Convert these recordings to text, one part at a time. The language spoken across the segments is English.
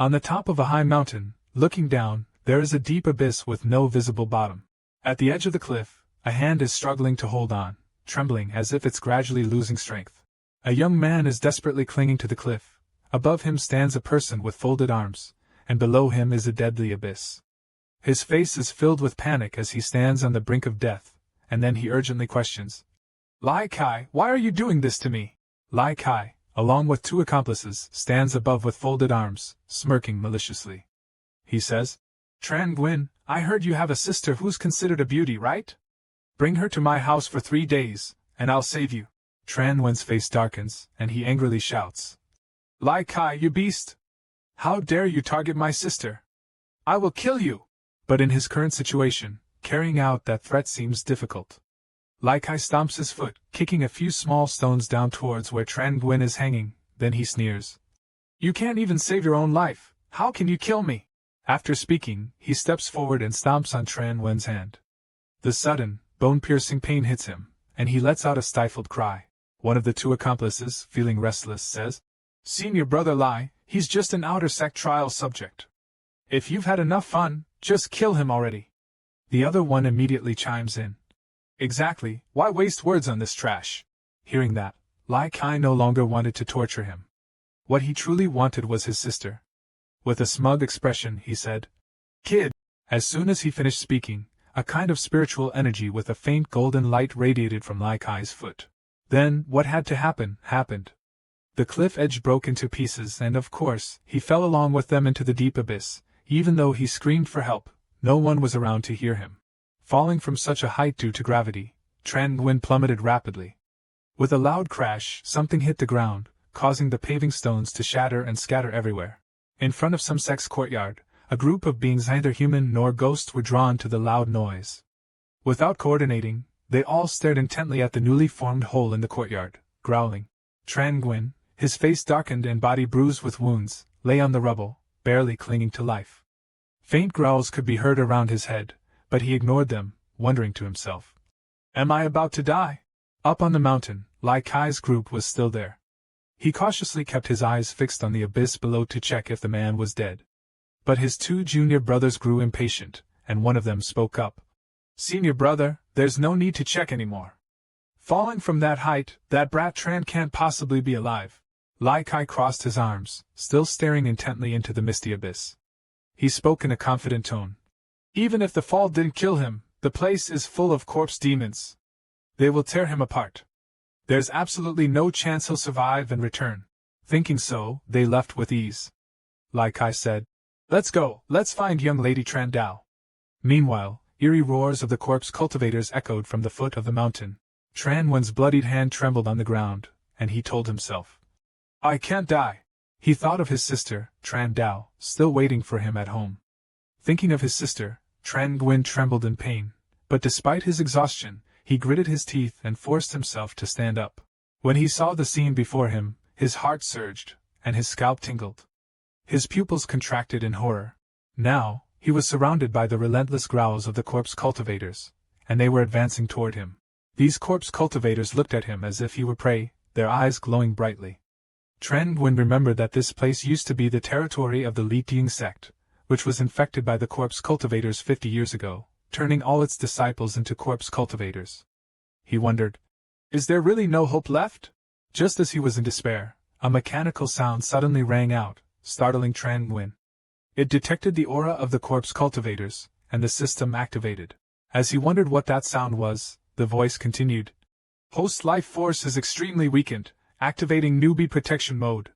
On the top of a high mountain, looking down, there is a deep abyss with no visible bottom. At the edge of the cliff, a hand is struggling to hold on, trembling as if it's gradually losing strength. A young man is desperately clinging to the cliff. Above him stands a person with folded arms, and below him is a deadly abyss. His face is filled with panic as he stands on the brink of death, and then he urgently questions, Lai Kai, why are you doing this to me? Lai Kai, along with 2 accomplices, stands above with folded arms, smirking maliciously. He says, Tran Nguyen, I heard you have a sister who's considered a beauty, right? Bring her to my house for 3 days, and I'll save you. Tran Nguyen's face darkens, and he angrily shouts, Lai Kai, you beast! How dare you target my sister? I will kill you! But in his current situation, carrying out that threat seems difficult. Lai Kai stomps his foot, kicking a few small stones down towards where Tran Nguyen is hanging, then he sneers. You can't even save your own life, how can you kill me? After speaking, he steps forward and stomps on Tran Nguyen's hand. The sudden, bone-piercing pain hits him, and he lets out a stifled cry. One of the 2 accomplices, feeling restless, says, Senior brother Lai, he's just an outer sect trial subject. If you've had enough fun, just kill him already. The other one immediately chimes in. Exactly, why waste words on this trash? Hearing that, Lai Kai no longer wanted to torture him. What he truly wanted was his sister. With a smug expression, he said, Kid! As soon as he finished speaking, a kind of spiritual energy with a faint golden light radiated from Lai Kai's foot. Then, what had to happen, happened. The cliff edge broke into pieces and of course, he fell along with them into the deep abyss. Even though he screamed for help, no one was around to hear him. Falling from such a height due to gravity, Tran Nguyen plummeted rapidly. With a loud crash, something hit the ground, causing the paving stones to shatter and scatter everywhere. In front of some sect's courtyard, a group of beings neither human nor ghost were drawn to the loud noise. Without coordinating, they all stared intently at the newly formed hole in the courtyard, growling. Tran Nguyen, his face darkened and body bruised with wounds, lay on the rubble, barely clinging to life. Faint growls could be heard around his head, but he ignored them, wondering to himself, Am I about to die? Up on the mountain, Lai Kai's group was still there. He cautiously kept his eyes fixed on the abyss below to check if the man was dead. But his 2 junior brothers grew impatient, and one of them spoke up. Senior brother, there's no need to check anymore. Falling from that height, that brat Tran can't possibly be alive. Lai Kai crossed his arms, still staring intently into the misty abyss. He spoke in a confident tone. Even if the fall didn't kill him, the place is full of corpse demons. They will tear him apart. There's absolutely no chance he'll survive and return. Thinking so, they left with ease. Lai Kai said, Let's go, let's find young Lady Tran Dao. Meanwhile, eerie roars of the corpse cultivators echoed from the foot of the mountain. Tran Nguyen's bloodied hand trembled on the ground, and he told himself, I can't die. He thought of his sister, Tran Dao, still waiting for him at home. Thinking of his sister, Tran Nguyen trembled in pain, but despite his exhaustion, he gritted his teeth and forced himself to stand up. When he saw the scene before him, his heart surged, and his scalp tingled. His pupils contracted in horror. Now, he was surrounded by the relentless growls of the corpse cultivators, and they were advancing toward him. These corpse cultivators looked at him as if he were prey, their eyes glowing brightly. Tran Nguyen remembered that this place used to be the territory of the Li Ting sect, which was infected by the corpse cultivators 50 years ago, turning all its disciples into corpse cultivators. He wondered, Is there really no hope left? Just as he was in despair, a mechanical sound suddenly rang out, startling Tran Nguyen. It detected the aura of the corpse cultivators, and the system activated. As he wondered what that sound was, the voice continued, Host life force is extremely weakened, activating newbie protection mode.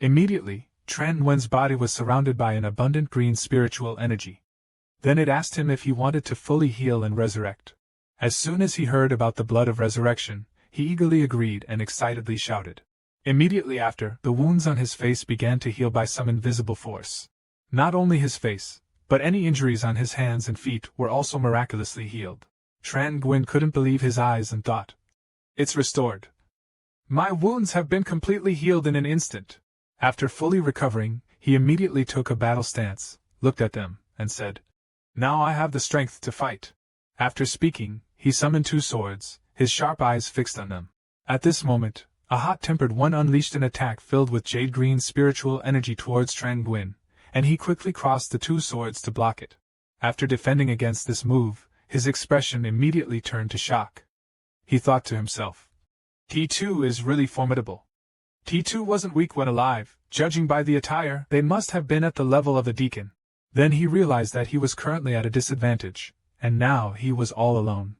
Immediately, Tran Nguyen's body was surrounded by an abundant green spiritual energy. Then it asked him if he wanted to fully heal and resurrect. As soon as he heard about the blood of resurrection, he eagerly agreed and excitedly shouted. Immediately after, the wounds on his face began to heal by some invisible force. Not only his face, but any injuries on his hands and feet were also miraculously healed. Tran Nguyen couldn't believe his eyes and thought, It's restored. My wounds have been completely healed in an instant. After fully recovering, he immediately took a battle stance, looked at them, and said, Now I have the strength to fight. After speaking, he summoned 2 swords, his sharp eyes fixed on them. At this moment, a hot-tempered one unleashed an attack filled with jade-green spiritual energy towards Tran Nguyen, and he quickly crossed the two swords to block it. After defending against this move, his expression immediately turned to shock. He thought to himself, T2 is really formidable. T2 wasn't weak when alive, judging by the attire, they must have been at the level of the deacon. Then he realized that he was currently at a disadvantage, and now he was all alone.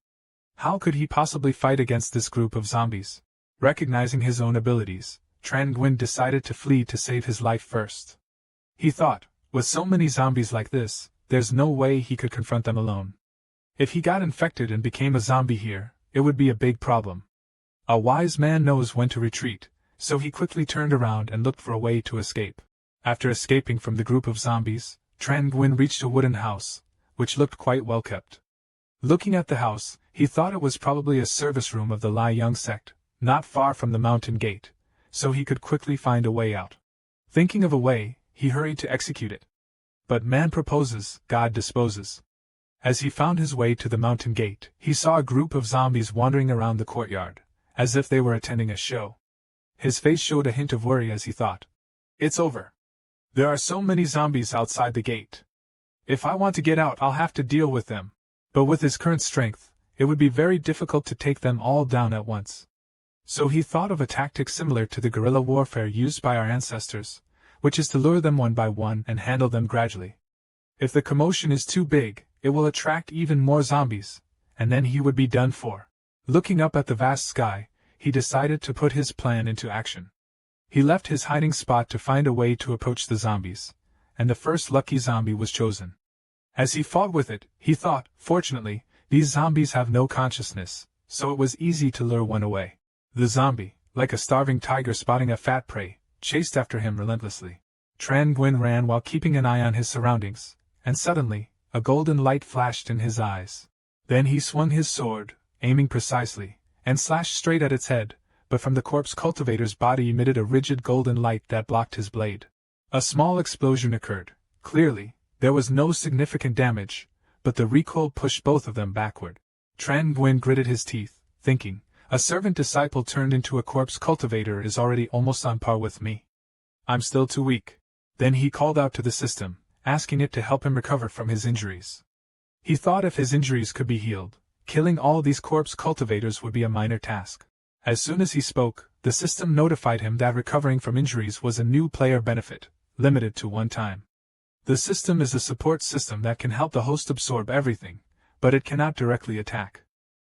How could he possibly fight against this group of zombies? Recognizing his own abilities, Tran Nguyen decided to flee to save his life first. He thought, with so many zombies like this, there's no way he could confront them alone. If he got infected and became a zombie here, it would be a big problem. A wise man knows when to retreat, so he quickly turned around and looked for a way to escape. After escaping from the group of zombies, Tran Nguyen reached a wooden house, which looked quite well kept. Looking at the house, he thought it was probably a service room of the Lai Young sect, not far from the mountain gate, so he could quickly find a way out. Thinking of a way, he hurried to execute it. But man proposes, God disposes. As he found his way to the mountain gate, he saw a group of zombies wandering around the courtyard, as if they were attending a show. His face showed a hint of worry as he thought, it's over. There are so many zombies outside the gate. If I want to get out, I'll have to deal with them. But with his current strength, it would be very difficult to take them all down at once. So he thought of a tactic similar to the guerrilla warfare used by our ancestors, which is to lure them one by one and handle them gradually. If the commotion is too big, it will attract even more zombies, and then he would be done for. Looking up at the vast sky, he decided to put his plan into action. He left his hiding spot to find a way to approach the zombies, and the first lucky zombie was chosen. As he fought with it, he thought, fortunately, these zombies have no consciousness, so it was easy to lure one away. The zombie, like a starving tiger spotting a fat prey, chased after him relentlessly. Tran Nguyen ran while keeping an eye on his surroundings, and suddenly, a golden light flashed in his eyes. Then he swung his sword, aiming precisely, and slashed straight at its head, but from the corpse cultivator's body emitted a rigid golden light that blocked his blade. A small explosion occurred. Clearly, there was no significant damage, but the recoil pushed both of them backward. Tran Nguyen gritted his teeth, thinking, a servant disciple turned into a corpse cultivator is already almost on par with me. I'm still too weak. Then he called out to the system, asking it to help him recover from his injuries. He thought if his injuries could be healed, killing all these corpse cultivators would be a minor task. As soon as he spoke, the system notified him that recovering from injuries was a new player benefit, limited to one time. The system is a support system that can help the host absorb everything, but it cannot directly attack.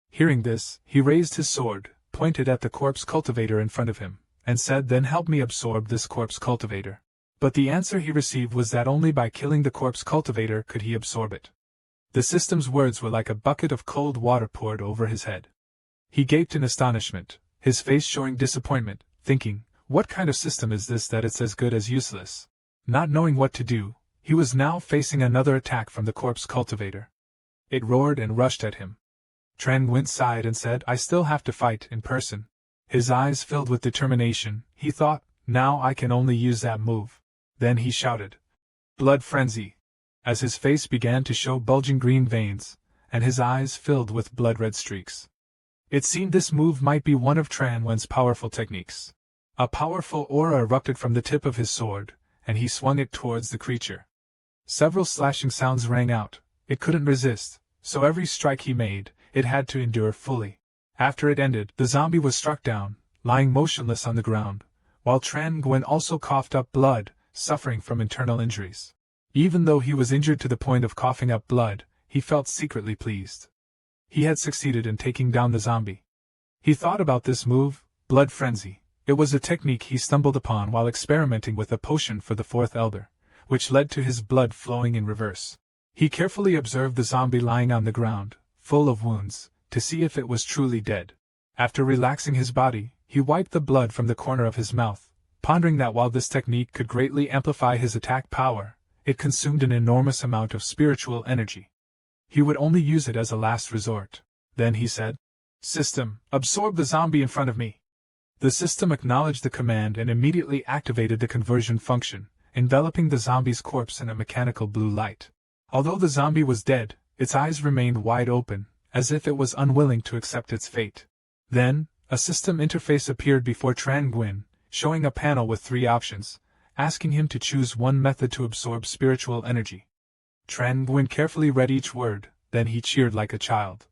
Hearing this, he raised his sword, pointed at the corpse cultivator in front of him, and said, then help me absorb this corpse cultivator. But the answer he received was that only by killing the corpse cultivator could he absorb it. The system's words were like a bucket of cold water poured over his head. He gaped in astonishment, his face showing disappointment, thinking, what kind of system is this that it's as good as useless? Not knowing what to do, he was now facing another attack from the corpse cultivator. It roared and rushed at him. Tran Nguyen sighed and said, I still have to fight in person. His eyes filled with determination, he thought, now I can only use that move. Then he shouted, Blood Frenzy! As his face began to show bulging green veins, and his eyes filled with blood-red streaks. It seemed this move might be one of Tran Nguyen's powerful techniques. A powerful aura erupted from the tip of his sword, and he swung it towards the creature. Several slashing sounds rang out. It couldn't resist, so every strike he made, it had to endure fully. After it ended, the zombie was struck down, lying motionless on the ground, while Tran Nguyen also coughed up blood, suffering from internal injuries. Even though he was injured to the point of coughing up blood, he felt secretly pleased. He had succeeded in taking down the zombie. He thought about this move, Blood Frenzy. It was a technique he stumbled upon while experimenting with a potion for the fourth elder, which led to his blood flowing in reverse. He carefully observed the zombie lying on the ground, full of wounds, to see if it was truly dead. After relaxing his body, he wiped the blood from the corner of his mouth, pondering that while this technique could greatly amplify his attack power, it consumed an enormous amount of spiritual energy. He would only use it as a last resort. Then he said, System, absorb the zombie in front of me. The system acknowledged the command and immediately activated the conversion function, enveloping the zombie's corpse in a mechanical blue light. Although the zombie was dead, its eyes remained wide open, as if it was unwilling to accept its fate. Then, a system interface appeared before Tran Nguyen, showing a panel with 3 options, asking him to choose one method to absorb spiritual energy. Tran Nguyen carefully read each word, then he cheered like a child.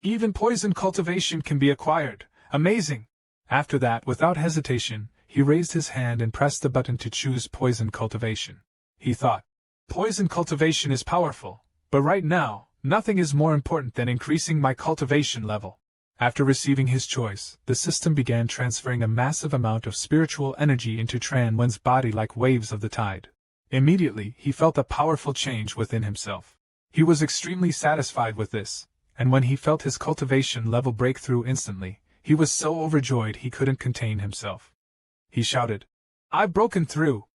Even poison cultivation can be acquired. Amazing! After that, without hesitation, he raised his hand and pressed the button to choose poison cultivation. He thought, poison cultivation is powerful, but right now, nothing is more important than increasing my cultivation level. After receiving his choice, the system began transferring a massive amount of spiritual energy into Tran Nguyen's body like waves of the tide. Immediately, he felt a powerful change within himself. He was extremely satisfied with this, and when he felt his cultivation level break through instantly, he was so overjoyed he couldn't contain himself. He shouted, "I've broken through!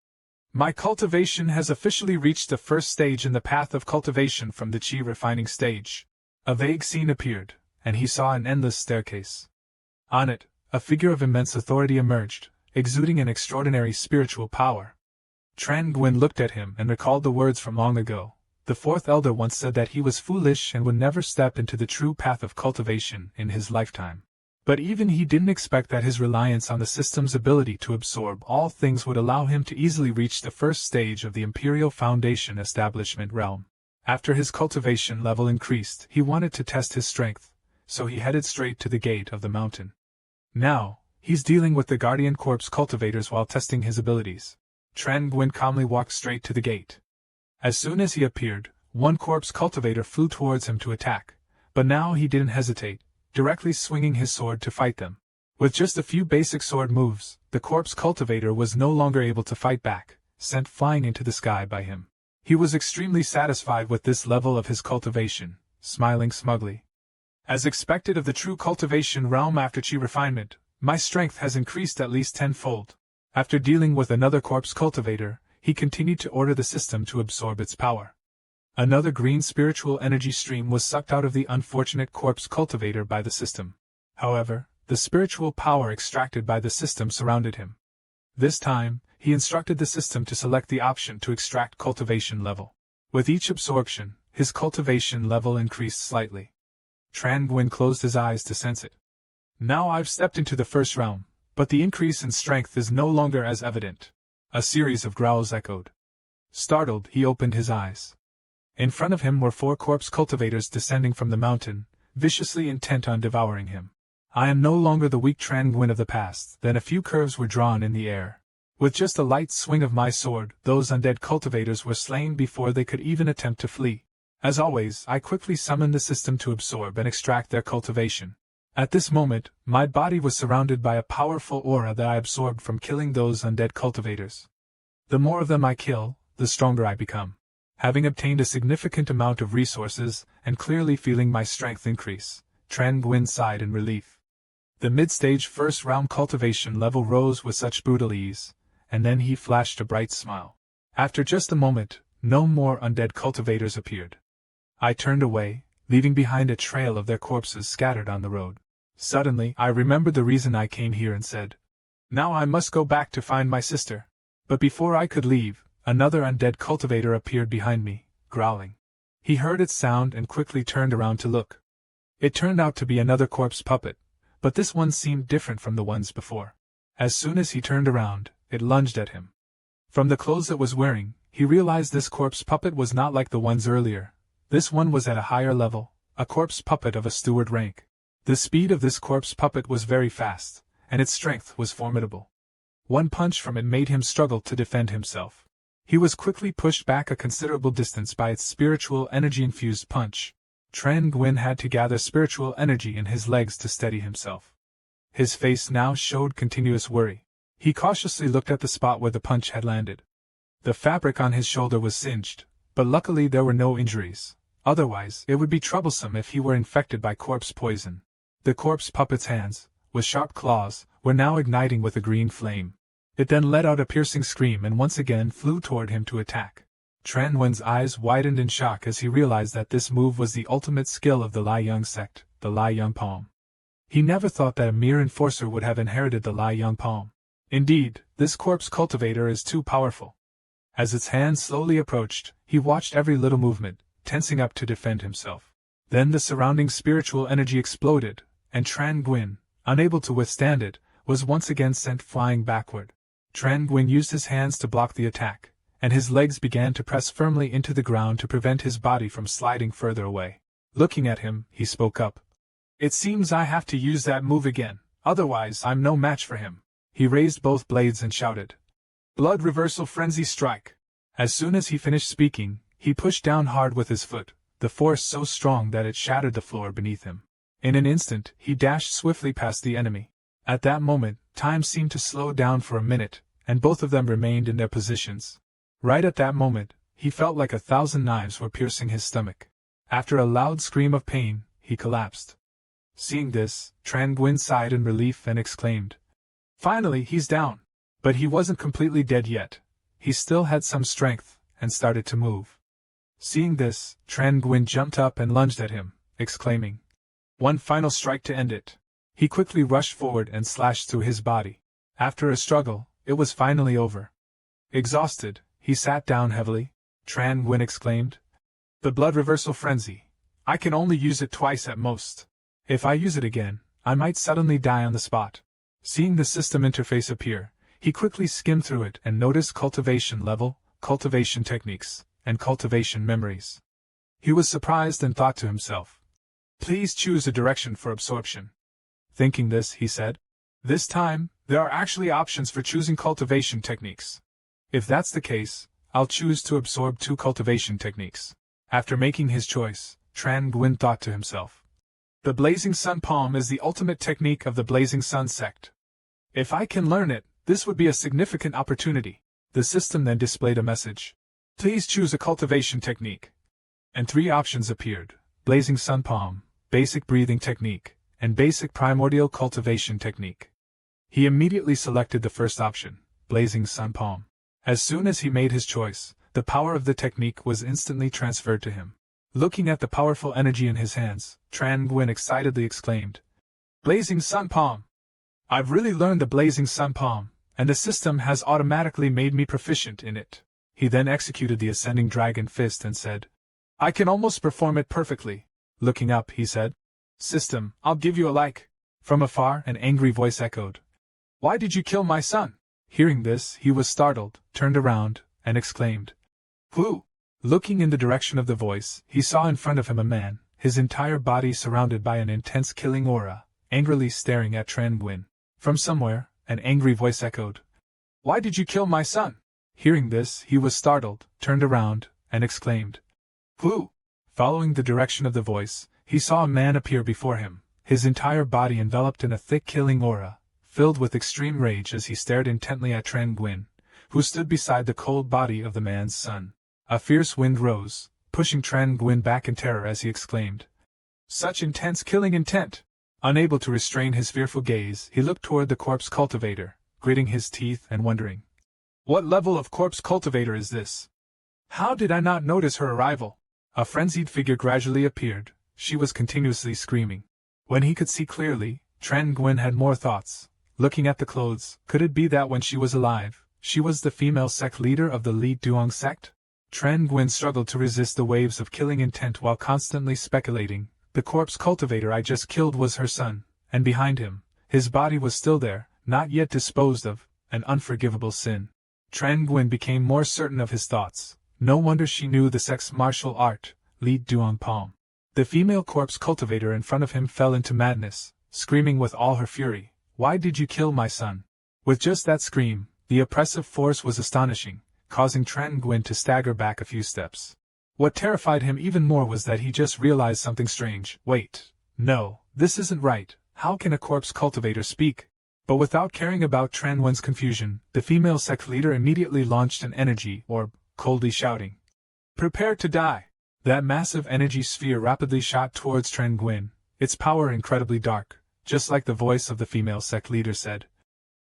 My cultivation has officially reached the first stage in the path of cultivation from the chi refining stage." A vague scene appeared, and he saw an endless staircase. On it, a figure of immense authority emerged, exuding an extraordinary spiritual power. Tran Nguyen looked at him and recalled the words from long ago. The fourth elder once said that he was foolish and would never step into the true path of cultivation in his lifetime. But even he didn't expect that his reliance on the system's ability to absorb all things would allow him to easily reach the first stage of the Imperial Foundation establishment realm. After his cultivation level increased, he wanted to test his strength, so he headed straight to the gate of the mountain. Now, he's dealing with the Guardian Corps cultivators while testing his abilities. Tran Nguyen calmly walked straight to the gate. As soon as he appeared, one corpse cultivator flew towards him to attack, but now he didn't hesitate, directly swinging his sword to fight them. With just a few basic sword moves, the corpse cultivator was no longer able to fight back, sent flying into the sky by him. He was extremely satisfied with this level of his cultivation, smiling smugly. As expected of the true cultivation realm after chi refinement, my strength has increased at least tenfold. After dealing with another corpse cultivator, he continued to order the system to absorb its power. Another green spiritual energy stream was sucked out of the unfortunate corpse cultivator by the system. However, the spiritual power extracted by the system surrounded him. This time, he instructed the system to select the option to extract cultivation level. With each absorption, his cultivation level increased slightly. Tran Nguyen closed his eyes to sense it. Now I've stepped into the first realm, but the increase in strength is no longer as evident. A series of growls echoed. Startled, he opened his eyes. In front of him were 4 corpse cultivators descending from the mountain, viciously intent on devouring him. I am no longer the weak Tran Nguyen of the past. Then a few curves were drawn in the air. With just a light swing of my sword, those undead cultivators were slain before they could even attempt to flee. As always, I quickly summoned the system to absorb and extract their cultivation. At this moment, my body was surrounded by a powerful aura that I absorbed from killing those undead cultivators. The more of them I kill, the stronger I become. Having obtained a significant amount of resources, and clearly feeling my strength increase, Tran Nguyen sighed in relief. The mid-stage first round cultivation level rose with such brutal ease, and then he flashed a bright smile. After just a moment, no more undead cultivators appeared. I turned away, leaving behind a trail of their corpses scattered on the road. Suddenly, I remembered the reason I came here and said, "Now I must go back to find my sister." But before I could leave, another undead cultivator appeared behind me, growling. He heard its sound and quickly turned around to look. It turned out to be another corpse puppet, but this one seemed different from the ones before. As soon as he turned around, it lunged at him. From the clothes it was wearing, he realized this corpse puppet was not like the ones earlier. This one was at a higher level, a corpse puppet of a steward rank. The speed of this corpse puppet was very fast, and its strength was formidable. One punch from it made him struggle to defend himself. He was quickly pushed back a considerable distance by its spiritual energy-infused punch. Tran Nguyen had to gather spiritual energy in his legs to steady himself. His face now showed continuous worry. He cautiously looked at the spot where the punch had landed. The fabric on his shoulder was singed, but luckily there were no injuries. Otherwise, it would be troublesome if he were infected by corpse poison. The corpse puppet's hands, with sharp claws, were now igniting with a green flame. It then let out a piercing scream and once again flew toward him to attack. Tran Nguyen's eyes widened in shock as he realized that this move was the ultimate skill of the Lai Yang sect, the Lai Yang Palm. He never thought that a mere enforcer would have inherited the Lai Yang Palm. Indeed, this corpse cultivator is too powerful. As its hand slowly approached, he watched every little movement, tensing up to defend himself. Then the surrounding spiritual energy exploded, and Tran Nguyen, unable to withstand it, was once again sent flying backward. Tran Nguyen used his hands to block the attack, and his legs began to press firmly into the ground to prevent his body from sliding further away. Looking at him, he spoke up. "It seems I have to use that move again, otherwise I'm no match for him." He raised both blades and shouted, "Blood Reversal Frenzy Strike!" As soon as he finished speaking, he pushed down hard with his foot, the force so strong that it shattered the floor beneath him. In an instant, he dashed swiftly past the enemy. At that moment, time seemed to slow down for a minute, and both of them remained in their positions. Right at that moment, he felt like 1,000 knives were piercing his stomach. After a loud scream of pain, he collapsed. Seeing this, Tran Nguyen sighed in relief and exclaimed, "Finally, he's down." But he wasn't completely dead yet. He still had some strength, and started to move. Seeing this, Tran Nguyen jumped up and lunged at him, exclaiming, "One final strike to end it." He quickly rushed forward and slashed through his body. After a struggle, it was finally over. Exhausted, he sat down heavily. Tran Nguyen exclaimed, "The blood reversal frenzy. I can only use it twice at most. If I use it again, I might suddenly die on the spot." Seeing the system interface appear, he quickly skimmed through it and noticed cultivation level, cultivation techniques, and cultivation memories. He was surprised and thought to himself, "Please choose a direction for absorption." Thinking this, he said, "This time, there are actually options for choosing cultivation techniques. If that's the case, I'll choose to absorb 2 cultivation techniques." After making his choice, Tran Nguyen thought to himself, "The Blazing Sun Palm is the ultimate technique of the Blazing Sun sect. If I can learn it, this would be a significant opportunity." The system then displayed a message. "Please choose a cultivation technique." And 3 options appeared: Blazing Sun Palm, Basic Breathing Technique, and Basic Primordial Cultivation Technique. He immediately selected the first option, Blazing Sun Palm. As soon as he made his choice, the power of the technique was instantly transferred to him. Looking at the powerful energy in his hands, Tran Nguyen excitedly exclaimed, "Blazing Sun Palm! I've really learned the Blazing Sun Palm, and the system has automatically made me proficient in it." He then executed the Ascending Dragon Fist and said, "I can almost perform it perfectly." Looking up, he said, "System, I'll give you a like." From afar, an angry voice echoed, "Why did you kill my son?" Hearing this, he was startled, turned around, and exclaimed, "Who?" Looking in the direction of the voice, he saw in front of him a man, his entire body surrounded by an intense killing aura, angrily staring at Tran Nguyen. From somewhere, an angry voice echoed, "Why did you kill my son?" Hearing this, he was startled, turned around, and exclaimed, "Who?" Following the direction of the voice, he saw a man appear before him, his entire body enveloped in a thick killing aura, filled with extreme rage as he stared intently at Tran Nguyen, who stood beside the cold body of the man's son. A fierce wind rose, pushing Tran Nguyen back in terror as he exclaimed, "Such intense killing intent!" Unable to restrain his fearful gaze, he looked toward the corpse cultivator, gritting his teeth and wondering, "What level of corpse cultivator is this? How did I not notice her arrival?" A frenzied figure gradually appeared. She was continuously screaming. When he could see clearly, Tran Nguyen had more thoughts. Looking at the clothes, could it be that when she was alive, she was the female sect leader of the Li Duong sect? Tran Nguyen struggled to resist the waves of killing intent while constantly speculating. The corpse cultivator I just killed was her son, and behind him, his body was still there, not yet disposed of, an unforgivable sin. Tran Nguyen became more certain of his thoughts. No wonder she knew the sect's martial art, Li Duong Palm. The female corpse cultivator in front of him fell into madness, screaming with all her fury, "Why did you kill my son?" With just that scream, the oppressive force was astonishing, causing Tran Nguyen to stagger back a few steps. What terrified him even more was that he just realized something strange. Wait, no, this isn't right. How can a corpse cultivator speak? But without caring about Tran Nguyen's confusion, the female sect leader immediately launched an energy orb, coldly shouting, "Prepare to die!" That massive energy sphere rapidly shot towards Tran Nguyen, its power incredibly dark, just like the voice of the female sect leader said,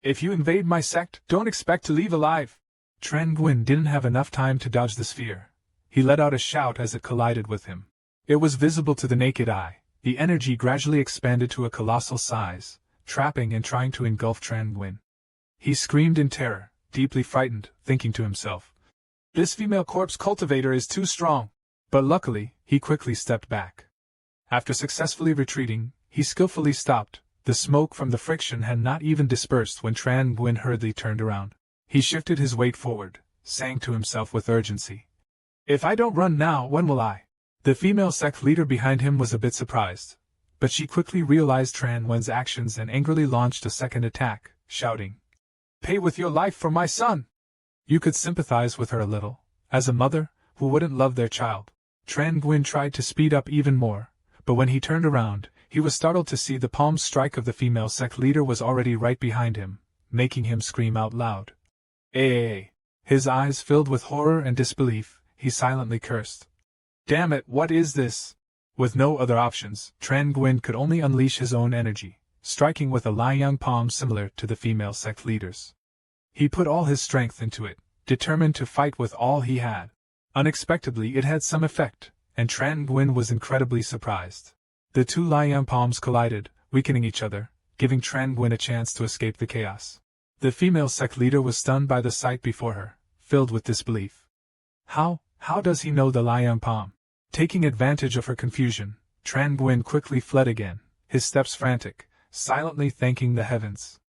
"If you invade my sect, don't expect to leave alive." Tran Nguyen didn't have enough time to dodge the sphere. He let out a shout as it collided with him. It was visible to the naked eye. The energy gradually expanded to a colossal size, trapping and trying to engulf Tran Nguyen. He screamed in terror, deeply frightened, thinking to himself, "This female corpse cultivator is too strong." But luckily, he quickly stepped back. After successfully retreating, he skillfully stopped. The smoke from the friction had not even dispersed when Tran Nguyen hurriedly turned around. He shifted his weight forward, saying to himself with urgency, "If I don't run now, when will I?" The female sect leader behind him was a bit surprised, but she quickly realized Tran Wen's actions and angrily launched a second attack, shouting, "Pay with your life for my son!" You could sympathize with her a little. As a mother, who wouldn't love their child? Tran Nguyen tried to speed up even more, but when he turned around, he was startled to see the palm strike of the female sect leader was already right behind him, making him scream out loud. "Eh!" His eyes filled with horror and disbelief, he silently cursed. "Damn it, what is this?" With no other options, Tran Nguyen could only unleash his own energy, striking with a Liang palm similar to the female sect leader's. He put all his strength into it, determined to fight with all he had. Unexpectedly it had some effect, and Tran Nguyen was incredibly surprised. The two Liang palms collided, weakening each other, giving Tran Nguyen a chance to escape the chaos. The female sect leader was stunned by the sight before her, filled with disbelief. How does he know the Liang palm? Taking advantage of her confusion, Tran Nguyen quickly fled again, his steps frantic, silently thanking the heavens.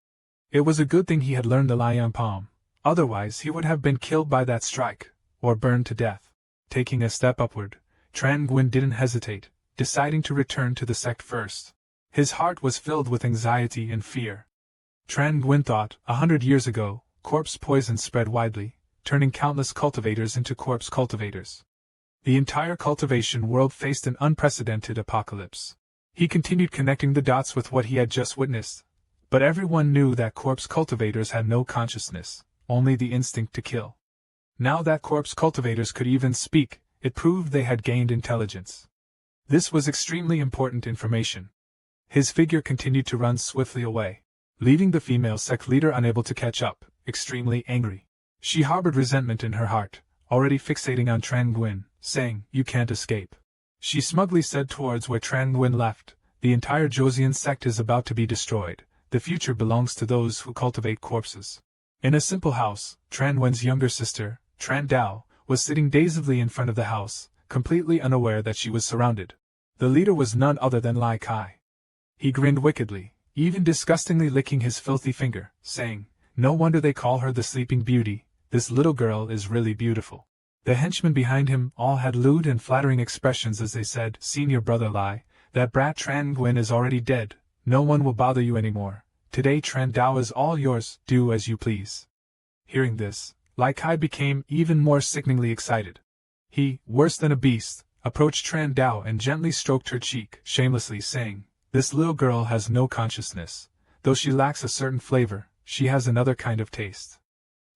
It was a good thing he had learned the Liang palm, otherwise he would have been killed by that strike, or burned to death. Taking a step upward, Tran Nguyen didn't hesitate, deciding to return to the sect first. His heart was filled with anxiety and fear. Tran Nguyen thought, 100 years ago, corpse poison spread widely, turning countless cultivators into corpse cultivators. The entire cultivation world faced an unprecedented apocalypse. He continued connecting the dots with what he had just witnessed, but everyone knew that corpse cultivators had no consciousness, only the instinct to kill. Now that corpse cultivators could even speak, it proved they had gained intelligence. This was extremely important information. His figure continued to run swiftly away, leaving the female sect leader unable to catch up, extremely angry. She harbored resentment in her heart, already fixating on Tran Nguyen, saying, "You can't escape." She smugly said towards where Tran Nguyen left, "The entire Joseon sect is about to be destroyed. The future belongs to those who cultivate corpses." In a simple house, Tran Nguyen's younger sister, Tran Dao, was sitting dazedly in front of the house, completely unaware that she was surrounded. The leader was none other than Lai Kai. He grinned wickedly, even disgustingly licking his filthy finger, saying, "No wonder they call her the Sleeping Beauty, this little girl is really beautiful." The henchmen behind him all had lewd and flattering expressions as they said, "Senior brother Lai, that brat Tran Nguyen is already dead, no one will bother you anymore. Today Tran Dao is all yours, do as you please." Hearing this, Lai Kai became even more sickeningly excited. He, worse than a beast, approached Tran Dao and gently stroked her cheek, shamelessly saying, "This little girl has no consciousness. Though she lacks a certain flavor, she has another kind of taste."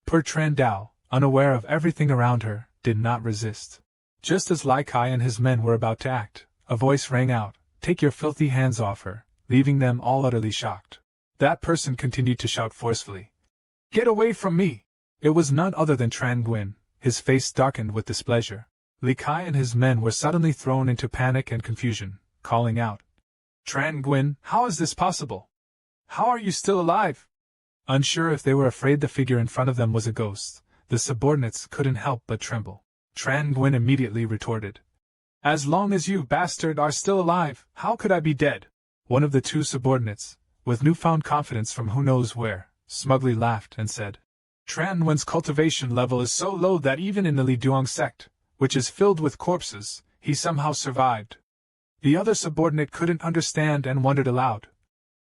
Poor Tran Dao, unaware of everything around her, did not resist. Just as Lai Kai and his men were about to act, a voice rang out, "Take your filthy hands off her," leaving them all utterly shocked. That person continued to shout forcefully, "Get away from me!" It was none other than Tran Nguyen, his face darkened with displeasure. Lai Kai and his men were suddenly thrown into panic and confusion, calling out, "Tran Nguyen, how is this possible? How are you still alive?" Unsure if they were afraid the figure in front of them was a ghost, the subordinates couldn't help but tremble. Tran Nguyen immediately retorted, "As long as you, bastard, are still alive, how could I be dead?" One of the two subordinates, with newfound confidence from who knows where, smugly laughed and said, "Tran Nguyen's cultivation level is so low that even in the Li Duong sect, which is filled with corpses, he somehow survived." The other subordinate couldn't understand and wondered aloud.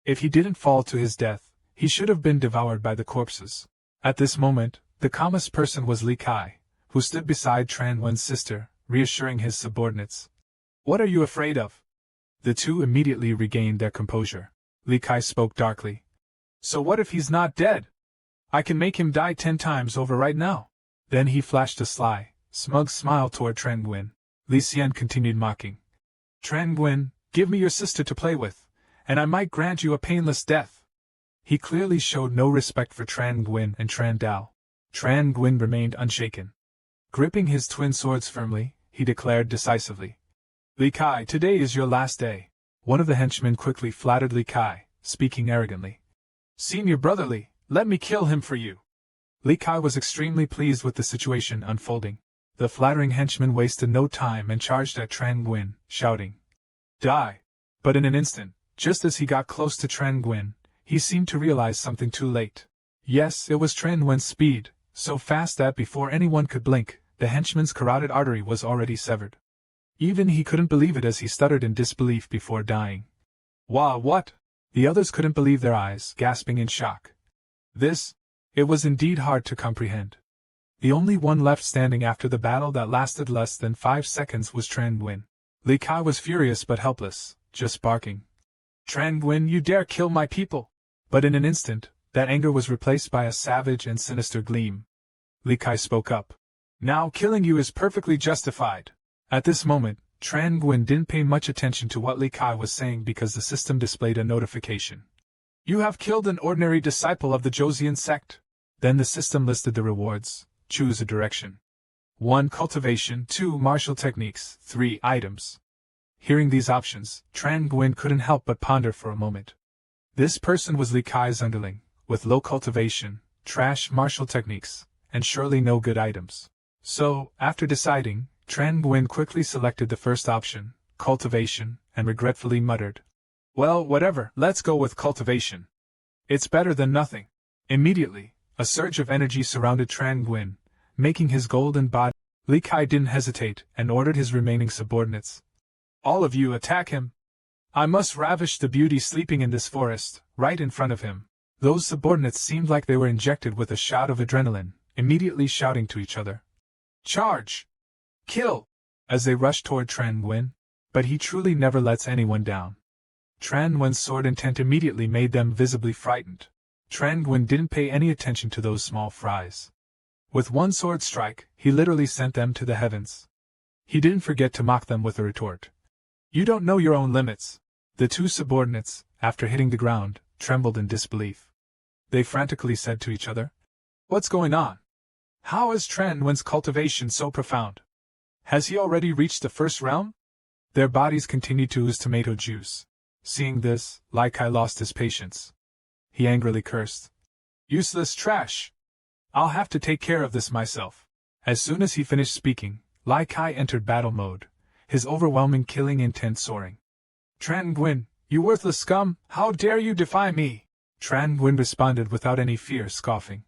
If he didn't fall to his death, he should have been devoured by the corpses. At this moment, the calmest person was Lai Kai, who stood beside Tran Nguyen's sister, reassuring his subordinates. "What are you afraid of?" The two immediately regained their composure. Lai Kai spoke darkly. "So what if he's not dead? I can make him die 10 times over right now." Then he flashed a sly, smug smile toward Tran Nguyen. Li Xian continued mocking. "Tran Nguyen, give me your sister to play with, and I might grant you a painless death." He clearly showed no respect for Tran Nguyen and Tran Dao. Tran Nguyen remained unshaken. Gripping his twin swords firmly, he declared decisively, "Lai Kai, today is your last day." One of the henchmen quickly flattered Lai Kai, speaking arrogantly, "Senior brotherly, let me kill him for you." Lai Kai was extremely pleased with the situation unfolding. The flattering henchman wasted no time and charged at Tran Nguyen, shouting, "Die!" But in an instant, just as he got close to Tran Nguyen, he seemed to realize something too late. Yes, it was Tran Wen's speed, so fast that before anyone could blink, the henchman's carotid artery was already severed. Even he couldn't believe it as he stuttered in disbelief before dying. Wow, what? The others couldn't believe their eyes, gasping in shock. It was indeed hard to comprehend. The only one left standing after the battle that lasted less than 5 seconds was Tran Nguyen. Li Kai was furious but helpless, just barking. Tran Nguyen, you dare kill my people! But in an instant, that anger was replaced by a savage and sinister gleam. Li Kai spoke up. Now killing you is perfectly justified. At this moment, Tran Nguyen didn't pay much attention to what Li Kai was saying because the system displayed a notification. You have killed an ordinary disciple of the Joseon sect. Then the system listed the rewards. Choose a direction. 1. Cultivation. 2. Martial techniques. 3. Items. Hearing these options, Tran Nguyen couldn't help but ponder for a moment. This person was Li Kai's underling, with low cultivation, trash martial techniques, and surely no good items. So, after deciding, Tran Nguyen quickly selected the first option, cultivation, and regretfully muttered, well, whatever, let's go with cultivation. It's better than nothing. Immediately, a surge of energy surrounded Tran Nguyen, making his golden body. Li Kai didn't hesitate and ordered his remaining subordinates. All of you attack him. I must ravish the beauty sleeping in this forest, right in front of him. Those subordinates seemed like they were injected with a shot of adrenaline, immediately shouting to each other. Charge! Kill! As they rushed toward Tran Nguyen. But he truly never lets anyone down. Tran Nguyen's sword intent immediately made them visibly frightened. Tran Nguyen didn't pay any attention to those small fries. With one sword strike, he literally sent them to the heavens. He didn't forget to mock them with a retort. You don't know your own limits. The two subordinates, after hitting the ground, trembled in disbelief. They frantically said to each other, What's going on? How is Tran Nguyen's cultivation so profound? Has he already reached the first realm? Their bodies continued to ooze tomato juice. Seeing this, Li Kai lost his patience. He angrily cursed. Useless trash! I'll have to take care of this myself. As soon as he finished speaking, Li Kai entered battle mode, his overwhelming killing intent soaring. Tran Nguyen, you worthless scum, how dare you defy me? Tran Nguyen responded without any fear, scoffing.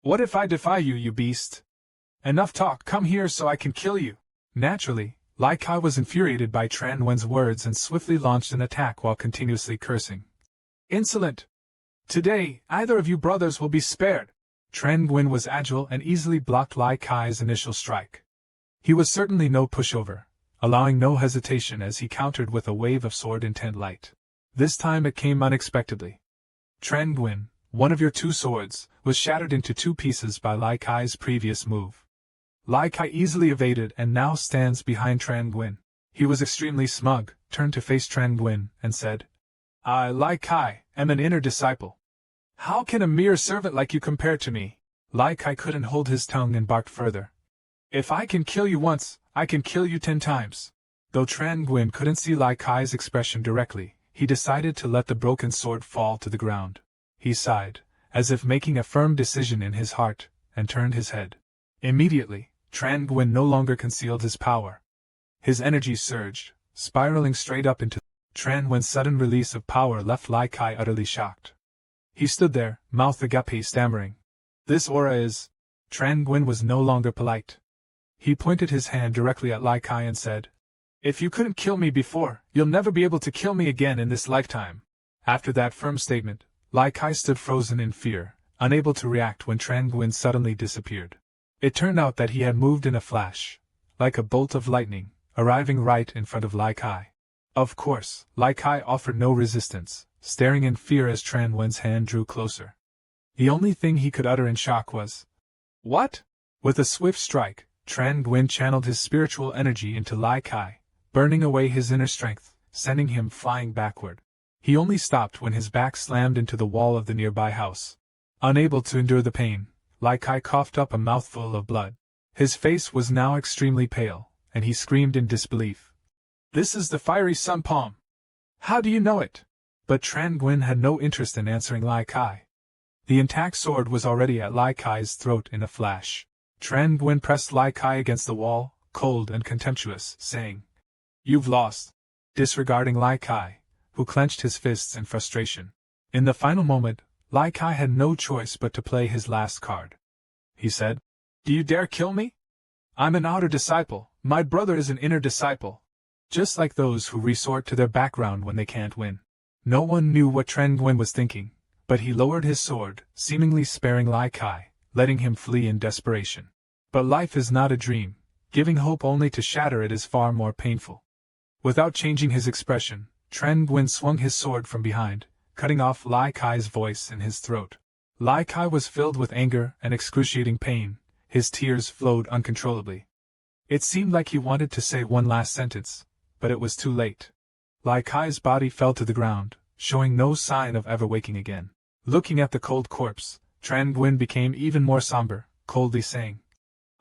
What if I defy you, you beast? Enough talk, come here so I can kill you. Naturally, Li Kai was infuriated by Tran Nguyen's words and swiftly launched an attack while continuously cursing. Insolent! Today, either of you brothers will be spared. Tran Nguyen was agile and easily blocked Li Kai's initial strike. He was certainly no pushover, allowing no hesitation as he countered with a wave of sword intent light. This time it came unexpectedly. Tran Nguyen, one of your two swords, was shattered into 2 pieces by Li Kai's previous move. Li Kai easily evaded and now stands behind Tran Nguyen. He was extremely smug, turned to face Tran Nguyen, and said, I, Li Kai, am an inner disciple. How can a mere servant like you compare to me? Li Kai couldn't hold his tongue and barked further. If I can kill you once, I can kill you 10 times. Though Tran Nguyen couldn't see Li Kai's expression directly, he decided to let the broken sword fall to the ground. He sighed, as if making a firm decision in his heart, and turned his head. Immediately, Tran Nguyen no longer concealed his power. His energy surged, spiraling straight up into Tran Nguyen's sudden release of power left Li Kai utterly shocked. He stood there, mouth agape, stammering. This aura is... Tran Nguyen was no longer polite. He pointed his hand directly at Li Kai and said, If you couldn't kill me before, you'll never be able to kill me again in this lifetime. After that firm statement, Li Kai stood frozen in fear, unable to react when Tran Nguyen suddenly disappeared. It turned out that he had moved in a flash, like a bolt of lightning, arriving right in front of Li Kai. Of course, Li Kai offered no resistance, staring in fear as Tran Nguyen's hand drew closer. The only thing he could utter in shock was, What? With a swift strike, Tran Nguyen channeled his spiritual energy into Li Kai, burning away his inner strength, sending him flying backward. He only stopped when his back slammed into the wall of the nearby house. Unable to endure the pain, Li Kai coughed up a mouthful of blood. His face was now extremely pale, and he screamed in disbelief. This is the fiery sun palm. How do you know it? But Tran Nguyen had no interest in answering Li Kai. The intact sword was already at Li Kai's throat in a flash. Tran Nguyen pressed Li Kai against the wall, cold and contemptuous, saying, You've lost. Disregarding Li Kai, who clenched his fists in frustration. In the final moment, Lai Kai had no choice but to play his last card. He said, "Do you dare kill me? I'm an outer disciple, my brother is an inner disciple." Just like those who resort to their background when they can't win. No one knew what Tren Nguyen was thinking, but he lowered his sword, seemingly sparing Lai Kai, letting him flee in desperation. But life is not a dream. Giving hope only to shatter it is far more painful. Without changing his expression, Tren Nguyen swung his sword from behind, cutting off Lai Kai's voice in his throat. Lai Kai was filled with anger and excruciating pain. His tears flowed uncontrollably. It seemed like he wanted to say one last sentence, but it was too late. Lai Kai's body fell to the ground, showing no sign of ever waking again. Looking at the cold corpse, Tren Nguyen became even more somber, coldly saying,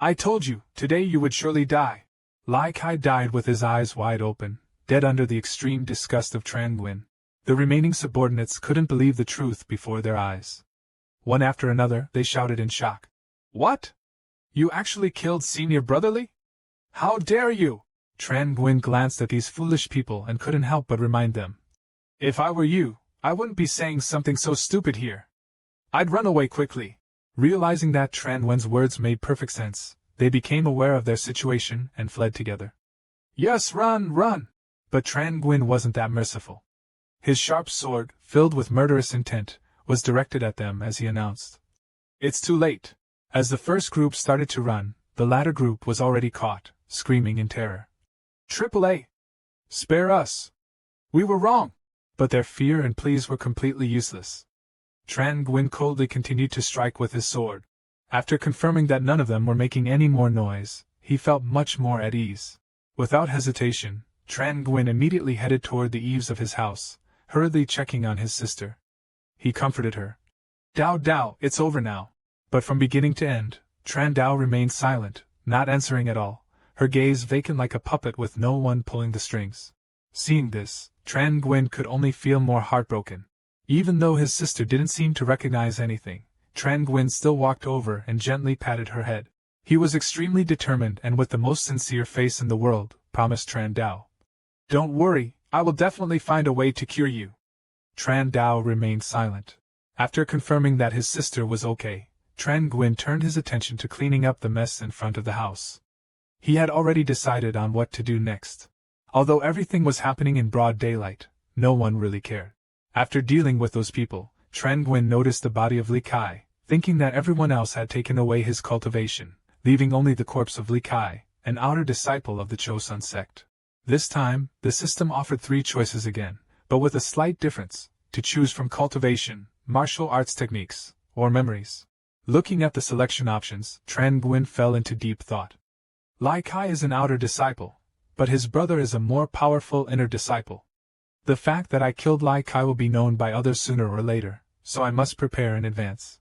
"I told you, today you would surely die." Lai Kai died with his eyes wide open, dead under the extreme disgust of Tren Nguyen. The remaining subordinates couldn't believe the truth before their eyes. One after another, they shouted in shock. "What? You actually killed Senior Brotherly? How dare you?" Tren Nguyen glanced at these foolish people and couldn't help but remind them. "If I were you, I wouldn't be saying something so stupid here. I'd run away quickly." Realizing that Tren Nguyen's words made perfect sense, they became aware of their situation and fled together. "Yes, run, run!" But Tren Nguyen wasn't that merciful. His sharp sword, filled with murderous intent, was directed at them as he announced, "It's too late." As the first group started to run, the latter group was already caught, screaming in terror. "AAA! Spare us! We were wrong!" But their fear and pleas were completely useless. Tren Nguyen coldly continued to strike with his sword. After confirming that none of them were making any more noise, he felt much more at ease. Without hesitation, Tren Nguyen immediately headed toward the eaves of his house, hurriedly checking on his sister. He comforted her. "Dao Dao, it's over now." But from beginning to end, Tran Dao remained silent, not answering at all, her gaze vacant like a puppet with no one pulling the strings. Seeing this, Tran Nguyen could only feel more heartbroken. Even though his sister didn't seem to recognize anything, Tran Nguyen still walked over and gently patted her head. He was extremely determined and with the most sincere face in the world, promised Tran Dao. "Don't worry, I will definitely find a way to cure you." Tran Dao remained silent. After confirming that his sister was okay, Tran Nguyen turned his attention to cleaning up the mess in front of the house. He had already decided on what to do next. Although everything was happening in broad daylight, no one really cared. After dealing with those people, Tran Nguyen noticed the body of Li Kai, thinking that everyone else had taken away his cultivation, leaving only the corpse of Li Kai, an outer disciple of the Chosun sect. This time, the system offered 3 choices again, but with a slight difference, to choose from cultivation, martial arts techniques, or memories. Looking at the selection options, Tran Nguyen fell into deep thought. Lai Kai is an outer disciple, but his brother is a more powerful inner disciple. The fact that I killed Lai Kai will be known by others sooner or later, so I must prepare in advance.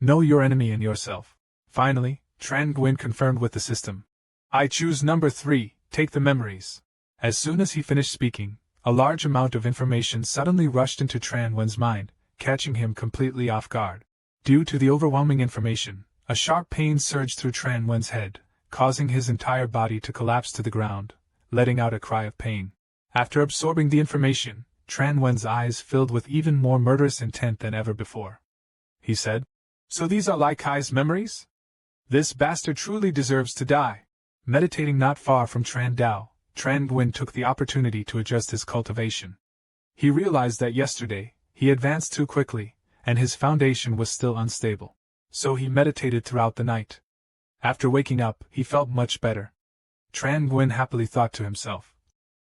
Know your enemy and yourself. Finally, Tran Nguyen confirmed with the system. "I choose number 3, take the memories." As soon as he finished speaking, a large amount of information suddenly rushed into Tran Nguyen's mind, catching him completely off guard. Due to the overwhelming information, a sharp pain surged through Tran Nguyen's head, causing his entire body to collapse to the ground, letting out a cry of pain. After absorbing the information, Tran Nguyen's eyes filled with even more murderous intent than ever before. He said, "So these are Lai Kai's memories? This bastard truly deserves to die." Meditating not far from Tran Dao, Tran Nguyen took the opportunity to adjust his cultivation. He realized that yesterday, he advanced too quickly, and his foundation was still unstable. So he meditated throughout the night. After waking up, he felt much better. Tran Nguyen happily thought to himself,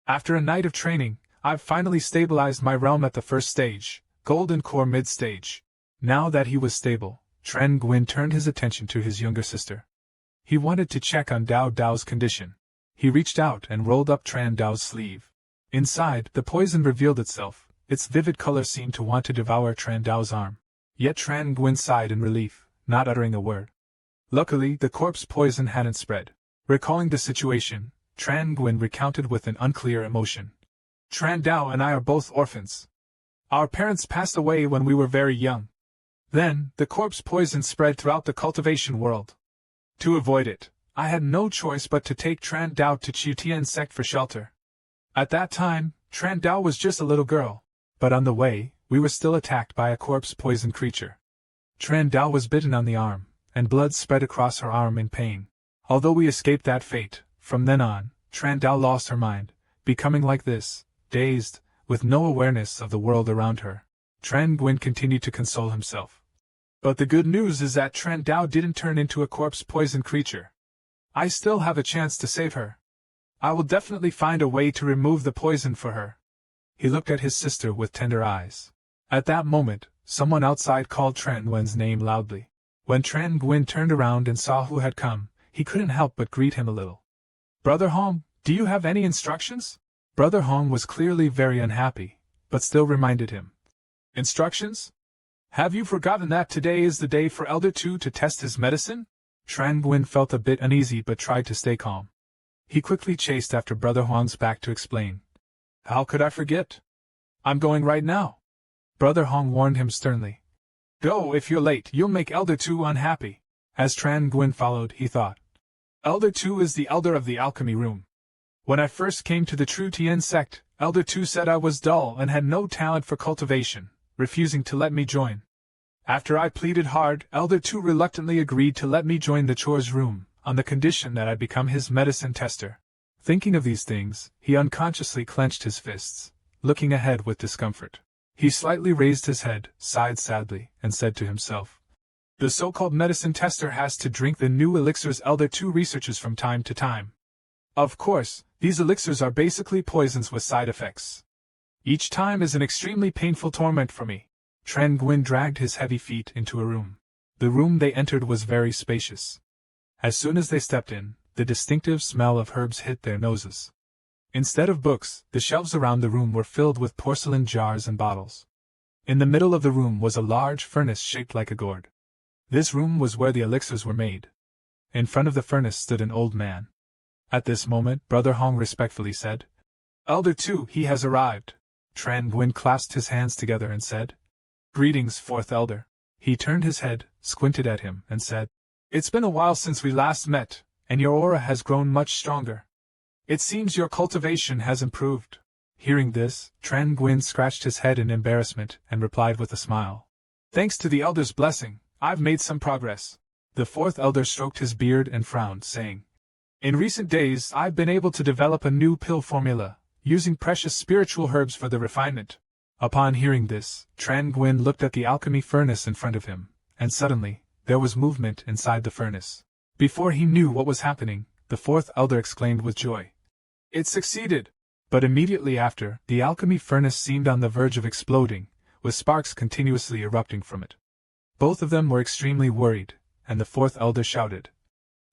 "After a night of training, I've finally stabilized my realm at the first stage, Golden Core mid-stage." Now that he was stable, Tran Nguyen turned his attention to his younger sister. He wanted to check on Dao Dao's condition. He reached out and rolled up Tran Dao's sleeve. Inside, the poison revealed itself. Its vivid color seemed to want to devour Tran Dao's arm. Yet Tran Nguyen sighed in relief, not uttering a word. Luckily, the corpse poison hadn't spread. Recalling the situation, Tran Nguyen recounted with an unclear emotion. "Tran Dao and I are both orphans. Our parents passed away when we were very young. Then, the corpse poison spread throughout the cultivation world. To avoid it, I had no choice but to take Tran Dao to Chutian sect for shelter. At that time, Tran Dao was just a little girl, but on the way, we were still attacked by a corpse-poisoned creature. Tran Dao was bitten on the arm, and blood spread across her arm in pain. Although we escaped that fate, from then on, Tran Dao lost her mind, becoming like this, dazed, with no awareness of the world around her. Tran Guin continued to console himself. But the good news is that Tran Dao didn't turn into a corpse-poisoned creature. I still have a chance to save her. I will definitely find a way to remove the poison for her. He looked at his sister with tender eyes. At that moment, someone outside called Tran Nguyen's name loudly. When Tran Nguyen turned around and saw who had come, he couldn't help but greet him a little. Brother Hong, do you have any instructions? Brother Hong was clearly very unhappy, but still reminded him. Instructions? Have you forgotten that today is the day for Elder Tu to test his medicine? Tran Nguyen felt a bit uneasy but tried to stay calm. He quickly chased after Brother Huang's back to explain. How could I forget? I'm going right now. Brother Hong warned him sternly. Go, if you're late, you'll make Elder Tu unhappy. As Tran Nguyen followed, he thought. Elder Tu is the elder of the alchemy room. When I first came to the True Tien sect, Elder Tu said I was dull and had no talent for cultivation, refusing to let me join. After I pleaded hard, Elder Tu reluctantly agreed to let me join the chores room, on the condition that I become his medicine tester. Thinking of these things, he unconsciously clenched his fists, looking ahead with discomfort. He slightly raised his head, sighed sadly, and said to himself, the so-called medicine tester has to drink the new elixirs Elder Tu researches from time to time. Of course, these elixirs are basically poisons with side effects. Each time is an extremely painful torment for me. Tran Nguyen dragged his heavy feet into a room. The room they entered was very spacious. As soon as they stepped in, the distinctive smell of herbs hit their noses. Instead of books, the shelves around the room were filled with porcelain jars and bottles. In the middle of the room was a large furnace shaped like a gourd. This room was where the elixirs were made. In front of the furnace stood an old man. At this moment, Brother Hong respectfully said, Elder Tu, he has arrived. Tran Nguyen clasped his hands together and said, Greetings, fourth elder. He turned his head, squinted at him, and said, It's been a while since we last met, and your aura has grown much stronger. It seems your cultivation has improved. Hearing this, Tran Nguyen scratched his head in embarrassment and replied with a smile. Thanks to the elder's blessing, I've made some progress. The fourth elder stroked his beard and frowned, saying, In recent days I've been able to develop a new pill formula, using precious spiritual herbs for the refinement. Upon hearing this, Tran Nguyen looked at the alchemy furnace in front of him, and suddenly, there was movement inside the furnace. Before he knew what was happening, the fourth elder exclaimed with joy. It succeeded! But immediately after, the alchemy furnace seemed on the verge of exploding, with sparks continuously erupting from it. Both of them were extremely worried, and the fourth elder shouted,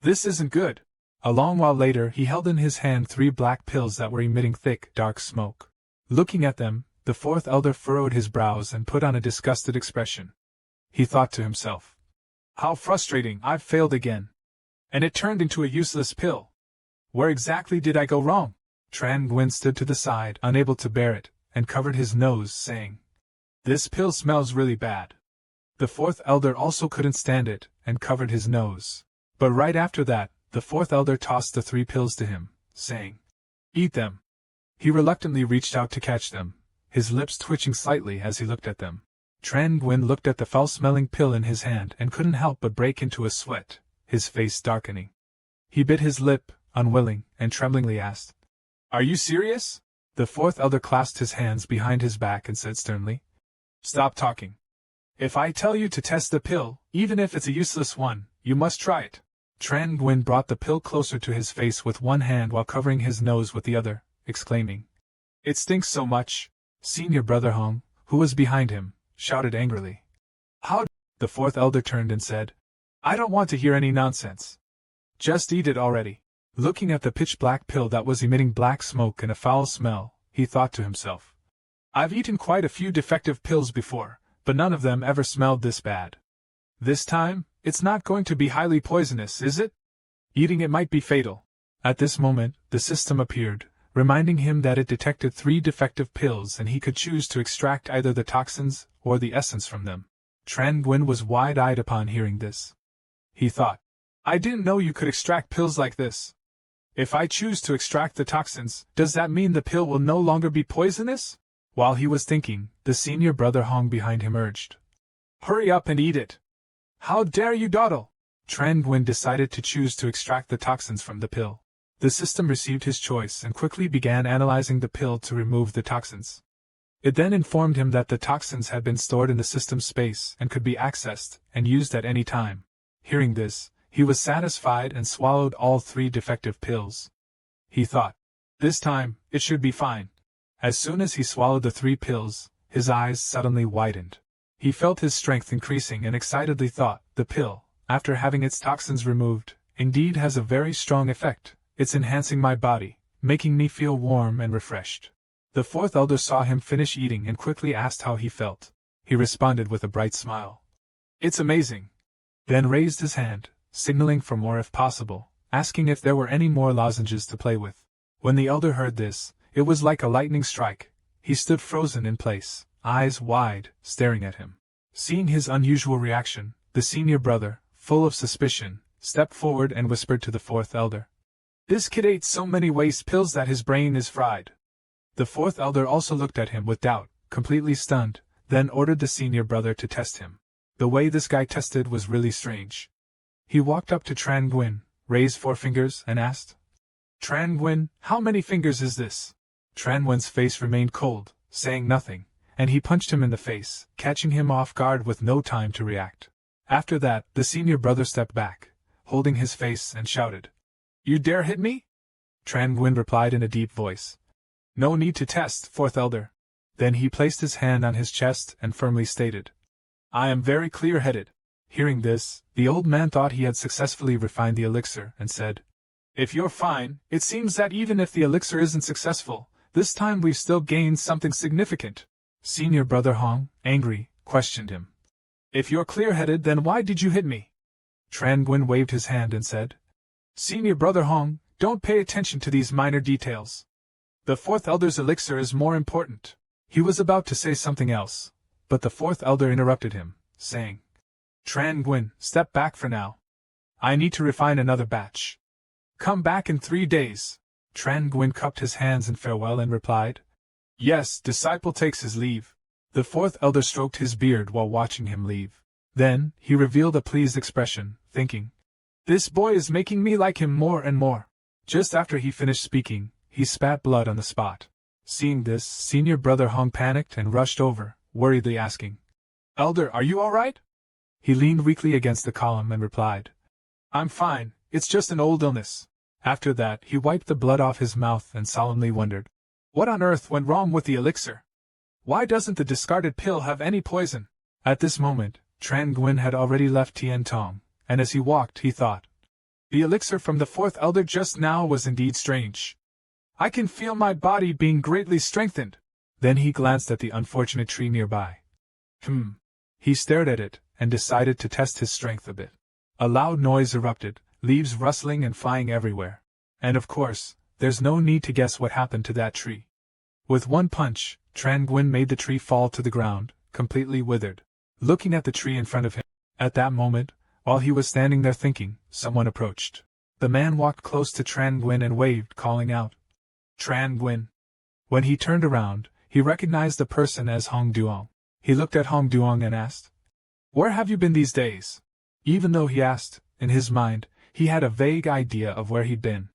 This isn't good! A long while later he held in his hand 3 black pills that were emitting thick, dark smoke. Looking at them, the fourth elder furrowed his brows and put on a disgusted expression. He thought to himself, How frustrating, I've failed again. And it turned into a useless pill. Where exactly did I go wrong? Tran Nguyen stood to the side, unable to bear it, and covered his nose, saying, This pill smells really bad. The fourth elder also couldn't stand it, and covered his nose. But right after that, the fourth elder tossed the 3 pills to him, saying, Eat them. He reluctantly reached out to catch them, his lips twitching slightly as he looked at them. Tran Nguyen looked at the foul-smelling pill in his hand and couldn't help but break into a sweat, his face darkening. He bit his lip, unwilling, and tremblingly asked, Are you serious? The fourth elder clasped his hands behind his back and said sternly, Stop talking. If I tell you to test the pill, even if it's a useless one, you must try it. Tran Nguyen brought the pill closer to his face with one hand while covering his nose with the other, exclaiming, It stinks so much. Senior Brother Hong, who was behind him, shouted angrily. How? The fourth elder turned and said, I don't want to hear any nonsense. Just eat it already. Looking at the pitch-black pill that was emitting black smoke and a foul smell, he thought to himself, I've eaten quite a few defective pills before, but none of them ever smelled this bad. This time, it's not going to be highly poisonous, is it? Eating it might be fatal. At this moment, the system appeared, reminding him that it detected 3 defective pills and he could choose to extract either the toxins or the essence from them. Tran Nguyen was wide-eyed upon hearing this. He thought, I didn't know you could extract pills like this. If I choose to extract the toxins, does that mean the pill will no longer be poisonous? While he was thinking, the senior brother Hong behind him urged, "Hurry up and eat it! How dare you dawdle!" Tran Nguyen decided to choose to extract the toxins from the pill. The system received his choice and quickly began analyzing the pill to remove the toxins. It then informed him that the toxins had been stored in the system space and could be accessed and used at any time. Hearing this, he was satisfied and swallowed all 3 defective pills. He thought, "This time, it should be fine." As soon as he swallowed the 3 pills, his eyes suddenly widened. He felt his strength increasing and excitedly thought, "The pill, after having its toxins removed, indeed has a very strong effect. It's enhancing my body, making me feel warm and refreshed." The 4th elder saw him finish eating and quickly asked how he felt. He responded with a bright smile, "It's amazing." Then raised his hand, signaling for more if possible, asking if there were any more lozenges to play with. When the elder heard this, it was like a lightning strike. He stood frozen in place, eyes wide, staring at him. Seeing his unusual reaction, the senior brother, full of suspicion, stepped forward and whispered to the 4th elder, "This kid ate so many waste pills that his brain is fried." The 4th elder also looked at him with doubt, completely stunned, then ordered the senior brother to test him. The way this guy tested was really strange. He walked up to Tran Nguyen, raised 4 fingers, and asked, "Tran Nguyen, how many fingers is this?" Tran Nguyen's face remained cold, saying nothing, and he punched him in the face, catching him off guard with no time to react. After that, the senior brother stepped back, holding his face, and shouted, "You dare hit me?" Tran Nguyen replied in a deep voice, "No need to test, 4th elder." Then he placed his hand on his chest and firmly stated, "I am very clear-headed." Hearing this, the old man thought he had successfully refined the elixir and said, "If you're fine, it seems that even if the elixir isn't successful, this time we've still gained something significant." Senior brother Hong, angry, questioned him, "If you're clear-headed, then why did you hit me?" Tran Nguyen waved his hand and said, "Senior brother Hong, don't pay attention to these minor details. The 4th elder's elixir is more important." He was about to say something else, but the 4th elder interrupted him, saying, "Tran Nguyen, step back for now. I need to refine another batch. Come back in 3 days. Tran Nguyen cupped his hands in farewell and replied, "Yes, disciple takes his leave." The 4th elder stroked his beard while watching him leave. Then, he revealed a pleased expression, thinking, "This boy is making me like him more and more." Just after he finished speaking, he spat blood on the spot. Seeing this, senior brother Hong panicked and rushed over, worriedly asking, "Elder, are you all right?" He leaned weakly against the column and replied, "I'm fine, it's just an old illness." After that, he wiped the blood off his mouth and solemnly wondered, what on earth went wrong with the elixir? Why doesn't the discarded pill have any poison? At this moment, Tran Nguyen had already left Tien Tong, and as he walked he thought, "The elixir from the 4th elder just now was indeed strange. I can feel my body being greatly strengthened." Then he glanced at the unfortunate tree nearby. He stared at it, and decided to test his strength a bit. A loud noise erupted, leaves rustling and flying everywhere. And of course, there's no need to guess what happened to that tree. With one punch, Tran Nguyen made the tree fall to the ground, completely withered. Looking at the tree in front of him, at that moment, while he was standing there thinking, someone approached. The man walked close to Tran Nguyen and waved, calling out, "Tran Nguyen." When he turned around, he recognized the person as Hong Duong. He looked at Hong Duong and asked, "Where have you been these days?" Even though he asked, in his mind, he had a vague idea of where he'd been.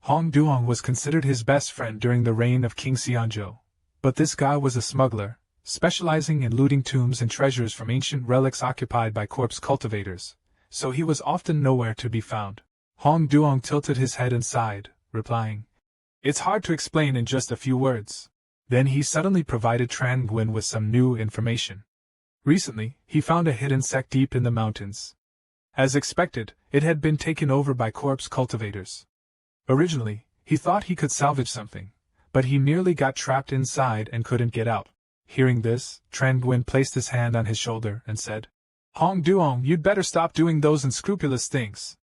Hong Duong was considered his best friend during the reign of King Xianzhou, but this guy was a smuggler, specializing in looting tombs and treasures from ancient relics occupied by corpse cultivators, so he was often nowhere to be found. Hong Duong tilted his head and sighed, replying, "It's hard to explain in just a few words." Then he suddenly provided Tran Nguyen with some new information. Recently, he found a hidden sect deep in the mountains. As expected, it had been taken over by corpse cultivators. Originally, he thought he could salvage something, but he merely got trapped inside and couldn't get out. Hearing this, Tran Nguyen placed his hand on his shoulder and said, "Hong Duong, you'd better stop doing those unscrupulous things.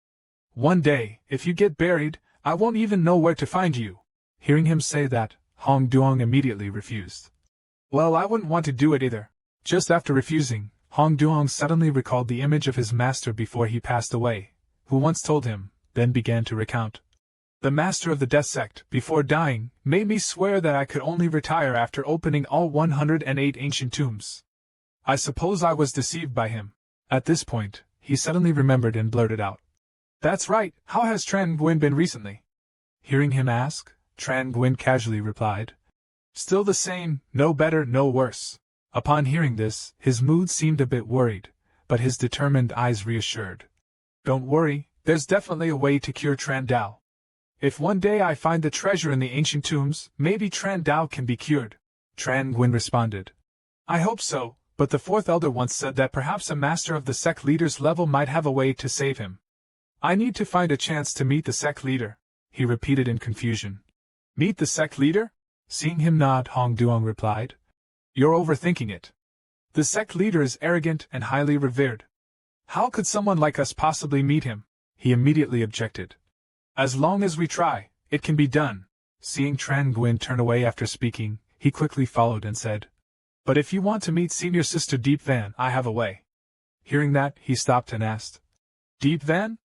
One day, if you get buried, I won't even know where to find you." Hearing him say that, Hong Duong immediately refused. "Well, I wouldn't want to do it either." Just after refusing, Hong Duong suddenly recalled the image of his master before he passed away, who once told him, then began to recount. The master of the death sect, before dying, made me swear that I could only retire after opening all 108 ancient tombs. I suppose I was deceived by him. At this point, he suddenly remembered and blurted out. That's right, how has Tran Nguyen been recently? Hearing him ask, Tran Nguyen casually replied. Still the same, no better, no worse. Upon hearing this, his mood seemed a bit worried, but his determined eyes reassured. Don't worry, there's definitely a way to cure Tran Dao. If one day I find the treasure in the ancient tombs, maybe Tran Dao can be cured. Tran Nguyen responded. I hope so, but the fourth elder once said that perhaps a master of the sect leader's level might have a way to save him. I need to find a chance to meet the sect leader, he repeated in confusion. Meet the sect leader? Seeing him nod, Hong Duong replied. You're overthinking it. The sect leader is arrogant and highly revered. How could someone like us possibly meet him? He immediately objected. As long as we try, it can be done. Seeing Tran Nguyen turn away after speaking, he quickly followed and said, But if you want to meet Senior Sister Deep Van, I have a way. Hearing that, he stopped and asked, Deep Van?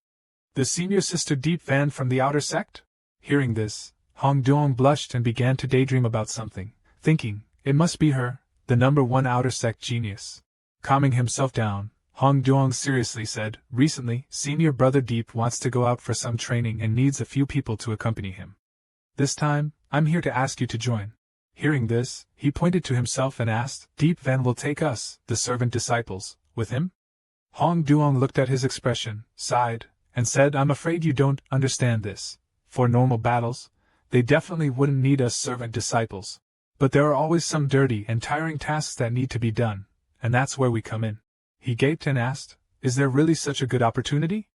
The Senior Sister Deep Van from the outer sect? Hearing this, Hong Duong blushed and began to daydream about something, thinking, it must be her, the #1 outer sect genius. Calming himself down, Hong Duong seriously said, Recently, Senior Brother Deep wants to go out for some training and needs a few people to accompany him. This time, I'm here to ask you to join. Hearing this, he pointed to himself and asked, Deep Van will take us, the servant disciples, with him? Hong Duong looked at his expression, sighed, and said, I'm afraid you don't understand this. For normal battles, they definitely wouldn't need us servant disciples. But there are always some dirty and tiring tasks that need to be done, and that's where we come in. He gaped and asked, Is there really such a good opportunity?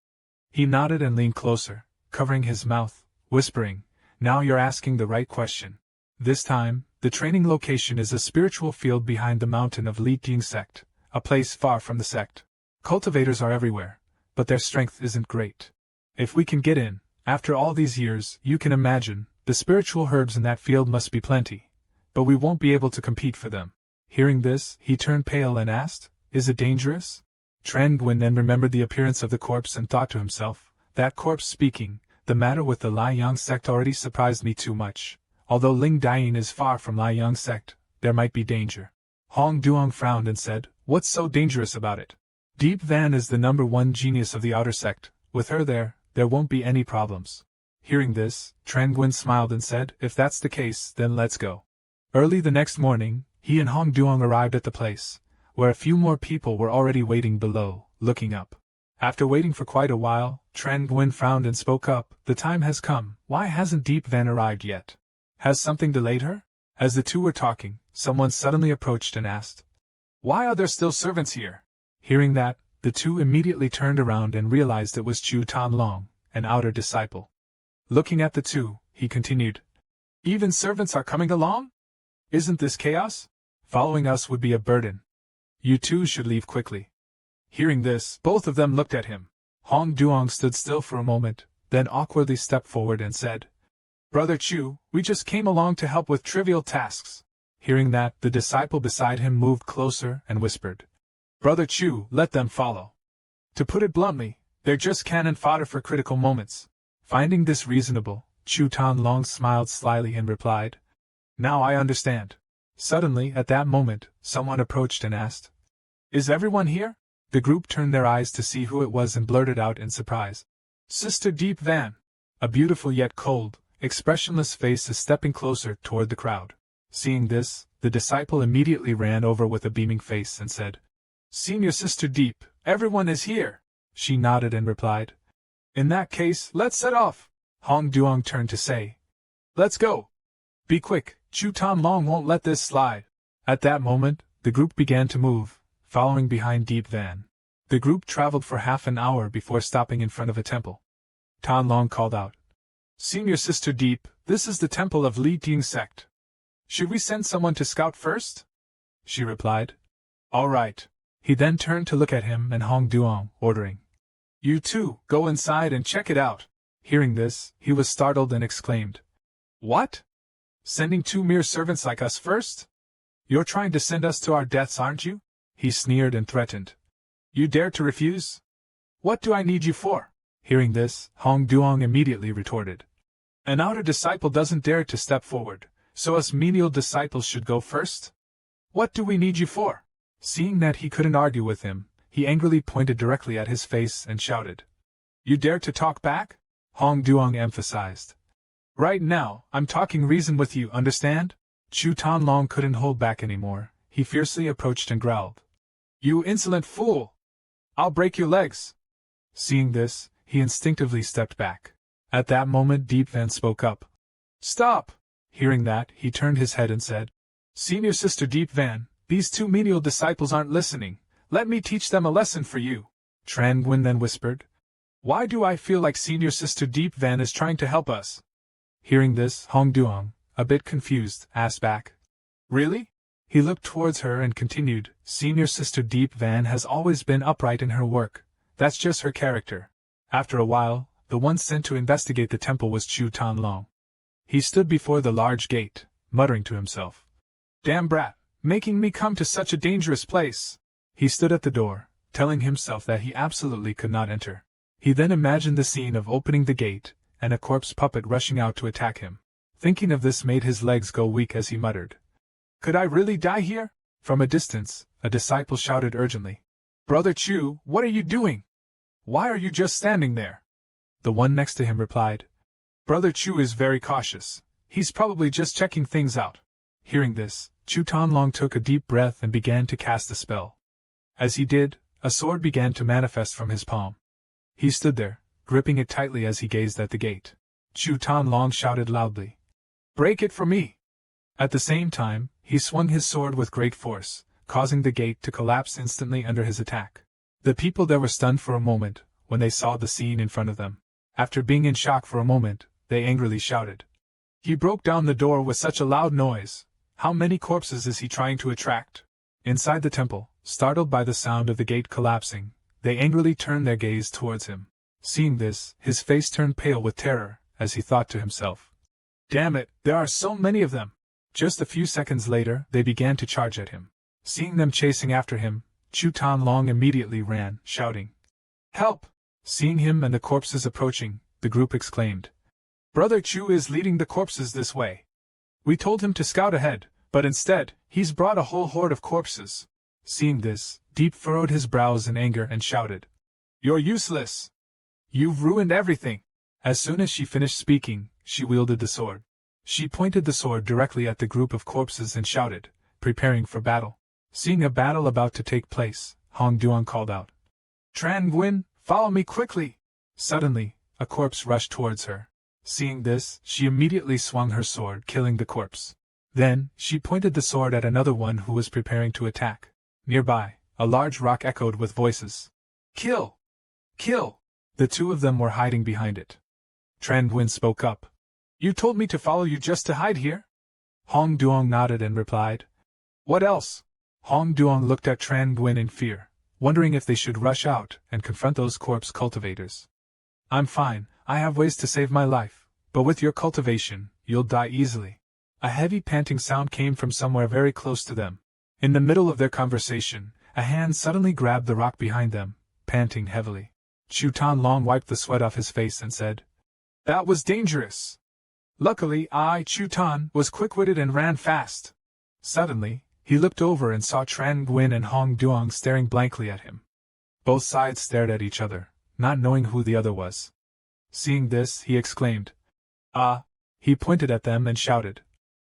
He nodded and leaned closer, covering his mouth, whispering, Now you're asking the right question. This time, the training location is a spiritual field behind the mountain of Li Jing sect, a place far from the sect. Cultivators are everywhere, but their strength isn't great. If we can get in, after all these years, you can imagine, the spiritual herbs in that field must be plenty. But we won't be able to compete for them. Hearing this, he turned pale and asked, Is it dangerous? Tran Nguyen then remembered the appearance of the corpse and thought to himself, that corpse speaking, the matter with the Liang sect already surprised me too much. Although Ling Dayin is far from Liang sect, there might be danger. Hong Duong frowned and said, What's so dangerous about it? Deep Van is the #1 genius of the outer sect. With her there won't be any problems. Hearing this, Tran Nguyen smiled and said, If that's the case, then let's go. Early the next morning, he and Hong Duong arrived at the place, where a few more people were already waiting below, looking up. After waiting for quite a while, Tran Nguyen frowned and spoke up, The time has come, why hasn't Deep Van arrived yet? Has something delayed her? As the two were talking, someone suddenly approached and asked, Why are there still servants here? Hearing that, the two immediately turned around and realized it was Chu Tan Long, an outer disciple. Looking at the two, he continued, Even servants are coming along? Isn't this chaos? Following us would be a burden. You two should leave quickly. Hearing this, both of them looked at him. Hong Duong stood still for a moment, then awkwardly stepped forward and said, Brother Chu, we just came along to help with trivial tasks. Hearing that, the disciple beside him moved closer and whispered, Brother Chu, let them follow. To put it bluntly, they're just cannon fodder for critical moments. Finding this reasonable, Chu Tan Long smiled slyly and replied, Now I understand. Suddenly, at that moment, someone approached and asked, Is everyone here? The group turned their eyes to see who it was and blurted out in surprise, Sister Deep Van. A beautiful yet cold, expressionless face is stepping closer toward the crowd. Seeing this, the disciple immediately ran over with a beaming face and said, Senior Sister Deep, everyone is here. She nodded and replied, In that case, let's set off. Hong Duong turned to say, Let's go. Be quick, Chu Tan Long won't let this slide. At that moment, the group began to move, following behind Deep Van. The group traveled for half an hour before stopping in front of a temple. Tan Long called out, Senior Sister Deep, this is the temple of Li Jing sect. Should we send someone to scout first? She replied, All right. He then turned to look at him and Hong Duong, ordering, You two, go inside and check it out. Hearing this, he was startled and exclaimed, What? Sending two mere servants like us first? You're trying to send us to our deaths, aren't you? He sneered and threatened. You dare to refuse? What do I need you for? Hearing this, Hong Duong immediately retorted, An outer disciple doesn't dare to step forward, so us menial disciples should go first? What do we need you for? Seeing that he couldn't argue with him, he angrily pointed directly at his face and shouted. You dare to talk back? Hong Duong emphasized. Right now, I'm talking reason with you, understand? Chu Tanlong couldn't hold back anymore. He fiercely approached and growled. You insolent fool! I'll break your legs! Seeing this, he instinctively stepped back. At that moment Deep Van spoke up. Stop! Hearing that, he turned his head and said, Senior Sister Deep Van, these two menial disciples aren't listening. Let me teach them a lesson for you. Tran Nguyen then whispered. Why do I feel like Senior Sister Deep Van is trying to help us? Hearing this, Hong Duong, a bit confused, asked back. Really? He looked towards her and continued, Senior Sister Deep Van has always been upright in her work. That's just her character. After a while, the one sent to investigate the temple was Chu Tanlong. He stood before the large gate, muttering to himself. Damn brat, making me come to such a dangerous place. He stood at the door, telling himself that he absolutely could not enter. He then imagined the scene of opening the gate, and a corpse puppet rushing out to attack him. Thinking of this made his legs go weak as he muttered. Could I really die here? From a distance, a disciple shouted urgently. Brother Chu, what are you doing? Why are you just standing there? The one next to him replied. Brother Chu is very cautious. He's probably just checking things out. Hearing this, Chu Tanlong took a deep breath and began to cast a spell. As he did, a sword began to manifest from his palm. He stood there, gripping it tightly as he gazed at the gate. Chu Tanlong shouted loudly. Break it for me! At the same time, he swung his sword with great force, causing the gate to collapse instantly under his attack. The people there were stunned for a moment, when they saw the scene in front of them. After being in shock for a moment, they angrily shouted. He broke down the door with such a loud noise. How many corpses is he trying to attract? Inside the temple, startled by the sound of the gate collapsing, they angrily turned their gaze towards him. Seeing this, his face turned pale with terror, as he thought to himself. Damn it, there are so many of them! Just a few seconds later, they began to charge at him. Seeing them chasing after him, Chu Tanlong immediately ran, shouting. Help! Seeing him and the corpses approaching, the group exclaimed. Brother Chu is leading the corpses this way. We told him to scout ahead, but instead, he's brought a whole horde of corpses. Seeing this, Deep furrowed his brows in anger and shouted. You're useless! You've ruined everything! As soon as she finished speaking, she wielded the sword. She pointed the sword directly at the group of corpses and shouted, preparing for battle. Seeing a battle about to take place, Hong Duong called out. Tran Nguyen, follow me quickly! Suddenly, a corpse rushed towards her. Seeing this, she immediately swung her sword, killing the corpse. Then, she pointed the sword at another one who was preparing to attack. Nearby, a large rock echoed with voices. Kill! Kill! The two of them were hiding behind it. Tran Nguyen spoke up. You told me to follow you just to hide here? Hong Duong nodded and replied. What else? Hong Duong looked at Tran Nguyen in fear, wondering if they should rush out and confront those corpse cultivators. I'm fine, I have ways to save my life, but with your cultivation, you'll die easily. A heavy panting sound came from somewhere very close to them. In the middle of their conversation, a hand suddenly grabbed the rock behind them, panting heavily. Chu Tanlong wiped the sweat off his face and said, That was dangerous. Luckily, Chu Tan, was quick-witted and ran fast. Suddenly, he looked over and saw Tran Nguyen and Hong Duong staring blankly at him. Both sides stared at each other, not knowing who the other was. Seeing this, he exclaimed, Ah! He pointed at them and shouted,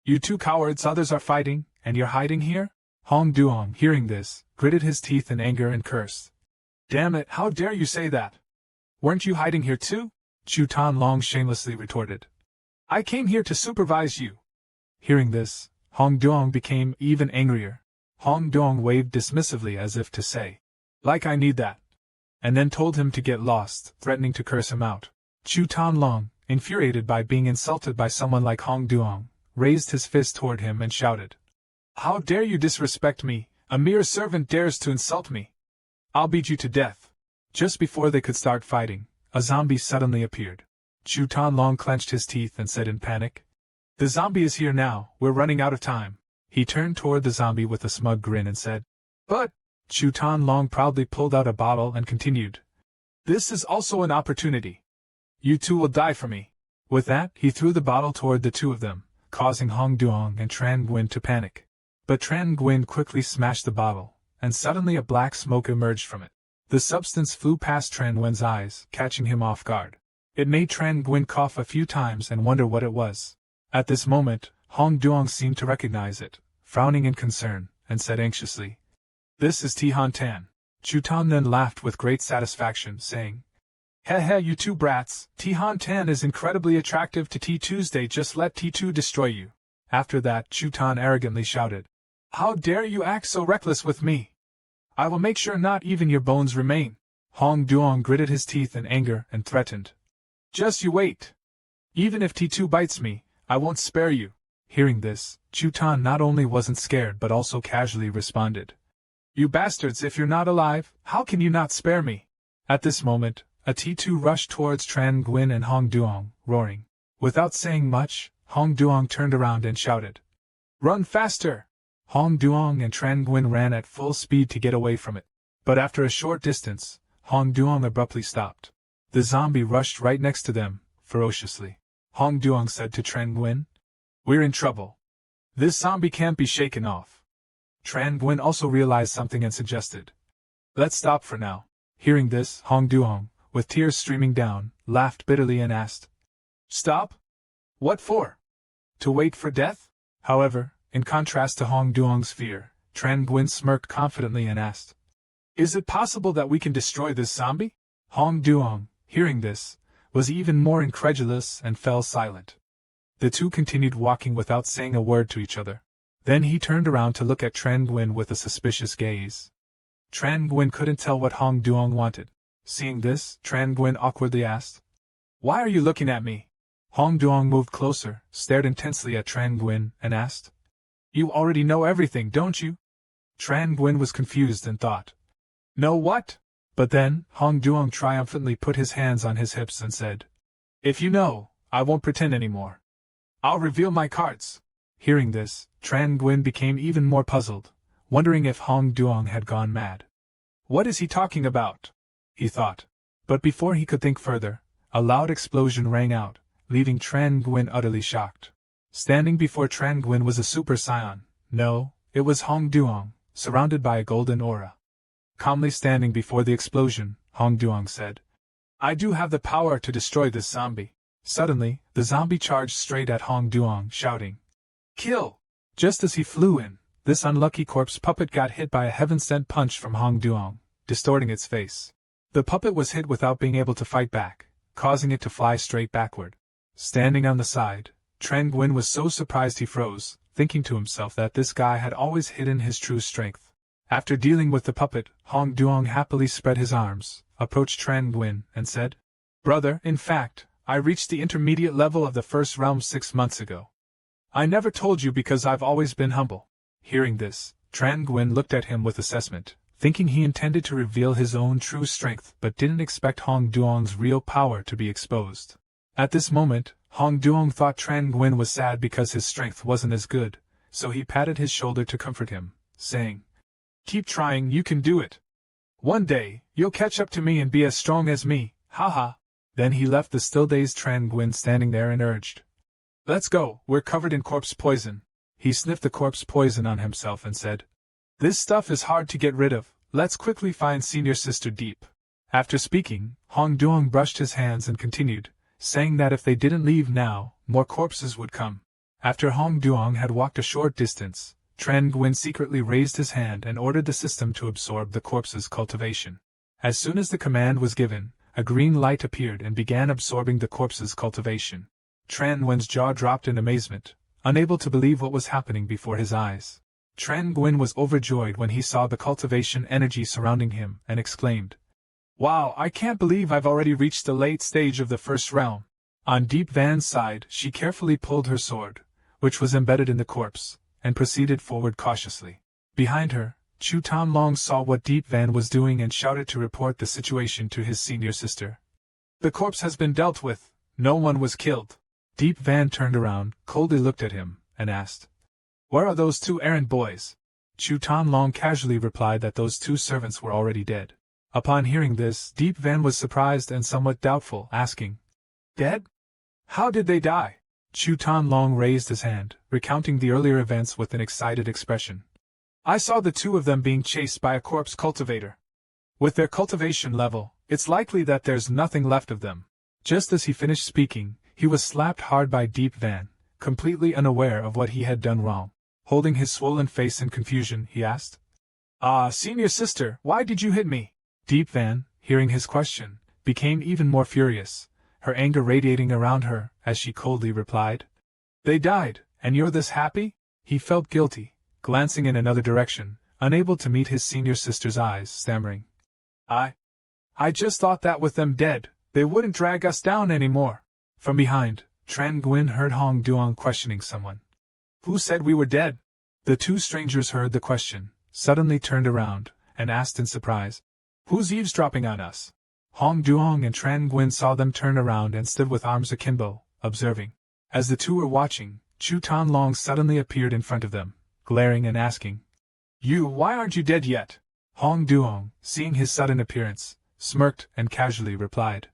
You two cowards, others are fighting, and you're hiding here? Hong Duong, hearing this, gritted his teeth in anger and cursed. Damn it, how dare you say that? Weren't you hiding here too? Chu Tanlong shamelessly retorted. I came here to supervise you. Hearing this, Hong Duong became even angrier. Hong Duong waved dismissively as if to say, Like I need that. And then told him to get lost, threatening to curse him out. Chu Tanlong, infuriated by being insulted by someone like Hong Duong, raised his fist toward him and shouted, How dare you disrespect me? A mere servant dares to insult me. I'll beat you to death. Just before they could start fighting, a zombie suddenly appeared. Chu Tanlong clenched his teeth and said in panic, The zombie is here now, we're running out of time. He turned toward the zombie with a smug grin and said, But, Chu Tanlong proudly pulled out a bottle and continued, This is also an opportunity. You two will die for me. With that, he threw the bottle toward the two of them, causing Hong Duong and Tran Nguyen to panic. But Tran Nguyen quickly smashed the bottle, and suddenly a black smoke emerged from it. The substance flew past Tran Nguyen's eyes, catching him off guard. It made Tran Nguyen cough a few times and wonder what it was. At this moment, Hong Duong seemed to recognize it, frowning in concern, and said anxiously, "This is Tihan Tan." Chu Tan then laughed with great satisfaction, saying, "Heh, you two brats, Tihan Tan is incredibly attractive to T Tuesday, just let T2 destroy you." After that, Chu Tan arrogantly shouted, "How dare you act so reckless with me? I will make sure not even your bones remain." Hong Duong gritted his teeth in anger and threatened, "Just you wait. Even if T2 bites me, I won't spare you." Hearing this, Chu Tan not only wasn't scared but also casually responded, "You bastards, if you're not alive, how can you not spare me?" At this moment, a T2 rushed towards Tran Nguyen and Hong Duong, roaring. Without saying much, Hong Duong turned around and shouted, "Run faster!" Hong Duong and Tran Nguyen ran at full speed to get away from it. But after a short distance, Hong Duong abruptly stopped. The zombie rushed right next to them, ferociously. Hong Duong said to Tran Nguyen, "We're in trouble. This zombie can't be shaken off." Tran Nguyen also realized something and suggested, "Let's stop for now." Hearing this, Hong Duong, with tears streaming down, laughed bitterly and asked, "Stop? What for? To wait for death?" However, in contrast to Hong Duong's fear, Tran Nguyen smirked confidently and asked, "Is it possible that we can destroy this zombie?" Hong Duong, hearing this, was even more incredulous and fell silent. The two continued walking without saying a word to each other. Then he turned around to look at Tran Nguyen with a suspicious gaze. Tran Nguyen couldn't tell what Hong Duong wanted. Seeing this, Tran Nguyen awkwardly asked, "Why are you looking at me?" Hong Duong moved closer, stared intensely at Tran Nguyen, and asked, "You already know everything, don't you?" Tran Nguyen was confused and thought, "Know what?" But then, Hong Duong triumphantly put his hands on his hips and said, "If you know, I won't pretend anymore. I'll reveal my cards." Hearing this, Tran Nguyen became even more puzzled, wondering if Hong Duong had gone mad. "What is he talking about?" he thought. But before he could think further, a loud explosion rang out, leaving Tran Nguyen utterly shocked. Standing before Tran Nguyen was a Super Saiyan. No, it was Hong Duong, surrounded by a golden aura. Calmly standing before the explosion, Hong Duong said, "I do have the power to destroy this zombie." Suddenly, the zombie charged straight at Hong Duong, shouting, "Kill!" Just as he flew in, this unlucky corpse puppet got hit by a heaven-sent punch from Hong Duong, distorting its face. The puppet was hit without being able to fight back, causing it to fly straight backward. Standing on the side, Tran Nguyen was so surprised he froze, thinking to himself that this guy had always hidden his true strength. After dealing with the puppet, Hong Duong happily spread his arms, approached Tran Nguyen, and said, "Brother, in fact, I reached the intermediate level of the first realm 6 months ago. I never told you because I've always been humble." Hearing this, Tran Nguyen looked at him with assessment, thinking he intended to reveal his own true strength but didn't expect Hong Duong's real power to be exposed. At this moment, Hong Duong thought Tran Nguyen was sad because his strength wasn't as good, so he patted his shoulder to comfort him, saying, "Keep trying, you can do it. One day, you'll catch up to me and be as strong as me, haha." Then he left the still-dazed Tran Nguyen standing there and urged, "Let's go, we're covered in corpse poison." He sniffed the corpse poison on himself and said, "This stuff is hard to get rid of, let's quickly find Senior Sister Deep." After speaking, Hong Duong brushed his hands and continued, saying that if they didn't leave now, more corpses would come. After Hong Duong had walked a short distance, Tran Nguyen secretly raised his hand and ordered the system to absorb the corpse's cultivation. As soon as the command was given, a green light appeared and began absorbing the corpse's cultivation. Tran Nguyen's jaw dropped in amazement, unable to believe what was happening before his eyes. Tran Nguyen was overjoyed when he saw the cultivation energy surrounding him and exclaimed, "Wow, I can't believe I've already reached the late stage of the first realm." On Deep Van's side, she carefully pulled her sword, which was embedded in the corpse, and proceeded forward cautiously. Behind her, Chu Tan Long saw what Deep Van was doing and shouted to report the situation to his senior sister. "The corpse has been dealt with, no one was killed." Deep Van turned around, coldly looked at him, and asked, "Where are those 2 errant boys?" Chu Tan Long casually replied that those 2 servants were already dead. Upon hearing this, Deep Van was surprised and somewhat doubtful, asking, "Dead? How did they die? Chu Tan Long raised his hand, recounting the earlier events with an excited expression. I saw the two of them being chased by a corpse cultivator. With their cultivation level, it's likely that there's nothing left of them. Just as he finished speaking, he was slapped hard by Deep Van, completely unaware of what he had done wrong. Holding his swollen face in confusion, he asked, senior sister, why did you hit me? Deep Van, hearing his question, became even more furious, her anger radiating around her, as she coldly replied. They died, and you're this happy? He felt guilty, glancing in another direction, unable to meet his senior sister's eyes, stammering. I just thought that with them dead, they wouldn't drag us down anymore. From behind, Tran Nguyen heard Hong Duong questioning someone. Who said we were dead? The two strangers heard the question, suddenly turned around, and asked in surprise. Who's eavesdropping on us? Hong Duong and Tran Nguyen saw them turn around and stood with arms akimbo, observing. As the two were watching, Chu Tan Long suddenly appeared in front of them, glaring and asking. Why aren't you dead yet? Hong Duong, seeing his sudden appearance, smirked and casually replied.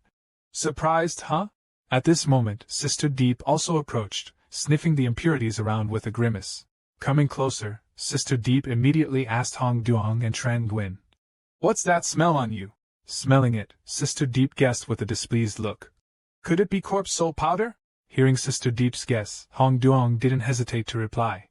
Surprised, huh? At this moment, Sister Deep also approached, sniffing the impurities around with a grimace. Coming closer, Sister Deep immediately asked Hong Duong and Tran Nguyen. What's that smell on you? Smelling it, Sister Deep guessed with a displeased look. Could it be corpse soul powder? Hearing Sister Deep's guess, Hong Duong didn't hesitate to reply.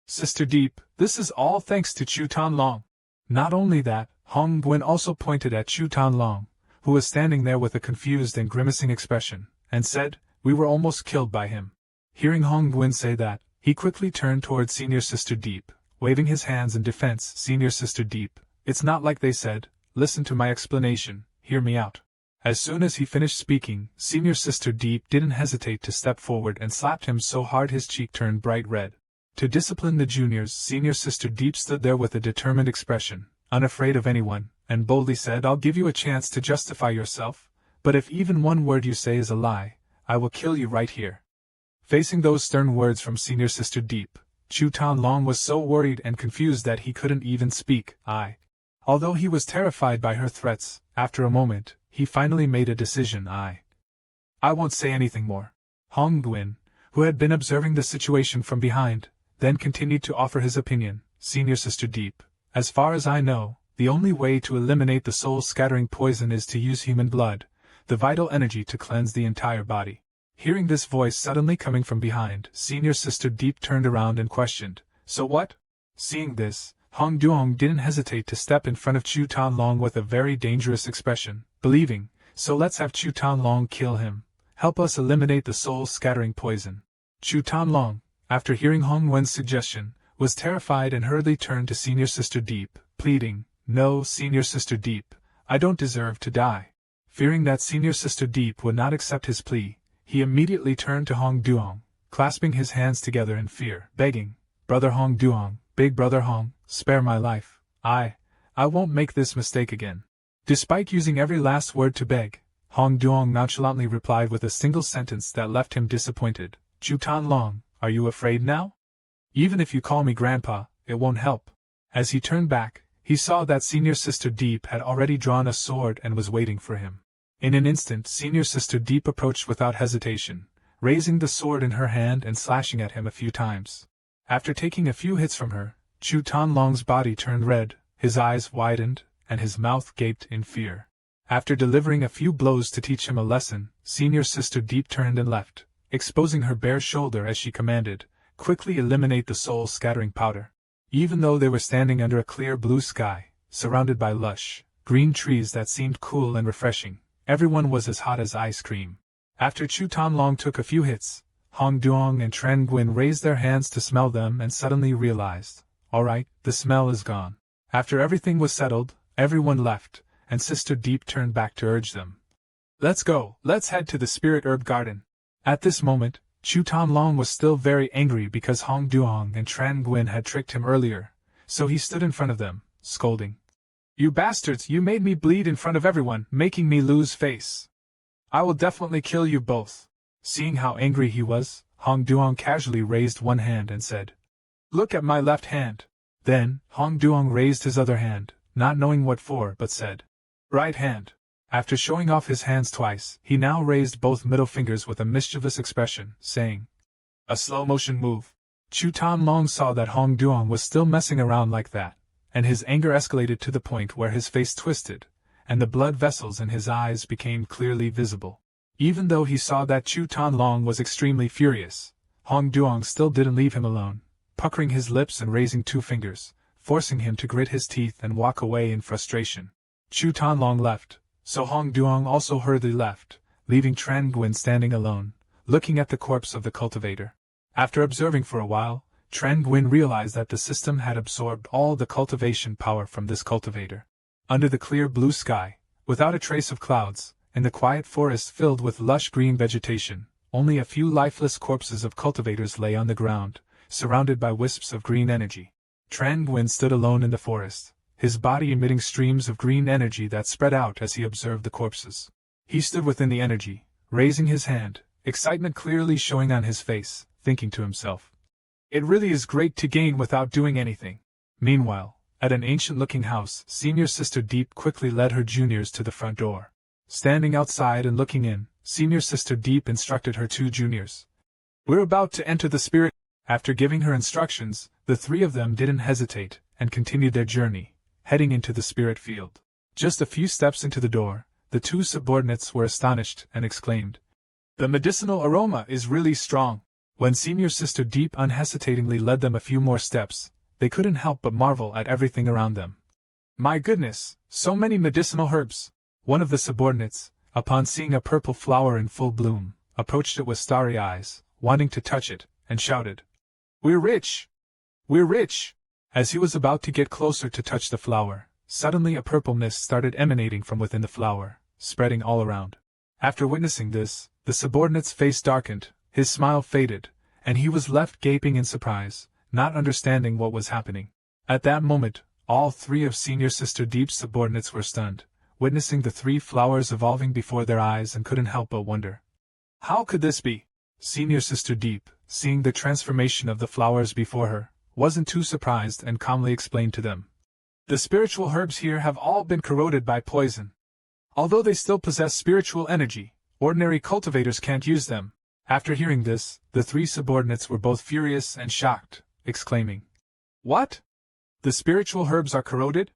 Sister Deep, this is all thanks to Chu Tan Long. Not only that, Hong Nguyen also pointed at Chu Tan Long, who was standing there with a confused and grimacing expression, and said, we were almost killed by him. Hearing Hong Nguyen say that, he quickly turned toward Senior Sister Deep, waving his hands in defense. Senior Sister Deep, it's not like they said, listen to my explanation, hear me out. As soon as he finished speaking, Senior Sister Deep didn't hesitate to step forward and slapped him so hard his cheek turned bright red. To discipline the juniors, Senior Sister Deep stood there with a determined expression, unafraid of anyone, and boldly said, I'll give you a chance to justify yourself, but if even one word you say is a lie, I will kill you right here. Facing those stern words from Senior Sister Deep, Chu Tan Long was so worried and confused that he couldn't even speak. Although he was terrified by her threats, after a moment, he finally made a decision. I won't say anything more. Hong Nguyen, who had been observing the situation from behind, then continued to offer his opinion. Senior Sister Deep, as far as I know, the only way to eliminate the soul-scattering poison is to use human blood, the vital energy to cleanse the entire body. Hearing this voice suddenly coming from behind, Senior Sister Deep turned around and questioned, so what? Seeing this, Hong Duong didn't hesitate to step in front of Chu Tan Long with a very dangerous expression, believing, so let's have Chu Tan Long kill him, help us eliminate the soul-scattering poison. Chu Tan Long, after hearing Hong Nguyen's suggestion, was terrified and hurriedly turned to Senior Sister Deep, pleading, no, Senior Sister Deep, I don't deserve to die. Fearing that Senior Sister Deep would not accept his plea, he immediately turned to Hong Duong, clasping his hands together in fear, begging, Brother Hong Duong, Big Brother Hong, spare my life. I won't make this mistake again. Despite using every last word to beg, Hong Duong nonchalantly replied with a single sentence that left him disappointed. Chu Tan Long, are you afraid now? Even if you call me Grandpa, it won't help. As he turned back, he saw that Senior Sister Deep had already drawn a sword and was waiting for him. In an instant, Senior Sister Deep approached without hesitation, raising the sword in her hand and slashing at him a few times. After taking a few hits from her, Chu Tan Long's body turned red, his eyes widened, and his mouth gaped in fear. After delivering a few blows to teach him a lesson, Senior Sister Deep turned and left, exposing her bare shoulder as she commanded, quickly eliminate the soul-scattering powder. Even though they were standing under a clear blue sky, surrounded by lush, green trees that seemed cool and refreshing, everyone was as hot as ice cream. After Chu Tan Long took a few hits, Hong Duong and Tran Nguyen raised their hands to smell them and suddenly realized, alright, the smell is gone. After everything was settled, everyone left, and Sister Deep turned back to urge them. Let's go, let's head to the Spirit Herb Garden. At this moment, Chu Tan Long was still very angry because Hong Duong and Tran Nguyen had tricked him earlier, so he stood in front of them, scolding. You bastards, you made me bleed in front of everyone, making me lose face. I will definitely kill you both. Seeing how angry he was, Hong Duong casually raised one hand and said, Look at my left hand. Then, Hong Duong raised his other hand, not knowing what for, but said, Right hand. After showing off his hands twice, he now raised both middle fingers with a mischievous expression, saying, "A slow-motion move." Chu Tanlong saw that Hong Duong was still messing around like that, and his anger escalated to the point where his face twisted, and the blood vessels in his eyes became clearly visible. Even though he saw that Chu Tanlong was extremely furious, Hong Duong still didn't leave him alone, puckering his lips and raising two fingers, forcing him to grit his teeth and walk away in frustration. Chu Tanlong left, so Hong Duong also hurriedly left, leaving Tran Nguyen standing alone, looking at the corpse of the cultivator. After observing for a while, Tran Nguyen realized that the system had absorbed all the cultivation power from this cultivator. Under the clear blue sky, without a trace of clouds, in the quiet forest filled with lush green vegetation, only a few lifeless corpses of cultivators lay on the ground, surrounded by wisps of green energy. Tran Nguyen stood alone in the forest, his body emitting streams of green energy that spread out as he observed the corpses. He stood within the energy, raising his hand, excitement clearly showing on his face, thinking to himself, "It really is great to gain without doing anything." Meanwhile, at an ancient-looking house, Senior Sister Deep quickly led her juniors to the front door. Standing outside and looking in, Senior Sister Deep instructed her two juniors. "We're about to enter the spirit." After giving her instructions, the three of them didn't hesitate, and continued their journey, heading into the spirit field. Just a few steps into the door, the two subordinates were astonished and exclaimed, "The medicinal aroma is really strong." When Senior Sister Deep unhesitatingly led them a few more steps, they couldn't help but marvel at everything around them. "My goodness, so many medicinal herbs!" One of the subordinates, upon seeing a purple flower in full bloom, approached it with starry eyes, wanting to touch it, and shouted, "We're rich! We're rich!" As he was about to get closer to touch the flower, suddenly a purple mist started emanating from within the flower, spreading all around. After witnessing this, the subordinate's face darkened, his smile faded, and he was left gaping in surprise, not understanding what was happening. At that moment, all three of Senior Sister Deep's subordinates were stunned, witnessing the three flowers evolving before their eyes, and couldn't help but wonder, "How could this be?" Senior Sister Deep, seeing the transformation of the flowers before her, wasn't too surprised and calmly explained to them, "The spiritual herbs here have all been corroded by poison. Although they still possess spiritual energy, ordinary cultivators can't use them." After hearing this, the three subordinates were both furious and shocked, exclaiming, "What? The spiritual herbs are corroded?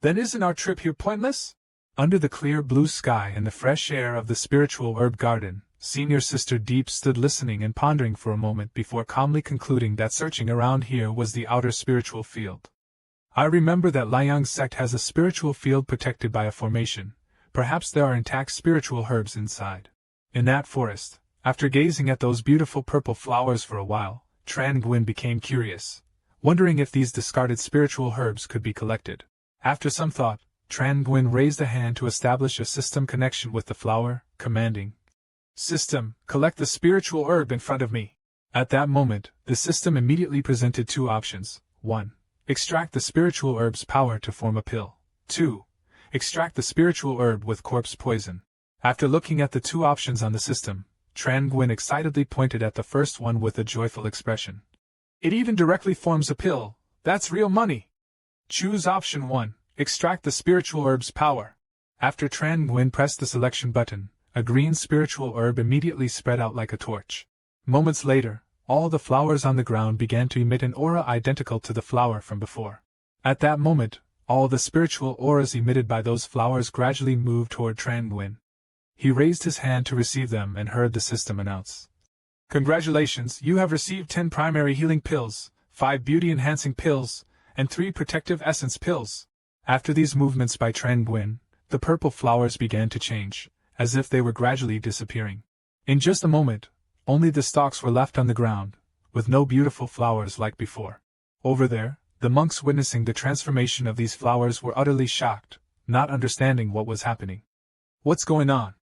Then isn't our trip here pointless?" Under the clear blue sky and the fresh air of the spiritual herb garden, Senior Sister Deep stood listening and pondering for a moment before calmly concluding that searching around here was the outer spiritual field. "I remember that Liang sect has a spiritual field protected by a formation. Perhaps there are intact spiritual herbs inside." In that forest, after gazing at those beautiful purple flowers for a while, Tran Nguyen became curious, wondering if these discarded spiritual herbs could be collected. After some thought, Tran Nguyen raised a hand to establish a system connection with the flower, commanding, "System, collect the spiritual herb in front of me." At that moment, the system immediately presented two options. 1. Extract the spiritual herb's power to form a pill. 2. Extract the spiritual herb with corpse poison. After looking at the two options on the system, Tran Nguyen excitedly pointed at the first one with a joyful expression. "It even directly forms a pill. That's real money. Choose option 1, extract the spiritual herb's power." After Tran Nguyen pressed the selection button, a green spiritual herb immediately spread out like a torch. Moments later, all the flowers on the ground began to emit an aura identical to the flower from before. At that moment, all the spiritual auras emitted by those flowers gradually moved toward Tran Nguyen. He raised his hand to receive them and heard the system announce, "Congratulations, you have received 10 primary healing pills, 5 beauty-enhancing pills, and 3 protective essence pills." After these movements by Tran Nguyen, the purple flowers began to change, as if they were gradually disappearing. In just a moment, only the stalks were left on the ground, with no beautiful flowers like before. Over there, the monks witnessing the transformation of these flowers were utterly shocked, not understanding what was happening. "What's going on?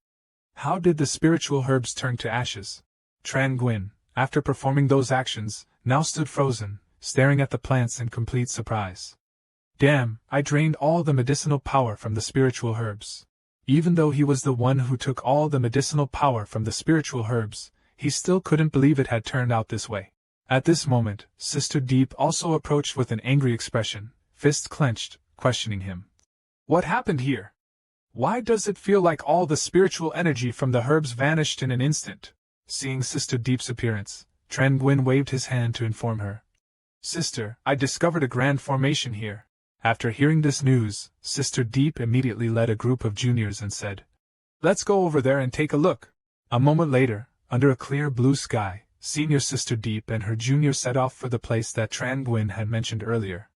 How did the spiritual herbs turn to ashes?" Tran Nguyen, after performing those actions, now stood frozen, staring at the plants in complete surprise. "Damn, I drained all the medicinal power from the spiritual herbs." Even though he was the one who took all the medicinal power from the spiritual herbs, he still couldn't believe it had turned out this way. At this moment, Sister Deep also approached with an angry expression, fists clenched, questioning him. "What happened here? Why does it feel like all the spiritual energy from the herbs vanished in an instant? Seeing Sister Deep's appearance, Tran Nguyen waved his hand to inform her. Sister, I discovered a grand formation here. After hearing this news, Sister Deep immediately led a group of juniors and said, Let's go over there and take a look. A moment later, under a clear blue sky, Senior Sister Deep and her juniors set off for the place that Tran Nguyen had mentioned earlier.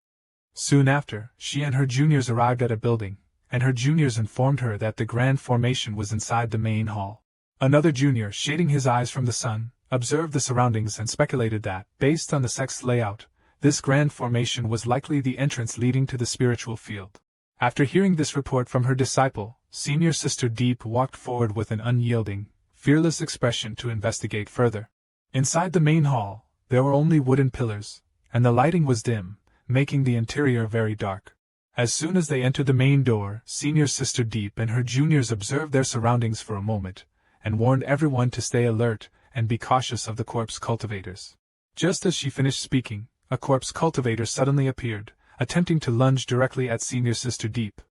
Soon after, she and her juniors arrived at a building, and her juniors informed her that the grand formation was inside the main hall. Another junior, shading his eyes from the sun, observed the surroundings and speculated that, based on the sect's layout, this grand formation was likely the entrance leading to the spiritual field. After hearing this report from her disciple, Senior Sister Deep walked forward with an unyielding, fearless expression to investigate further. Inside the main hall, there were only wooden pillars, and the lighting was dim, making the interior very dark. As soon as they entered the main door, Senior Sister Deep and her juniors observed their surroundings for a moment, and warned everyone to stay alert and be cautious of the corpse cultivators. Just as she finished speaking, a corpse cultivator suddenly appeared, attempting to lunge directly at Senior Sister Deep.